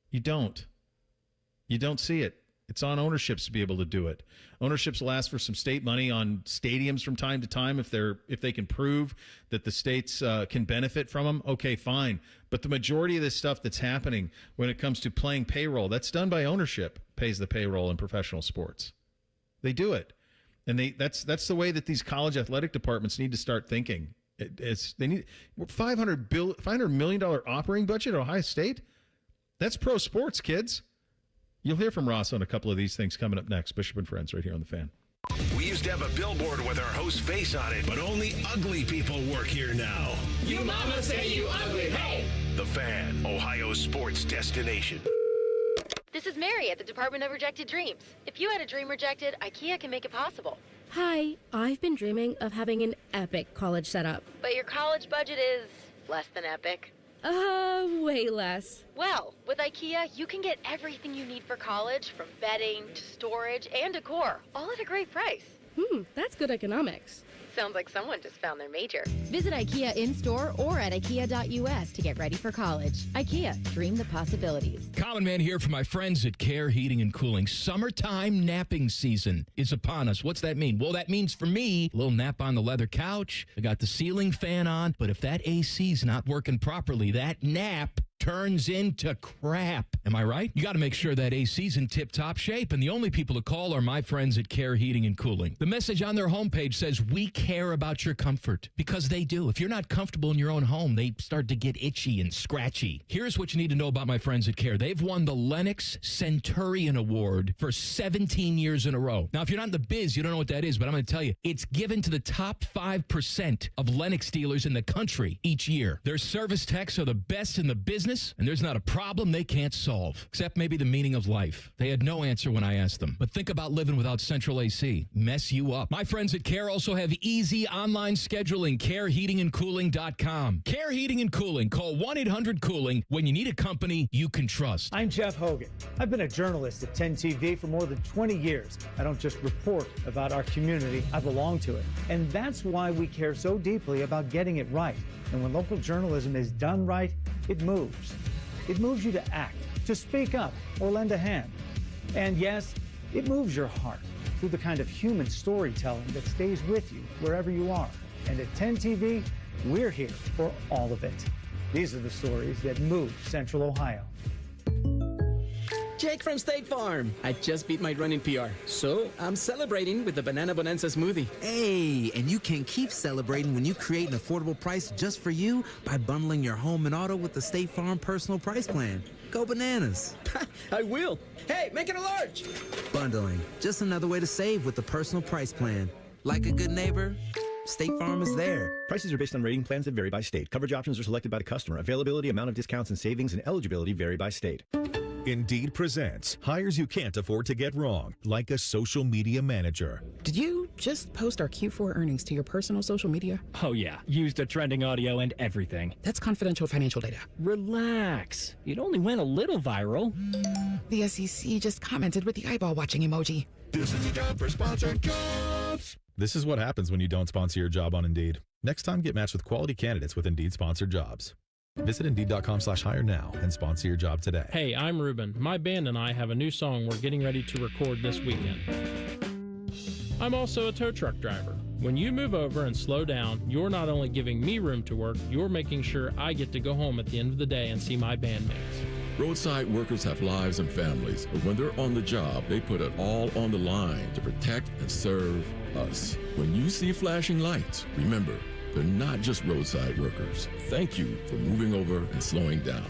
You don't. You don't see it. It's on ownerships to be able to do it. Ownerships will ask for some state money on stadiums from time to time if they can prove that the states can benefit from them. Okay, fine. But the majority of this stuff that's happening when it comes to playing payroll, that's done by ownership, pays the payroll in professional sports. They do it, and that's the way that these college athletic departments need to start thinking. They need $500 million operating budget at Ohio State. That's pro sports, kids. You'll hear from Ross on a couple of these things coming up next. Bishop and Friends right here on The Fan. We used to have a billboard with our host's face on it, but only ugly people work here now. You mama say you ugly, hey! The Fan, Ohio's sports destination. This is Mary at the Department of Rejected Dreams. If you had a dream rejected, IKEA can make it possible. Hi, I've been dreaming of having an epic college setup. But your college budget is less than epic. Way less. Well, with IKEA, you can get everything you need for college, from bedding to storage and decor, all at a great price. That's good economics. Sounds like someone just found their major. Visit IKEA in-store or at ikea.us to get ready for college. IKEA, dream the possibilities. Common Man here for my friends at Care Heating and Cooling. Summertime napping season is upon us. What's that mean? Well, that means for me, a little nap on the leather couch. I got the ceiling fan on, but if that AC's not working properly, that nap turns into crap. Am I right? You got to make sure that AC's in tip-top shape, and the only people to call are my friends at Care Heating and Cooling. The message on their homepage says, we care about your comfort, because they do. If you're not comfortable in your own home, they start to get itchy and scratchy. Here's what you need to know about my friends at Care. They've won the Lennox Centurion Award for 17 years in a row. Now, if you're not in the biz, you don't know what that is, but I'm going to tell you, it's given to the top 5% of Lennox dealers in the country each year. Their service techs are the best in the business, and there's not a problem they can't solve, except maybe the meaning of life. They had no answer when I asked them. But think about living without central AC. Mess you up. My friends at Care also have easy online scheduling. CareHeatingandCooling.com. Care Heating and Cooling. Call 1-800-COOLING when you need a company you can trust. I'm Jeff Hogan. I've been a journalist at 10 TV for more than 20 years. I don't just report about our community, I belong to it. And that's why we care so deeply about getting it right. And when local journalism is done right, it moves. It moves you to act, to speak up, or lend a hand. And yes, it moves your heart through the kind of human storytelling that stays with you wherever you are. And at 10 TV, we're here for all of it. These are the stories that move Central Ohio. Jake from State Farm. I just beat my running PR, so I'm celebrating with the Banana Bonanza smoothie. Hey, and you can keep celebrating when you create an affordable price just for you by bundling your home and auto with the State Farm Personal Price Plan. Go bananas. I will. Hey, make it a large. Bundling, just another way to save with the Personal Price Plan. Like a good neighbor, State Farm is there. Prices are based on rating plans that vary by state. Coverage options are selected by the customer. Availability, amount of discounts and savings, and eligibility vary by state. Indeed presents hires you can't afford to get wrong, like a social media manager. Did you just post our Q4 earnings to your personal social media? Oh, yeah. Used the trending audio and everything. That's confidential financial data. Relax. It only went a little viral. The SEC just commented with the eyeball watching emoji. This is a job for sponsored jobs. This is what happens when you don't sponsor your job on Indeed. Next time, get matched with quality candidates with Indeed sponsored jobs. Visit Indeed.com/hire now and sponsor your job today. Hey, I'm Ruben. My band and I have a new song we're getting ready to record this weekend. I'm also a tow truck driver. When you move over and slow down, you're not only giving me room to work, you're making sure I get to go home at the end of the day and see my bandmates. Roadside workers have lives and families, but when they're on the job, they put it all on the line to protect and serve us. When you see flashing lights, remember, they're not just roadside workers. Thank you for moving over and slowing down.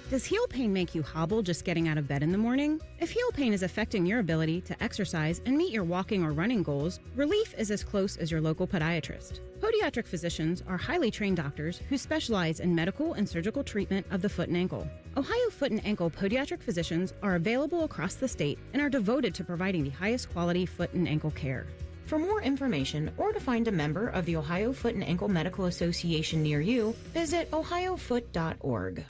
Does heel pain make you hobble just getting out of bed in the morning? If heel pain is affecting your ability to exercise and meet your walking or running goals, relief is as close as your local podiatrist. Podiatric physicians are highly trained doctors who specialize in medical and surgical treatment of the foot and ankle. Ohio Foot and Ankle podiatric physicians are available across the state and are devoted to providing the highest quality foot and ankle care. For more information or to find a member of the Ohio Foot and Ankle Medical Association near you, visit ohiofoot.org.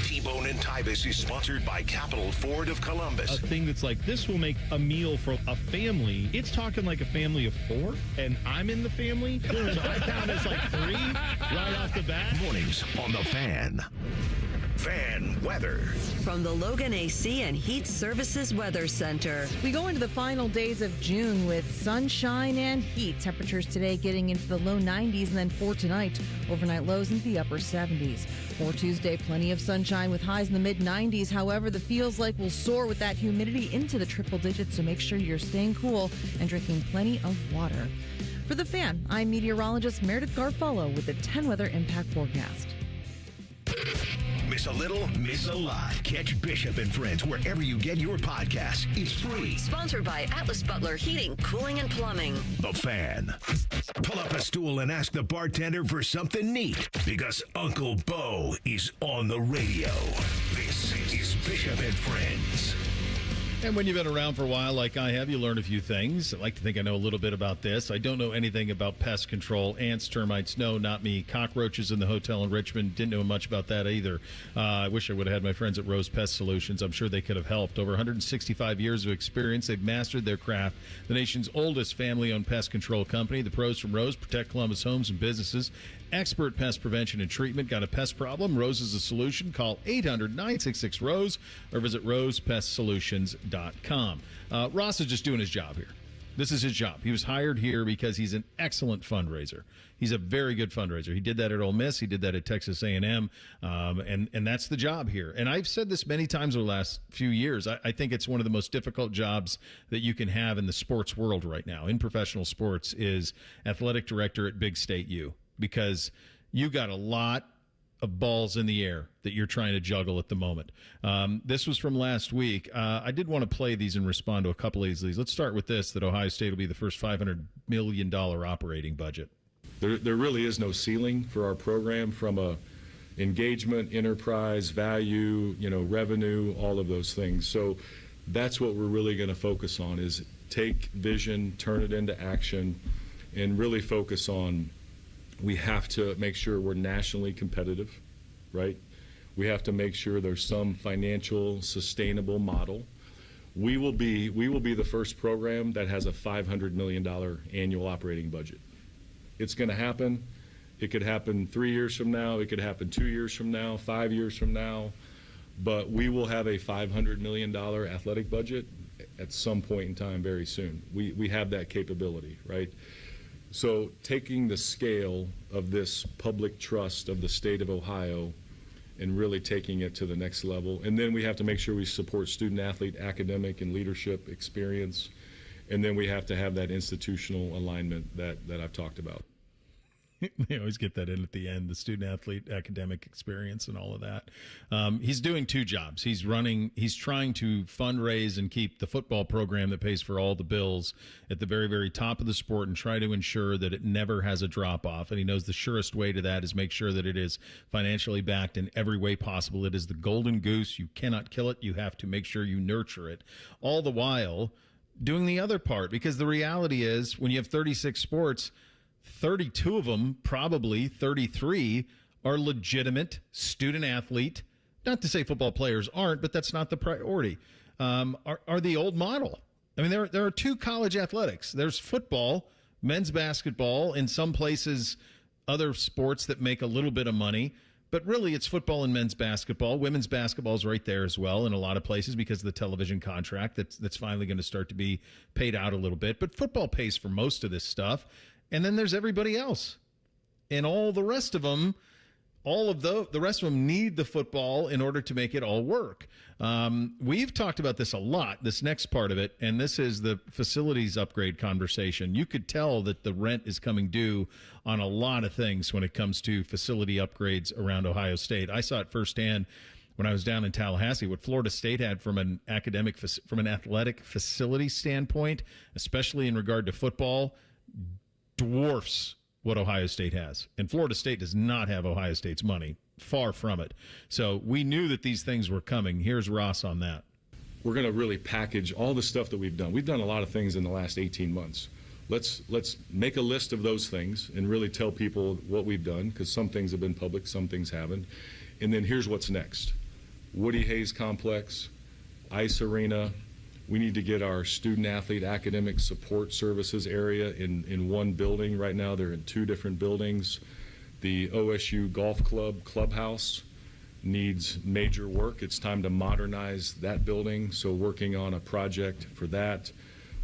T-Bone and Tyvis is sponsored by Capital Ford of Columbus. A thing that's like, this will make a meal for a family. It's talking like a family of 4, and I'm in the family, so I count as like 3 right off the bat. Mornings on The Fan. Fan weather. From the Logan AC and Heat Services Weather Center. We go into the final days of June with sunshine and heat. Temperatures today getting into the low 90s, and then for tonight, overnight lows into the upper 70s. For Tuesday, plenty of sunshine with highs in the mid 90s. However, the feels like will soar with that humidity into the triple digits, so make sure you're staying cool and drinking plenty of water. For The Fan, I'm meteorologist Meredith Garfolo with the 10 Weather Impact Forecast. Miss a little, miss a lot. Catch Bishop and Friends wherever you get your podcasts. It's free. Sponsored by Atlas Butler Heating, Cooling, and Plumbing. The Fan. Pull up a stool and ask the bartender for something neat, because Uncle Bo is on the radio. This is Bishop and Friends. And when you've been around for a while, like I have, you learn a few things. I like to think I know a little bit about this. I don't know anything about pest control. Ants, termites, no, not me. Cockroaches in the hotel in Richmond, didn't know much about that either. I wish I would have had my friends at Rose Pest Solutions. I'm sure they could have helped. Over 165 years of experience, they've mastered their craft. The nation's oldest family-owned pest control company. The pros from Rose protect Columbus homes and businesses. Expert pest prevention and treatment. Got a pest problem? Rose is a solution. Call 800-966-ROSE or visit rosepestsolutions.com. Ross is just doing his job here. This is his job. He was hired here because he's an excellent fundraiser. He's a very good fundraiser. He did that at Ole Miss. He did that at Texas A&M, and that's the job here. And I've said this many times over the last few years. I think it's one of the most difficult jobs that you can have in the sports world right now, in professional sports, is athletic director at Big State U. Because you got a lot of balls in the air that you're trying to juggle at the moment. This was from last week. I did want to play these and respond to a couple of these. Let's start with this, that Ohio State will be the first $500 million operating budget. There really is no ceiling for our program from a engagement, enterprise, value, revenue, all of those things. So that's what we're really going to focus on, is take vision, turn it into action, and really focus on, we have to make sure we're nationally competitive, right? We have to make sure there's some financial sustainable model. We will be the first program that has a $500 million annual operating budget. It's going to happen. It could happen 3 years from now. It could happen 2 years from now, 5 years from now. But we will have a $500 million athletic budget at some point in time very soon. We have that capability, right? So taking the scale of this public trust of the state of Ohio and really taking it to the next level. And then we have to make sure we support student-athlete academic and leadership experience. And then we have to have that institutional alignment that I've talked about. They always get that in at the end, the student-athlete academic experience and all of that. He's doing two jobs. He's trying to fundraise and keep the football program that pays for all the bills at the very, very top of the sport and try to ensure that it never has a drop-off. And he knows the surest way to that is make sure that it is financially backed in every way possible. It is the golden goose. You cannot kill it. You have to make sure you nurture it. All the while doing the other part, because the reality is when you have 36 sports, 32 of them, probably 33, are legitimate student athlete. Not to say football players aren't, but that's not the priority. Are the old model. I mean, there are two college athletics. There's football, men's basketball, in some places other sports that make a little bit of money. But really, it's football and men's basketball. Women's basketball is right there as well in a lot of places because of the television contract that's finally going to start to be paid out a little bit. But football pays for most of this stuff. And then there's everybody else. And all the rest of them, the rest of them need the football in order to make it all work. We've talked about this a lot, this next part of it, and this is the facilities upgrade conversation. You could tell that the rent is coming due on a lot of things when it comes to facility upgrades around Ohio State. I saw it firsthand when I was down in Tallahassee, what Florida State had from an athletic facility standpoint, especially in regard to football, dwarfs what Ohio State has. And Florida State does not have Ohio State's money. Far from it. So we knew that these things were coming. Here's Ross on that. We're going to really package all the stuff that we've done. We've done a lot of things in the last 18 months. Let's make a list of those things and really tell people what we've done, because some things have been public, some things haven't. And then here's what's next. Woody Hayes Complex, Ice Arena. We need to get our student-athlete academic support services area in one building. Right now, they're in two different buildings. The OSU Golf Club clubhouse needs major work. It's time to modernize that building, so working on a project for that.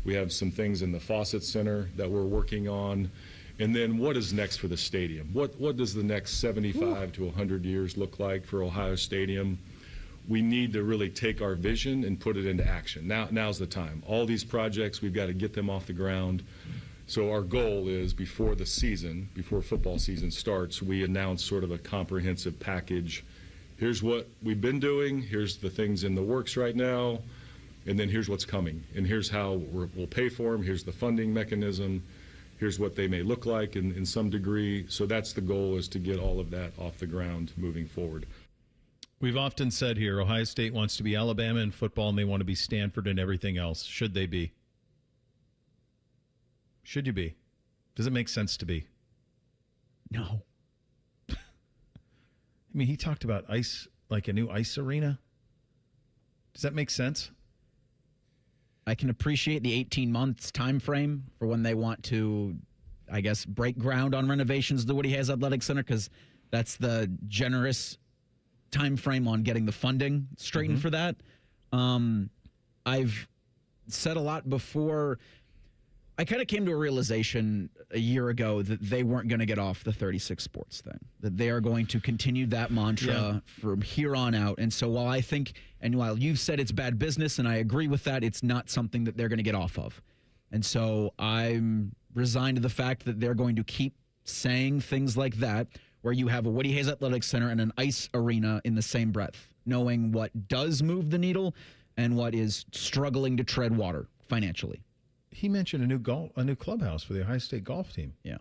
We have some things in the Fawcett Center that we're working on. And then what is next for the stadium? What does the next 75 to 100 years look like for Ohio Stadium? We need to really take our vision and put it into action. Now's the time. All these projects, we've got to get them off the ground. So our goal is before football season starts, we announce sort of a comprehensive package. Here's what we've been doing. Here's the things in the works right now. And then here's what's coming. And here's how we'll pay for them. Here's the funding mechanism. Here's what they may look like in some degree. So that's the goal, is to get all of that off the ground moving forward. We've often said here, Ohio State wants to be Alabama in football, and they want to be Stanford in everything else. Should they be? Should you be? Does it make sense to be? No. I mean, he talked about ice, like a new ice arena. Does that make sense? I can appreciate the 18 months time frame for when they want to, I guess, break ground on renovations of the Woody Hayes Athletic Center, because that's the generous time frame on getting the funding straightened for that. I've said a lot before. I kind of came to a realization a year ago that they weren't going to get off the 36 sports thing, that they are going to continue that mantra from here on out. And so while I think, and while you've said it's bad business, and I agree with that, it's not something that they're going to get off of. And so I'm resigned to the fact that they're going to keep saying things like that, where you have a Woody Hayes Athletic Center and an ice arena in the same breath, knowing what does move the needle and what is struggling to tread water financially. He mentioned a new clubhouse for the Ohio State golf team. Yeah.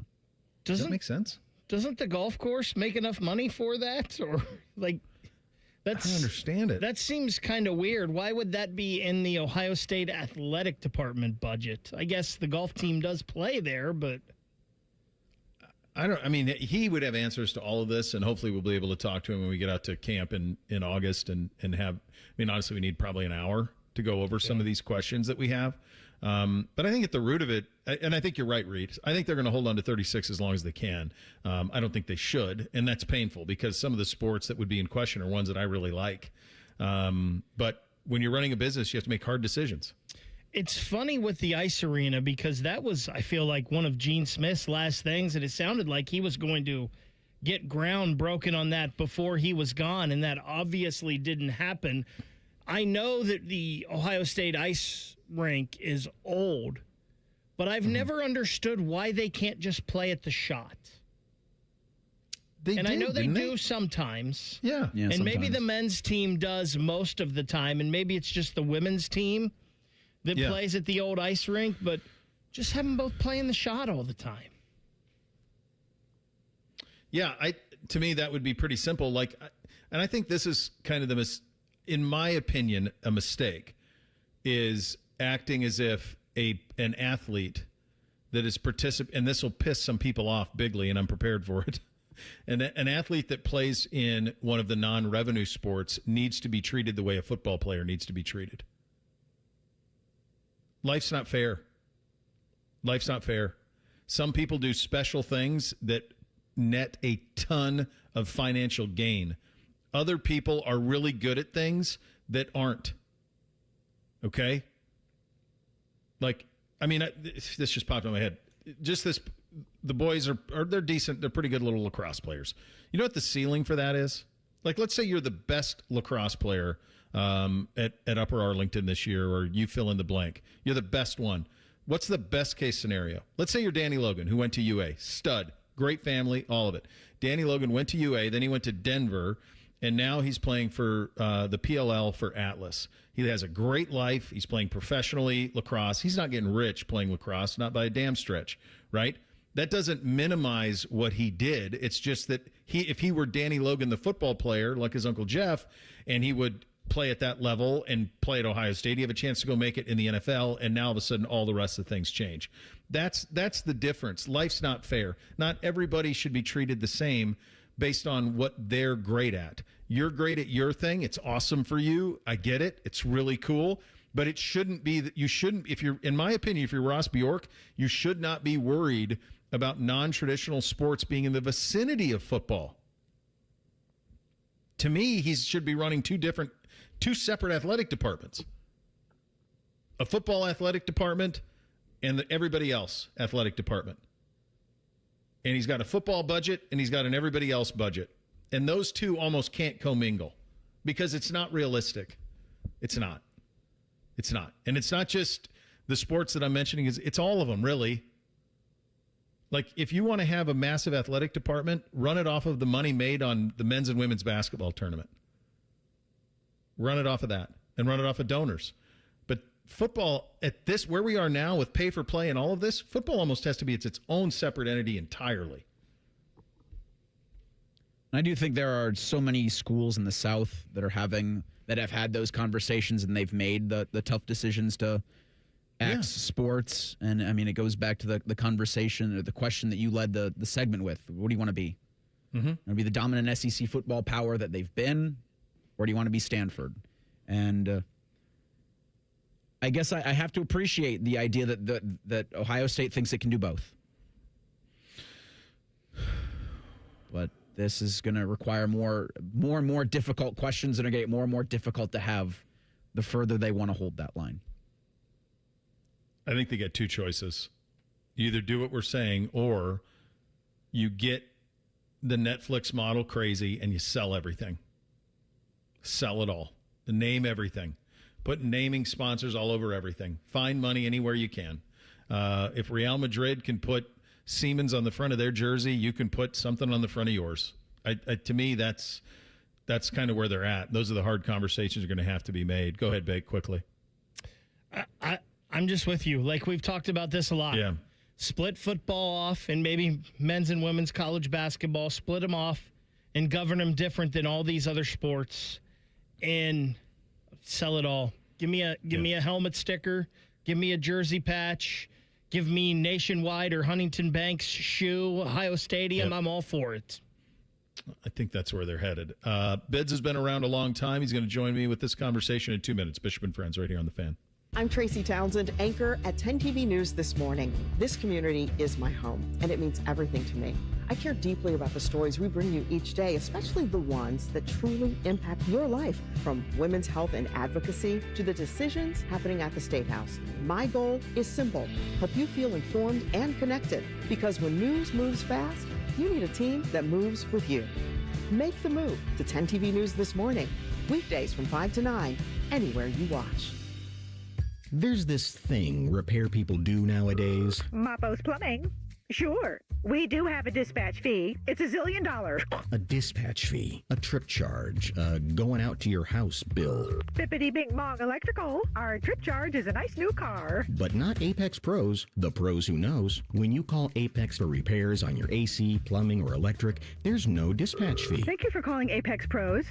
Does that make sense? Doesn't the golf course make enough money for that? Or I don't understand it. That seems kind of weird. Why would that be in the Ohio State athletic department budget? I guess the golf team does play there, but I mean, he would have answers to all of this, and hopefully we'll be able to talk to him when we get out to camp in August and have, I mean, honestly, we need probably an hour to go over some of these questions that we have. But I think at the root of it, and I think you're right, Reed, I think they're going to hold on to 36 as long as they can. I don't think they should, and that's painful because some of the sports that would be in question are ones that I really like. But when you're running a business, you have to make hard decisions. it's funny with the ice arena because that was, I feel like, one of Gene Smith's last things, and it sounded like he was going to get ground broken on that before he was gone, and that obviously didn't happen. I know that the Ohio State ice rink is old, but I've never understood why they can't just play at the Shot. I know they do sometimes. Yeah. And maybe the men's team does most of the time, and maybe it's just the women's team that plays at the old ice rink, but just have them both playing the shot all the time. Yeah, to me, that would be pretty simple. And I think this is kind of in my opinion, a mistake, is acting as if an athlete that is and this will piss some people off bigly, and I'm prepared for it. And an athlete that plays in one of the non-revenue sports needs to be treated the way a football player needs to be treated. Life's not fair. Life's not fair. Some people do special things that net a ton of financial gain. Other people are really good at things that aren't. Okay? This just popped in my head. The boys they're decent. They're pretty good little lacrosse players. You know what the ceiling for that is? Let's say you're the best lacrosse player at Upper Arlington this year, or you fill in the blank. You're the best one. What's the best case scenario? Let's say you're Danny Logan, who went to UA. Stud. Great family, all of it. Danny Logan went to UA, then he went to Denver, and now he's playing for the PLL for Atlas. He has a great life. He's playing professionally lacrosse. He's not getting rich playing lacrosse, not by a damn stretch, right? That doesn't minimize what he did. It's just that if he were Danny Logan, the football player, like his Uncle Jeff, and he would play at that level and play at Ohio State, he have a chance to go make it in the NFL, and now all of a sudden all the rest of the things change. That's the difference. Life's not fair. Not everybody should be treated the same based on what they're great at. You're great at your thing. It's awesome for you. I get it. It's really cool. But it shouldn't be that you shouldn't, in my opinion, if you're Ross Bjork, you should not be worried about non-traditional sports being in the vicinity of football. To me, he should be running two separate athletic departments. A football athletic department and everybody else athletic department. And he's got a football budget and he's got an everybody else budget. And those two almost can't commingle because it's not realistic. It's not. It's not. And it's not just the sports that I'm mentioning. It's all of them, really. If you want to have a massive athletic department, run it off of the money made on the men's and women's basketball tournament. Run it off of that and run it off of donors. But football, where we are now with pay for play and all of this, football almost has to be its own separate entity entirely. I do think there are so many schools in the South that have had those conversations, and they've made the tough decisions to axe sports. And I mean, it goes back to the conversation or the question that you led the segment with. What do you want to be? Mm-hmm. Want to be the dominant SEC football power that they've been, or do you want to be Stanford? And I guess I have to appreciate the idea that Ohio State thinks it can do both. But this is going to require more and more difficult questions, and are going to get more and more difficult to have the further they want to hold that line. I think they get two choices. You either do what we're saying, or you get the Netflix model crazy and you sell everything. Sell it all. Name everything. Put naming sponsors all over everything. Find money anywhere you can. If Real Madrid can put Siemens on the front of their jersey, you can put something on the front of yours. To me, that's kind of where they're at. Those are the hard conversations that are going to have to be made. Go ahead, Bake, quickly. I'm just with you. We've talked about this a lot. Yeah. Split football off, and maybe men's and women's college basketball, split them off and govern them different than all these other sports, and sell it all. Give me a helmet sticker. Give me a jersey patch. Give me Nationwide or Huntington Banks shoe, Ohio Stadium. Yep. I'm all for it. I think that's where they're headed. Bids has been around a long time. He's going to join me with this conversation in 2 minutes. Bishop and Friends right here on The Fan. I'm Tracy Townsend, anchor at 10 TV News This Morning. This community is my home, and it means everything to me. I care deeply about the stories we bring you each day, especially the ones that truly impact your life, from women's health and advocacy to the decisions happening at the State House. My goal is simple: help you feel informed and connected, because when news moves fast, you need a team that moves with you. Make the move to 10 TV News This Morning, weekdays from 5 to 9, anywhere you watch. There's this thing repair people do nowadays. Mapo's Plumbing. Sure. We do have a dispatch fee. It's $1 zillion. A dispatch fee, a trip charge, going out to your house bill. Bippity Bing Bong Electrical. Our trip charge is a nice new car. But not Apex Pros, the pros who knows. When you call Apex for repairs on your AC, plumbing, or electric, there's no dispatch fee. Thank you for calling Apex Pros.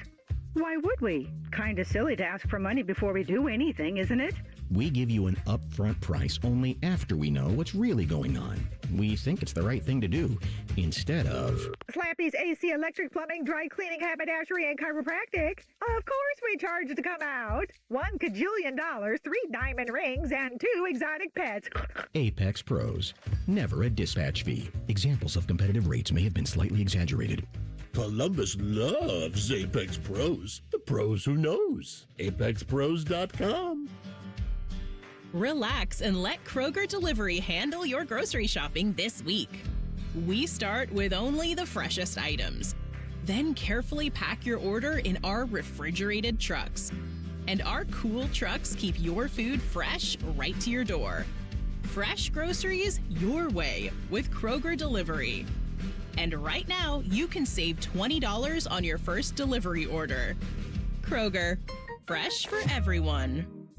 Why would we? Kinda silly to ask for money before we do anything, isn't it? We give you an upfront price only after we know what's really going on. We think it's the right thing to do, instead of... Slappy's AC, electric, plumbing, dry cleaning, haberdashery, and chiropractic. Of course we charge to come out. $1 kajillion, 3 diamond rings, and 2 exotic pets. Apex Pros. Never a dispatch fee. Examples of competitive rates may have been slightly exaggerated. Columbus loves Apex Pros. The pros who knows. ApexPros.com. Relax and let Kroger Delivery handle your grocery shopping this week. We start with only the freshest items. Then carefully pack your order in our refrigerated trucks. And our cool trucks keep your food fresh right to your door. Fresh groceries your way with Kroger Delivery. And right now, you can save $20 on your first delivery order. Kroger, fresh for everyone.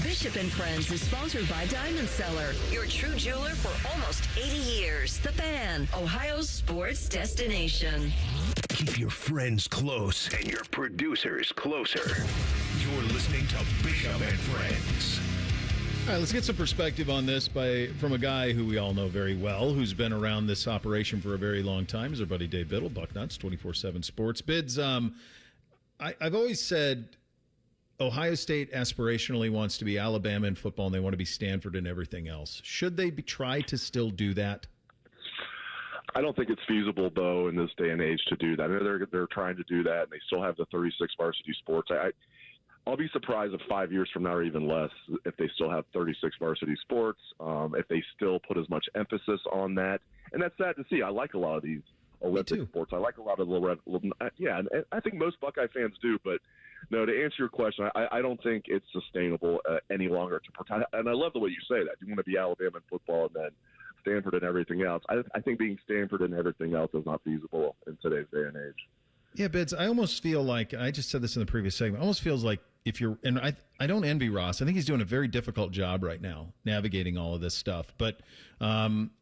Bishop and Friends is sponsored by Diamond Seller, your true jeweler for almost 80 years. The Fan, Ohio's sports destination. Keep your friends close and your producers closer. You're listening to Bishop and Friends. All right, let's get some perspective on this from a guy who we all know very well, who's been around this operation for a very long time. Is our buddy Dave Biddle, Bucknuts, 24/7 Sports. Bids, I've always said Ohio State aspirationally wants to be Alabama in football, and they want to be Stanford in everything else. Should they try to still do that? I don't think it's feasible, though, in this day and age to do that. I know they're trying to do that, and they still have the 36 varsity sports. I'll be surprised if 5 years from now or even less if they still have 36 varsity sports, if they still put as much emphasis on that. And that's sad to see. I like a lot of these Olympic sports. I like a lot of and I think most Buckeye fans do, but no, to answer your question, I don't think it's sustainable any longer to protect. And I love the way you say that. You want to be Alabama in football and then Stanford and everything else. I think being Stanford and everything else is not feasible in today's day and age. Yeah, Bids, I almost feel like, I just said this in the previous segment, almost feels like if you're, and I don't envy Ross. I think he's doing a very difficult job right now navigating all of this stuff. But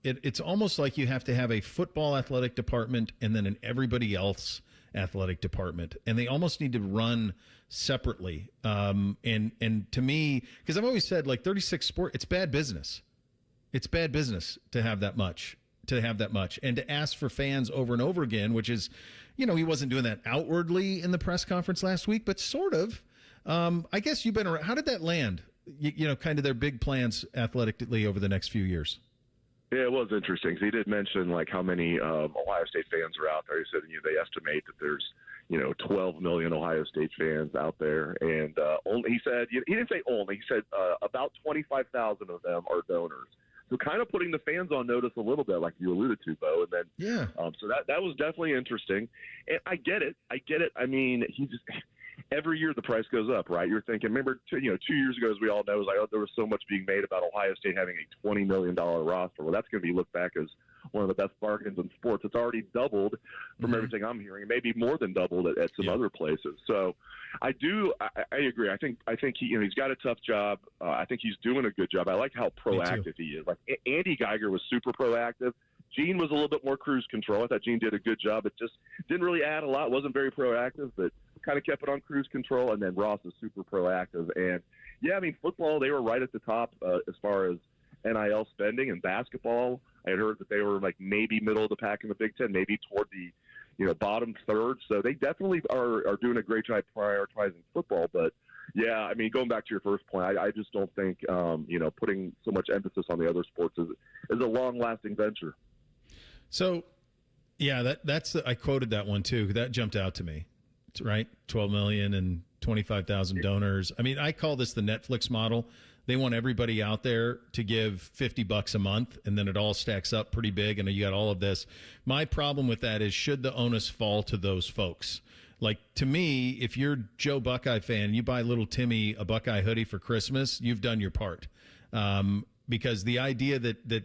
it's almost like you have to have a football athletic department and then an everybody else athletic department. And they almost need to run separately. And to me, because I've always said, like, 36 sport, it's bad business. It's bad business to have that much. And to ask for fans over and over again, which is, he wasn't doing that outwardly in the press conference last week, but sort of. I guess you've been around. How did that land? Kind of their big plans athletically over the next few years. Yeah, it was interesting. He did mention like how many Ohio State fans are out there. He said they estimate that there's 12 million Ohio State fans out there, and he said he didn't say only. He said about 25,000 of them are donors. So kind of putting the fans on notice a little bit, like you alluded to, Bo. And then so that was definitely interesting, and I get it. I mean, every year the price goes up, right? You're thinking, remember, 2 years ago, as we all know, it was like, there was so much being made about Ohio State having a $20 million roster. Well, that's going to be looked back as one of the best bargains in sports. It's already doubled from everything I'm hearing, maybe more than doubled at some other places. So I agree. I think he's got a tough job. I think he's doing a good job. I like how proactive he is. Like Andy Geiger was super proactive. Gene was a little bit more cruise control. I thought Gene did a good job. It just didn't really add a lot. Wasn't very proactive, but kind of kept it on cruise control. And then Ross is super proactive. And yeah, I mean, football, they were right at the top as far as NIL spending, and basketball, I had heard that they were like maybe middle of the pack in the Big Ten, maybe toward the bottom third. So they definitely are doing a great job prioritizing football. But yeah, I mean, going back to your first point, I just don't think putting so much emphasis on the other sports is a long-lasting venture. So, yeah, I quoted that one too. That jumped out to me. It's right, 12 million and 25,000 donors. I mean, I call this the Netflix model. They want everybody out there to give $50 a month, and then it all stacks up pretty big, and you got all of this. My problem with that is, should the onus fall to those folks? Like, to me, if you're Joe Buckeye fan, you buy little Timmy a Buckeye hoodie for Christmas, you've done your part. Because the idea that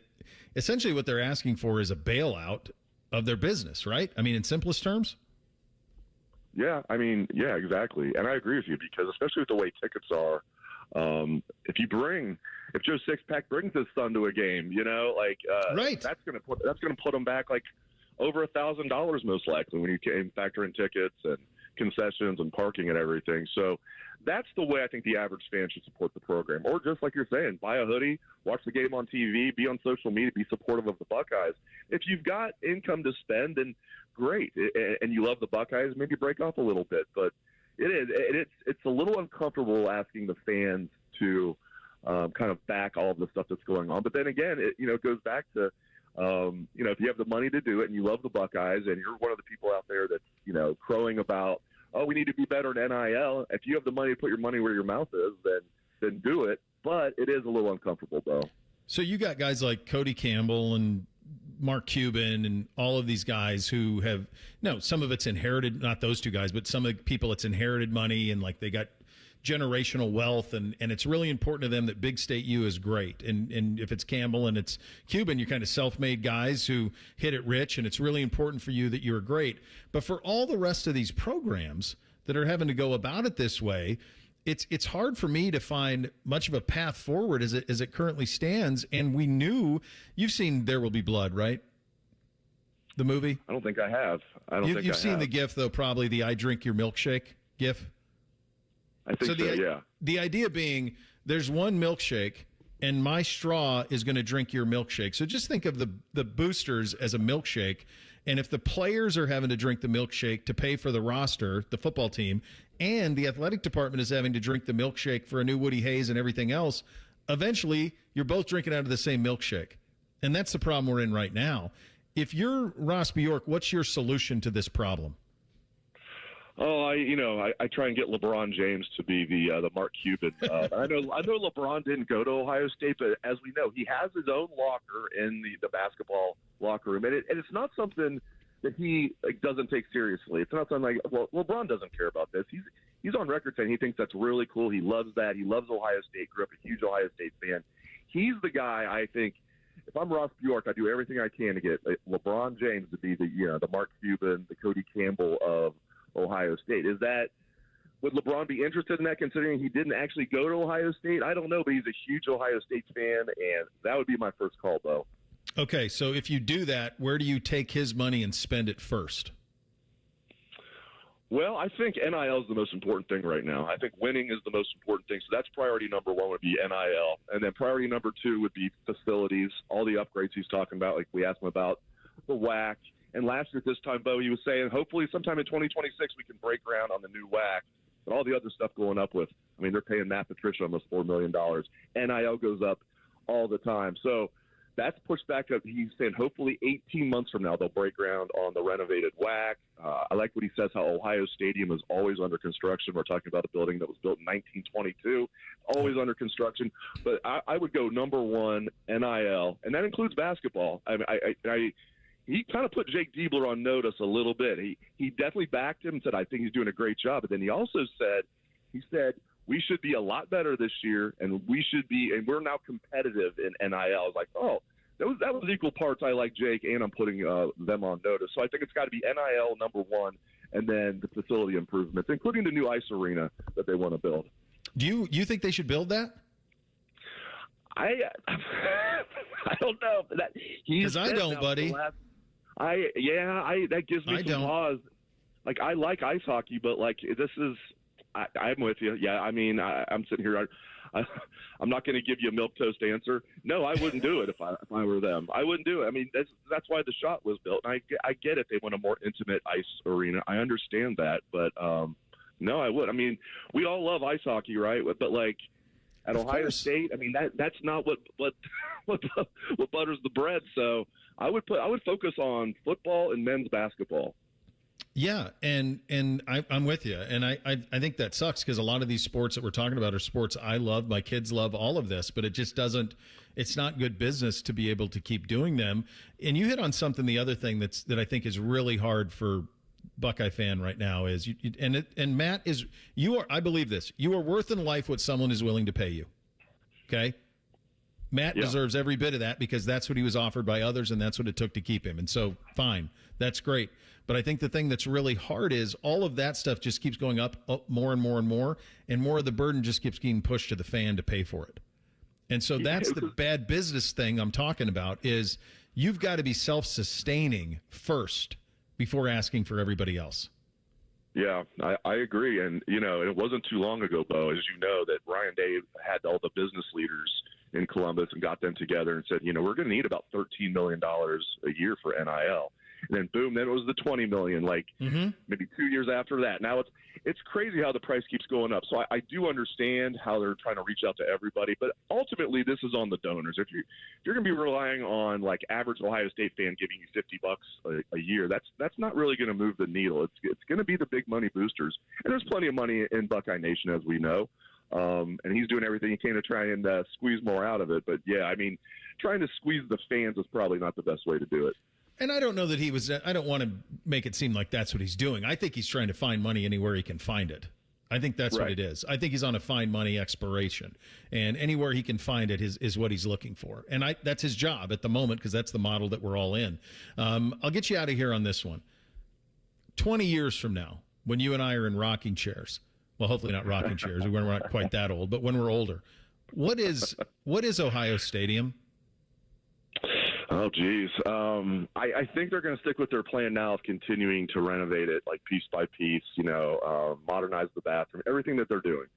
essentially what they're asking for is a bailout of their business, right? I mean, in simplest terms. Yeah, I mean, yeah, exactly. And I agree with you because especially with the way tickets are, if Joe Sixpack brings his son to a game, like right, that's gonna put him back like over $1,000 most likely when you can factor in tickets and concessions and parking and everything. So that's the way I think the average fan should support the program. Or just like you're saying, buy a hoodie, watch the game on TV, be on social media, be supportive of the Buckeyes. If you've got income to spend, then great. And you love the Buckeyes, maybe break off a little bit. But it's a little uncomfortable asking the fans to kind of back all of the stuff that's going on. But then again, it goes back to, if you have the money to do it and you love the Buckeyes and you're one of the people out there that's, crowing about, oh, we need to be better in NIL. If you have the money to put your money where your mouth is, then do it. But it is a little uncomfortable, though. So you got guys like Cody Campbell and Mark Cuban and all of these guys who have, some of it's inherited, not those two guys, but some of the people it's inherited money and like they got generational wealth, and it's really important to them that Big State U is great. And if it's Campbell and it's Cuban, you're kind of self-made guys who hit it rich, and it's really important for you that you're great. But for all the rest of these programs that are having to go about it this way, it's hard for me to find much of a path forward as it currently stands. And we knew, you've seen There Will Be Blood, right? The movie? I don't think I have. You've seen the GIF, though, probably the I Drink Your Milkshake GIF. I think so, yeah. The idea being there's one milkshake and my straw is going to drink your milkshake. So just think of the boosters as a milkshake. And if the players are having to drink the milkshake to pay for the roster, the football team, and the athletic department is having to drink the milkshake for a new Woody Hayes and everything else, eventually you're both drinking out of the same milkshake. And that's the problem we're in right now. If you're Ross Bjork, what's your solution to this problem? Oh, I try and get LeBron James to be the Mark Cuban. I know LeBron didn't go to Ohio State, but as we know, he has his own locker in the basketball locker room, and it's not something that he doesn't take seriously. It's not something like, well, LeBron doesn't care about this. He's on record saying he thinks that's really cool. He loves that. He loves Ohio State. Grew up a huge Ohio State fan. He's the guy I think. If I'm Ross Bjork, I do everything I can to get LeBron James to be the Mark Cuban, the Cody Campbell of Ohio State. Would LeBron be interested in that, considering he didn't actually go to Ohio State? I don't know, but he's a huge Ohio State fan, and that would be my first call, though. Okay, so if you do that, where do you take his money and spend it first? Well, I think NIL is the most important thing right now. I think winning is the most important thing. So that's priority number one would be NIL. And then priority number two would be facilities, all the upgrades he's talking about, like we asked him about the WAC. And last year at this time, Bo, he was saying hopefully sometime in 2026 we can break ground on the new WAC. But all the other stuff going up with, I mean, they're paying Matt Patricia almost $4 million. NIL goes up all the time. So that's pushed back up. He's saying hopefully 18 months from now they'll break ground on the renovated WAC. I like what he says, how Ohio Stadium is always under construction. We're talking about a building that was built in 1922, always under construction. But I would go number one, NIL, and that includes basketball. He kind of put Jake Diebler on notice a little bit. He definitely backed him and said, I think he's doing a great job. But then he also said, we should be a lot better this year, and we're now competitive in NIL. I was like, oh, that was equal parts. I like Jake, and I'm putting them on notice. So I think it's got to be NIL number one, and then the facility improvements, including the new ice arena that they want to build. Do you think they should build that? I don't know. Because I don't, buddy. That gives me some pause. Like, I like ice hockey, but like this is. I'm with you. Yeah, I mean, I'm sitting here. I'm not going to give you a milquetoast answer. No, I wouldn't do it if I were them. I wouldn't do it. I mean, that's why the Shot was built. And I get it. They want a more intimate ice arena. I understand that, but no, I would. I mean, we all love ice hockey, right? But like at Ohio State, I mean that's not what butters the bread. So I would focus on football and men's basketball. Yeah, and I'm with you, and I think that sucks because a lot of these sports that we're talking about are sports I love, my kids love, all of this, but it just doesn't. It's not good business to be able to keep doing them. And you hit on something. The other thing that I think is really hard for Buckeye fan right now is and Matt is I believe this. You are worth in life what someone is willing to pay you. Okay, Matt deserves every bit of that because that's what he was offered by others, and that's what it took to keep him. And so, fine, that's great. But I think the thing that's really hard is all of that stuff just keeps going up more and more and more of the burden just keeps getting pushed to the fan to pay for it. And so that's the bad business thing I'm talking about is you've got to be self-sustaining first before asking for everybody else. Yeah, I agree. And, it wasn't too long ago, Bo, as you know, that Ryan Day had all the business leaders in Columbus and got them together and said, we're going to need about $13 million a year for NIL. And then boom, then it was the $20 million, maybe 2 years after that. Now it's crazy how the price keeps going up. So I do understand how they're trying to reach out to everybody, but ultimately this is on the donors. If you're going to be relying on like average Ohio State fan giving you $50 a year, that's not really going to move the needle. It's going to be the big money boosters, and there's plenty of money in Buckeye Nation, as we know. And he's doing everything he can to try and squeeze more out of it. But yeah, I mean, trying to squeeze the fans is probably not the best way to do it. And I don't know that I don't want to make it seem like that's what he's doing. I think he's trying to find money anywhere he can find it. I think that's what it is. I think he's on a find money exploration, and anywhere he can find it is what he's looking for. And that's his job at the moment because that's the model that we're all in. I'll get you out of here on this one. 20 years from now, when you and I are in rocking chairs, well, hopefully not rocking chairs. We're not quite that old, but when we're older, what is Ohio Stadium? Oh, geez. I think they're going to stick with their plan now of continuing to renovate it, like piece by piece, modernize the bathroom, everything that they're doing.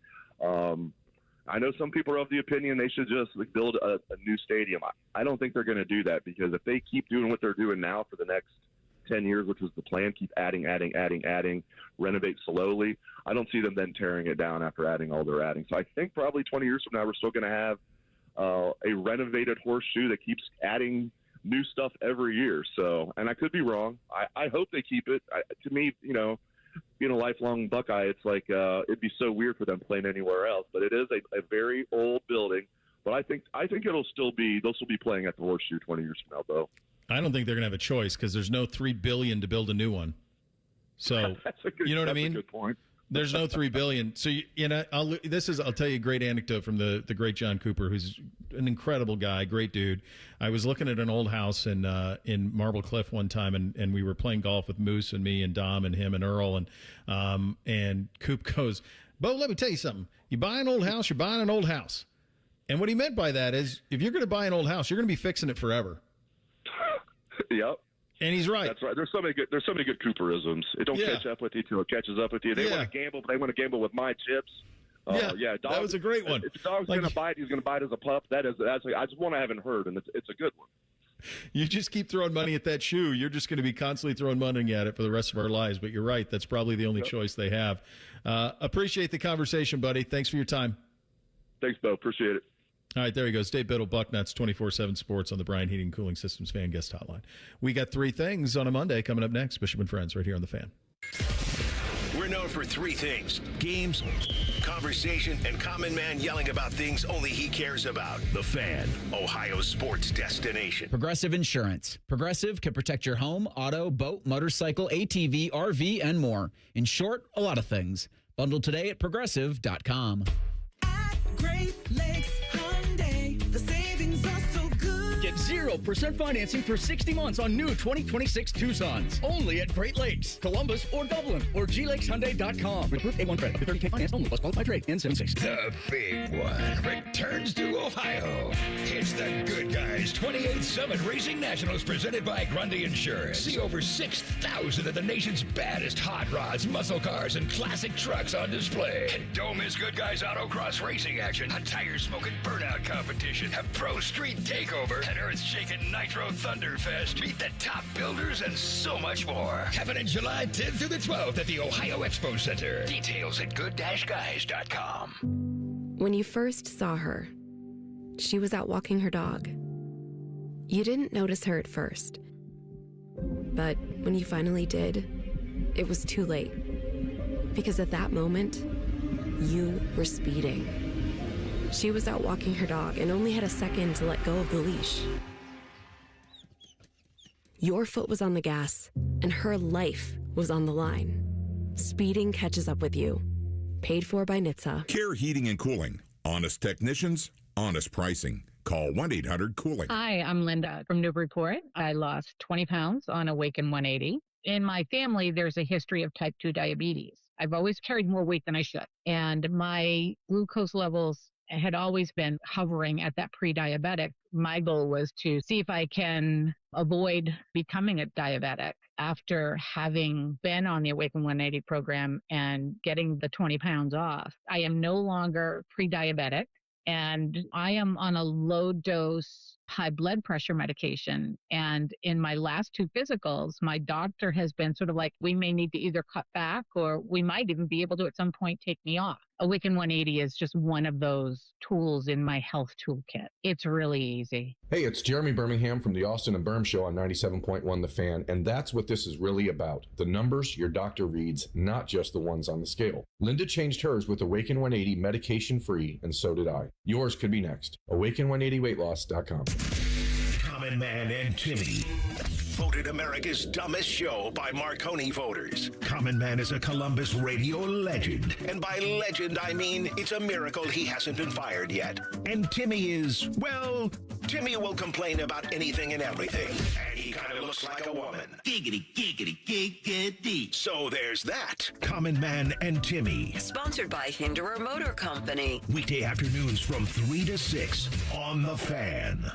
I know some people are of the opinion they should just build a new stadium. I don't think they're going to do that because if they keep doing what they're doing now for the next 10 years, which was the plan, keep adding, renovate slowly, I don't see them then tearing it down after adding all they're adding. So I think probably 20 years from now, we're still going to have a renovated horseshoe that keeps adding new stuff every year. So, and I could be wrong. I hope they keep it. To me, being a lifelong Buckeye, it's like it'd be so weird for them playing anywhere else. But it is a very old building. But I think they'll still be playing at the horseshoe 20 years from now, though. I don't think they're going to have a choice because there's no $3 billion to build a new one. So you know what I mean? That's a good point. There's no $3 billion. So I'll tell you a great anecdote from the great John Cooper, who's an incredible guy, great dude. I was looking at an old house in Marble Cliff one time, and we were playing golf with Moose and me and Dom and him and Earl, and Coop goes, "Bo, let me tell you something. You buy an old house, you're buying an old house." And what he meant by that is, if you're going to buy an old house, you're going to be fixing it forever. Yep. And he's right. That's right. There's so many good Cooperisms. It don't catch up with you till it catches up with you. They want to gamble, but they want to gamble with my chips. Dog, that was a great one. If the dog's going to bite, he's going to bite as a pup. That's just one I haven't heard, and it's a good one. You just keep throwing money at that shoe. You're just going to be constantly throwing money at it for the rest of our lives. But you're right. That's probably the only choice they have. Appreciate the conversation, buddy. Thanks for your time. Thanks, Bo. Appreciate it. All right, there he goes. Dave Biddle, Bucknuts, 24/7 Sports on the Bryan Heating and Cooling Systems Fan Guest Hotline. We got three things on a Monday coming up next. Bishop and Friends right here on The Fan. We're known for three things: games, conversation, and common man yelling about things only he cares about. The Fan, Ohio's sports destination. Progressive Insurance. Progressive can protect your home, auto, boat, motorcycle, ATV, RV, and more. In short, a lot of things. Bundle today at progressive.com. Great Lakes Hyundai, the savings are so good. Get 0% financing for 60 months on new 2026 Tucsons. Only at Great Lakes, Columbus, or Dublin, or glakeshyundai.com. With approved A1 credit. With 30K finance only, plus qualified rate. N76. The big one returns to Ohio. It's the Good Guys 28th Summit Racing Nationals presented by Grundy Insurance. See over 6,000 of the nation's baddest hot rods, muscle cars, and classic trucks on display. And don't miss Good Guys Autocross Racing action, a tire-smoking burnout competition, a pro street takeover, an earth-shaking Nitro Thunderfest. Meet the top builders and so much more. Happening July 10th through the 12th at the Ohio Expo Center. Details at good-guys.com. When you first saw her, she was out walking her dog. You didn't notice her at first. But when you finally did, it was too late. Because at that moment, you were speeding. She was out walking her dog and only had a second to let go of the leash. Your foot was on the gas, and her life was on the line. Speeding catches up with you. Paid for by NHTSA. Care Heating and Cooling. Honest technicians, honest pricing. Call 1-800-COOLING. Hi, I'm Linda from Newburyport. I lost 20 pounds on Awaken 180. In my family, there's a history of type 2 diabetes. I've always carried more weight than I should. And my glucose levels had always been hovering at that pre-diabetic. My goal was to see if I can avoid becoming a diabetic after having been on the Awaken 180 program and getting the 20 pounds off. I am no longer pre-diabetic, and I am on a low dose high blood pressure medication. And in my last 2 physicals, my doctor has been sort of like, we may need to either cut back or we might even be able to at some point take me off. Awaken 180 is just one of those tools in my health toolkit. It's really easy. Hey, it's Jeremy Birmingham from the Austin and Berm Show on 97.1 The Fan, and that's what this is really about. The numbers your doctor reads, not just the ones on the scale. Linda changed hers with Awaken 180 medication-free, and so did I. Yours could be next. Awaken180weightloss.com. Common Man and Timmy. Voted America's dumbest show by Marconi voters. Common Man is a Columbus radio legend. And by legend, I mean it's a miracle he hasn't been fired yet. And Timmy is, well, Timmy will complain about anything and everything. And he kind of looks like a woman. Giggity, giggity, giggity. So there's that. Common Man and Timmy. Sponsored by Hinderer Motor Company. Weekday afternoons from 3 to 6 on The Fan.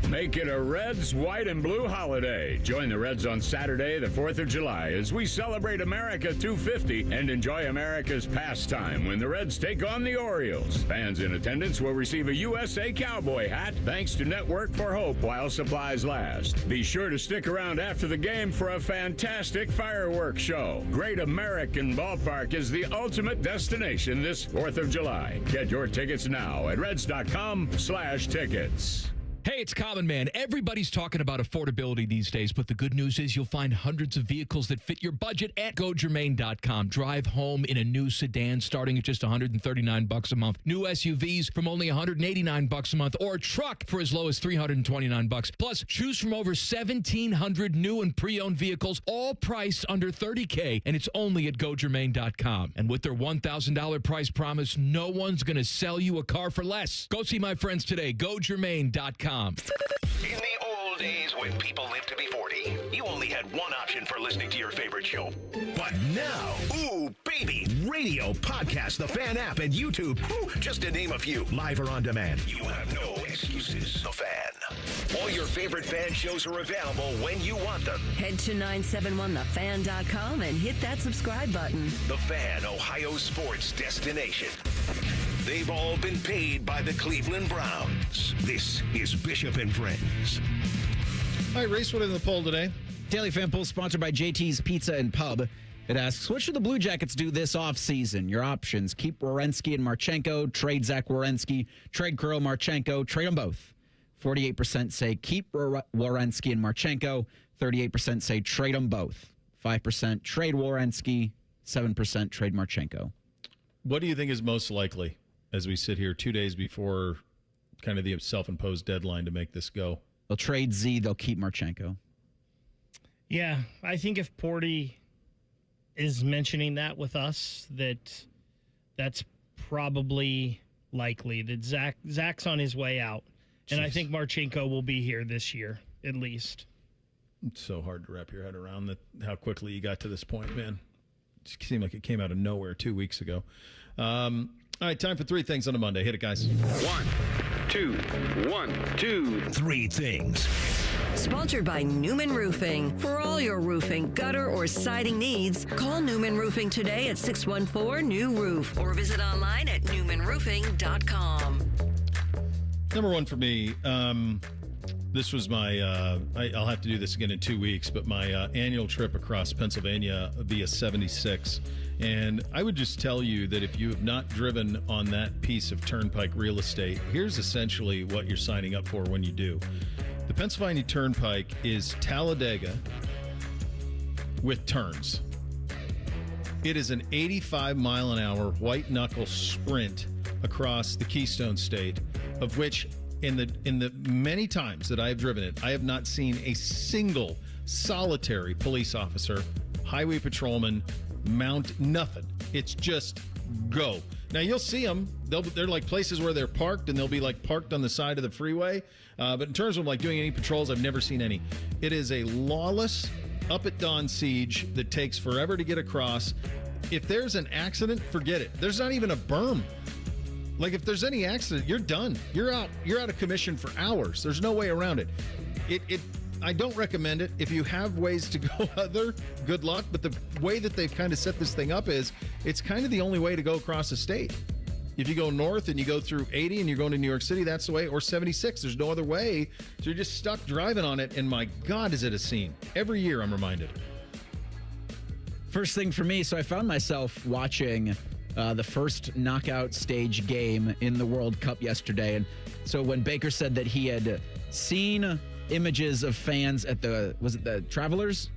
Make it a Reds, white, and blue holiday. Join the Reds on Saturday, the 4th of July, as we celebrate America 250 and enjoy America's pastime when the Reds take on the Orioles. Fans in attendance will receive a USA Cowboy hat, thanks to Network for Hope while supplies last. Be sure to stick around after the game for a fantastic fireworks show. Great American Ballpark is the ultimate destination this 4th of July. Get your tickets now at reds.com/tickets. Hey, it's Common Man. Everybody's talking about affordability these days, but the good news is you'll find hundreds of vehicles that fit your budget at GoGermain.com. Drive home in a new sedan starting at just $139 a month. New SUVs from only $189 a month, or a truck for as low as $329. Plus, choose from over 1,700 new and pre-owned vehicles, all priced under $30K, and it's only at GoGermain.com. And with their $1,000 price promise, no one's going to sell you a car for less. Go see my friends today. GoGermain.com. In the old days when people lived to be 40, you only had one option for listening to your favorite show. But now, ooh, baby, radio, podcast, the Fan app, and YouTube, just to name a few, live or on demand. You have no excuses. The Fan. All your favorite Fan shows are available when you want them. Head to 971thefan.com and hit that subscribe button. The Fan, Ohio sports destination. They've all been paid by the Cleveland Browns. This is Bishop and Friends. All right, race, what in the poll today? Daily Fan Poll sponsored by JT's Pizza and Pub. It asks, what should the Blue Jackets do this offseason? Your options: keep Werenski and Marchenko, trade Zach Werenski, trade Kirill Marchenko, trade them both. 48% say keep Werenski and Marchenko. 38% say trade them both. 5% trade Werenski. 7% trade Marchenko. What do you think is most likely as we sit here 2 days before kind of the self-imposed deadline to make this go? They'll trade Z. They'll keep Marchenko. Yeah, I think if Porty is mentioning that with us, that's probably likely that Zach's on his way out. And I think Marchenko will be here this year, at least. It's so hard to wrap your head around that how quickly you got to this point, man. It seemed like it came out of nowhere 2 weeks ago. All right, time for 3 things on a Monday. Hit it, guys. 1, 2, 1, 2, 3 things. Sponsored by Newman Roofing. For all your roofing, gutter, or siding needs, call Newman Roofing today at 614-NEW-ROOF or visit online at newmanroofing.com. Number one for me, this was my, I'll have to do this again in 2 weeks, but my annual trip across Pennsylvania via 76. And I would just tell you that if you have not driven on that piece of Turnpike real estate, here's essentially what you're signing up for when you do. The Pennsylvania Turnpike is Talladega with turns. It is an 85-mile-an-hour white-knuckle sprint across the Keystone State, of which in the many times that I have driven it, I have not seen a single solitary police officer, highway patrolman, mount, nothing. It's just go. Now, you'll see them. They're like places where they're parked, and they'll be like parked on the side of the freeway. But in terms of like doing any patrols, I've never seen any. It is a lawless, up-at-dawn siege that takes forever to get across. If there's an accident, forget it. There's not even a berm. Like, if there's any accident, you're done. You're out of commission for hours. There's no way around it. I don't recommend it. If you have ways to go other, good luck. But the way that they've kind of set this thing up is it's kind of the only way to go across the state. If you go north and you go through 80 and you're going to New York City, that's the way, or 76. There's no other way. So you're just stuck driving on it. And my God, is it a scene. Every year I'm reminded. First thing for me, so I found myself watching the first knockout stage game in the World Cup yesterday. And so when Baker said that he had seen images of fans at was it the Travelers?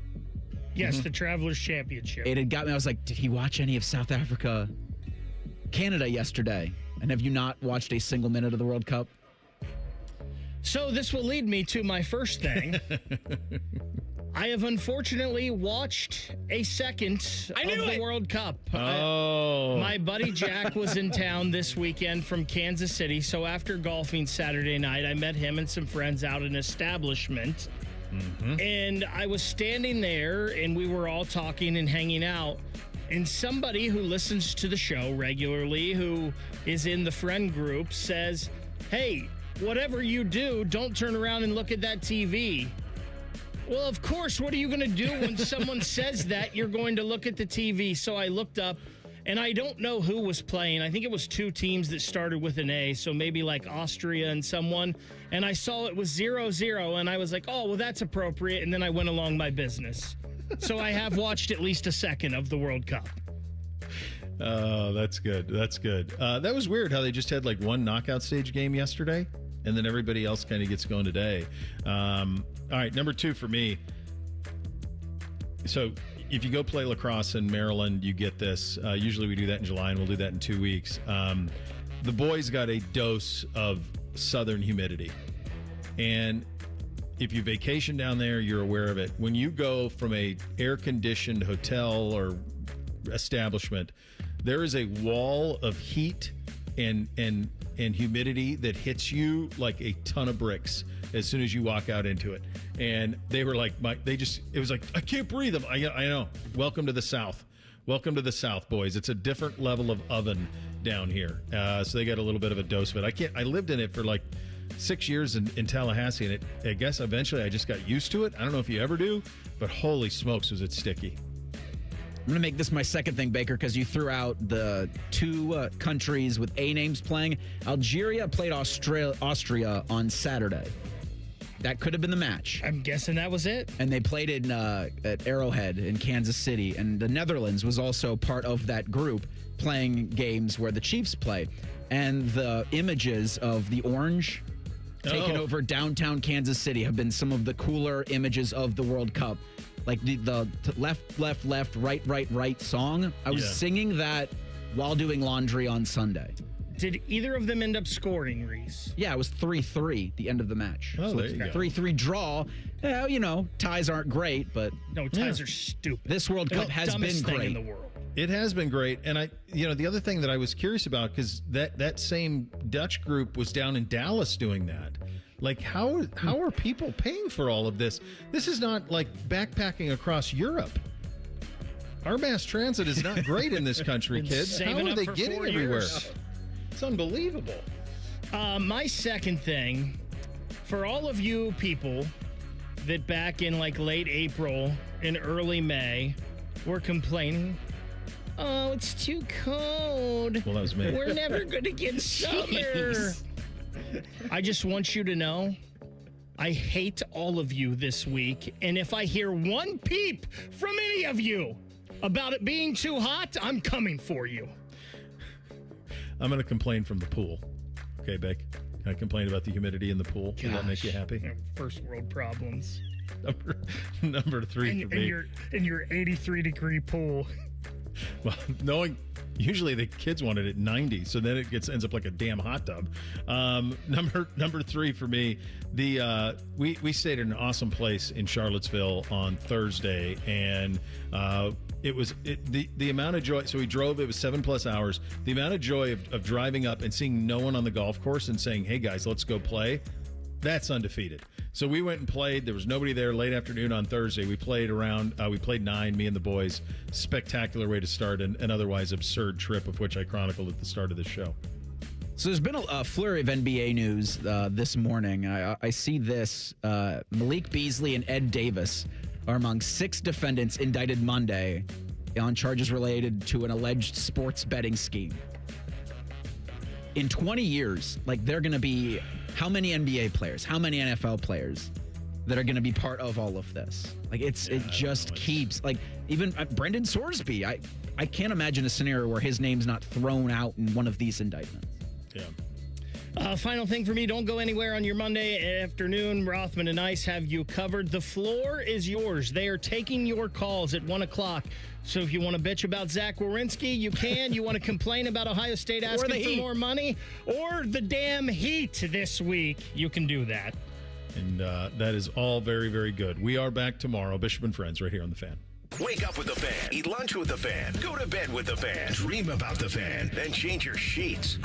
Yes, the Travelers Championship. It had got me. I was like, did he watch any of South Africa, Canada yesterday? And have you not watched a single minute of the World Cup? So this will lead me to my first thing. I have unfortunately watched a second of the World Cup. My buddy Jack was in town this weekend from Kansas City, so after golfing Saturday night, I met him and some friends out in an establishment. And I was standing there, and we were all talking and hanging out. And somebody who listens to the show regularly, who is in the friend group, says, "Hey, whatever you do, don't turn around and look at that TV." Well, of course, what are you going to do when someone says that? You're going to look at the TV. So I looked up, and I don't know who was playing. I think it was two teams that started with an A, so maybe like Austria and someone. And I saw it was 0-0, and I was like, oh, well, that's appropriate. And then I went along my business. So I have watched at least a second of the World Cup. Oh, that's good. That's good. That was weird how they just had like one knockout stage game yesterday, and then everybody else kind of gets going today. All right, number 2 for me. So if you go play lacrosse in Maryland, you get this. Usually we do that in July, and we'll do that in 2 weeks. The boys got a dose of southern humidity. And if you vacation down there, you're aware of it. When you go from a air-conditioned hotel or establishment, there is a wall of heat and humidity that hits you like a ton of bricks as soon as you walk out into it. And they were like, it was like, I can't breathe. I know. Welcome to the South. Welcome to the South, boys. It's a different level of oven down here. So they got a little bit of a dose of it. I lived in it for like 6 years in Tallahassee, and I guess eventually I just got used to it. I don't know if you ever do, but holy smokes, was it sticky. I'm going to make this my second thing, Baker, because you threw out the two countries with A names playing. Algeria played Austria on Saturday. That could have been the match. I'm guessing that was it. And they played at Arrowhead in Kansas City. And the Netherlands was also part of that group playing games where the Chiefs play. And the images of the orange taking over downtown Kansas City have been some of the cooler images of the World Cup. Like the left, right song. I was singing that while doing laundry on Sunday. Did either of them end up scoring, Reese? Yeah, it was 3-3 the end of the match. Oh, there you go. 3-3 draw. Ties aren't great, but no, ties are stupid. This World Cup has been great. In the world. It has been great. And the other thing that I was curious about, because that same Dutch group was down in Dallas doing that. Like, how are people paying for all of this? This is not like backpacking across Europe. Our mass transit is not great in this country, kids. How are they getting everywhere? It's unbelievable. My second thing, for all of you people that back in like late April and early May were complaining, oh, it's too cold. Well, that was me. We're never going to get summer. I just want you to know, I hate all of you this week. And if I hear one peep from any of you about it being too hot, I'm coming for you. I'm going to complain from the pool. Okay, Beck? Can I complain about the humidity in the pool? Does that make you happy? First world problems. Number 3 for me. In your 83-degree pool. Well, knowing Usually the kids want it at 90, so then it ends up like a damn hot tub. Number 3 for me, we stayed at an awesome place in Charlottesville on Thursday, and the amount of joy. So we drove. It was 7+ hours. The amount of joy of driving up and seeing no one on the golf course and saying, "Hey guys, let's go play." That's undefeated. So we went and played. There was nobody there late afternoon on Thursday. We played around. We played 9, me and the boys. Spectacular way to start an otherwise absurd trip, of which I chronicled at the start of the show. So there's been a flurry of NBA news this morning. I see this. Malik Beasley and Ed Davis are among 6 defendants indicted Monday on charges related to an alleged sports betting scheme. In 20 years, they're going to be how many NBA players, how many NFL players that are going to be part of all of this? It just keeps, even Brendan Sorsby, I can't imagine a scenario where his name's not thrown out in one of these indictments. Yeah. Final thing for me, don't go anywhere on your Monday afternoon. Rothman and Ice have you covered. The floor is yours. They are taking your calls at 1 o'clock. So if you want to bitch about Zach Werenski, you can. You want to complain about Ohio State asking for more money or the damn Heat this week, you can do that. And that is all very, very good. We are back tomorrow. Bishop and Friends right here on The Fan. Wake up with the Fan. Eat lunch with the Fan. Go to bed with the Fan. Dream about the Fan. Then change your sheets.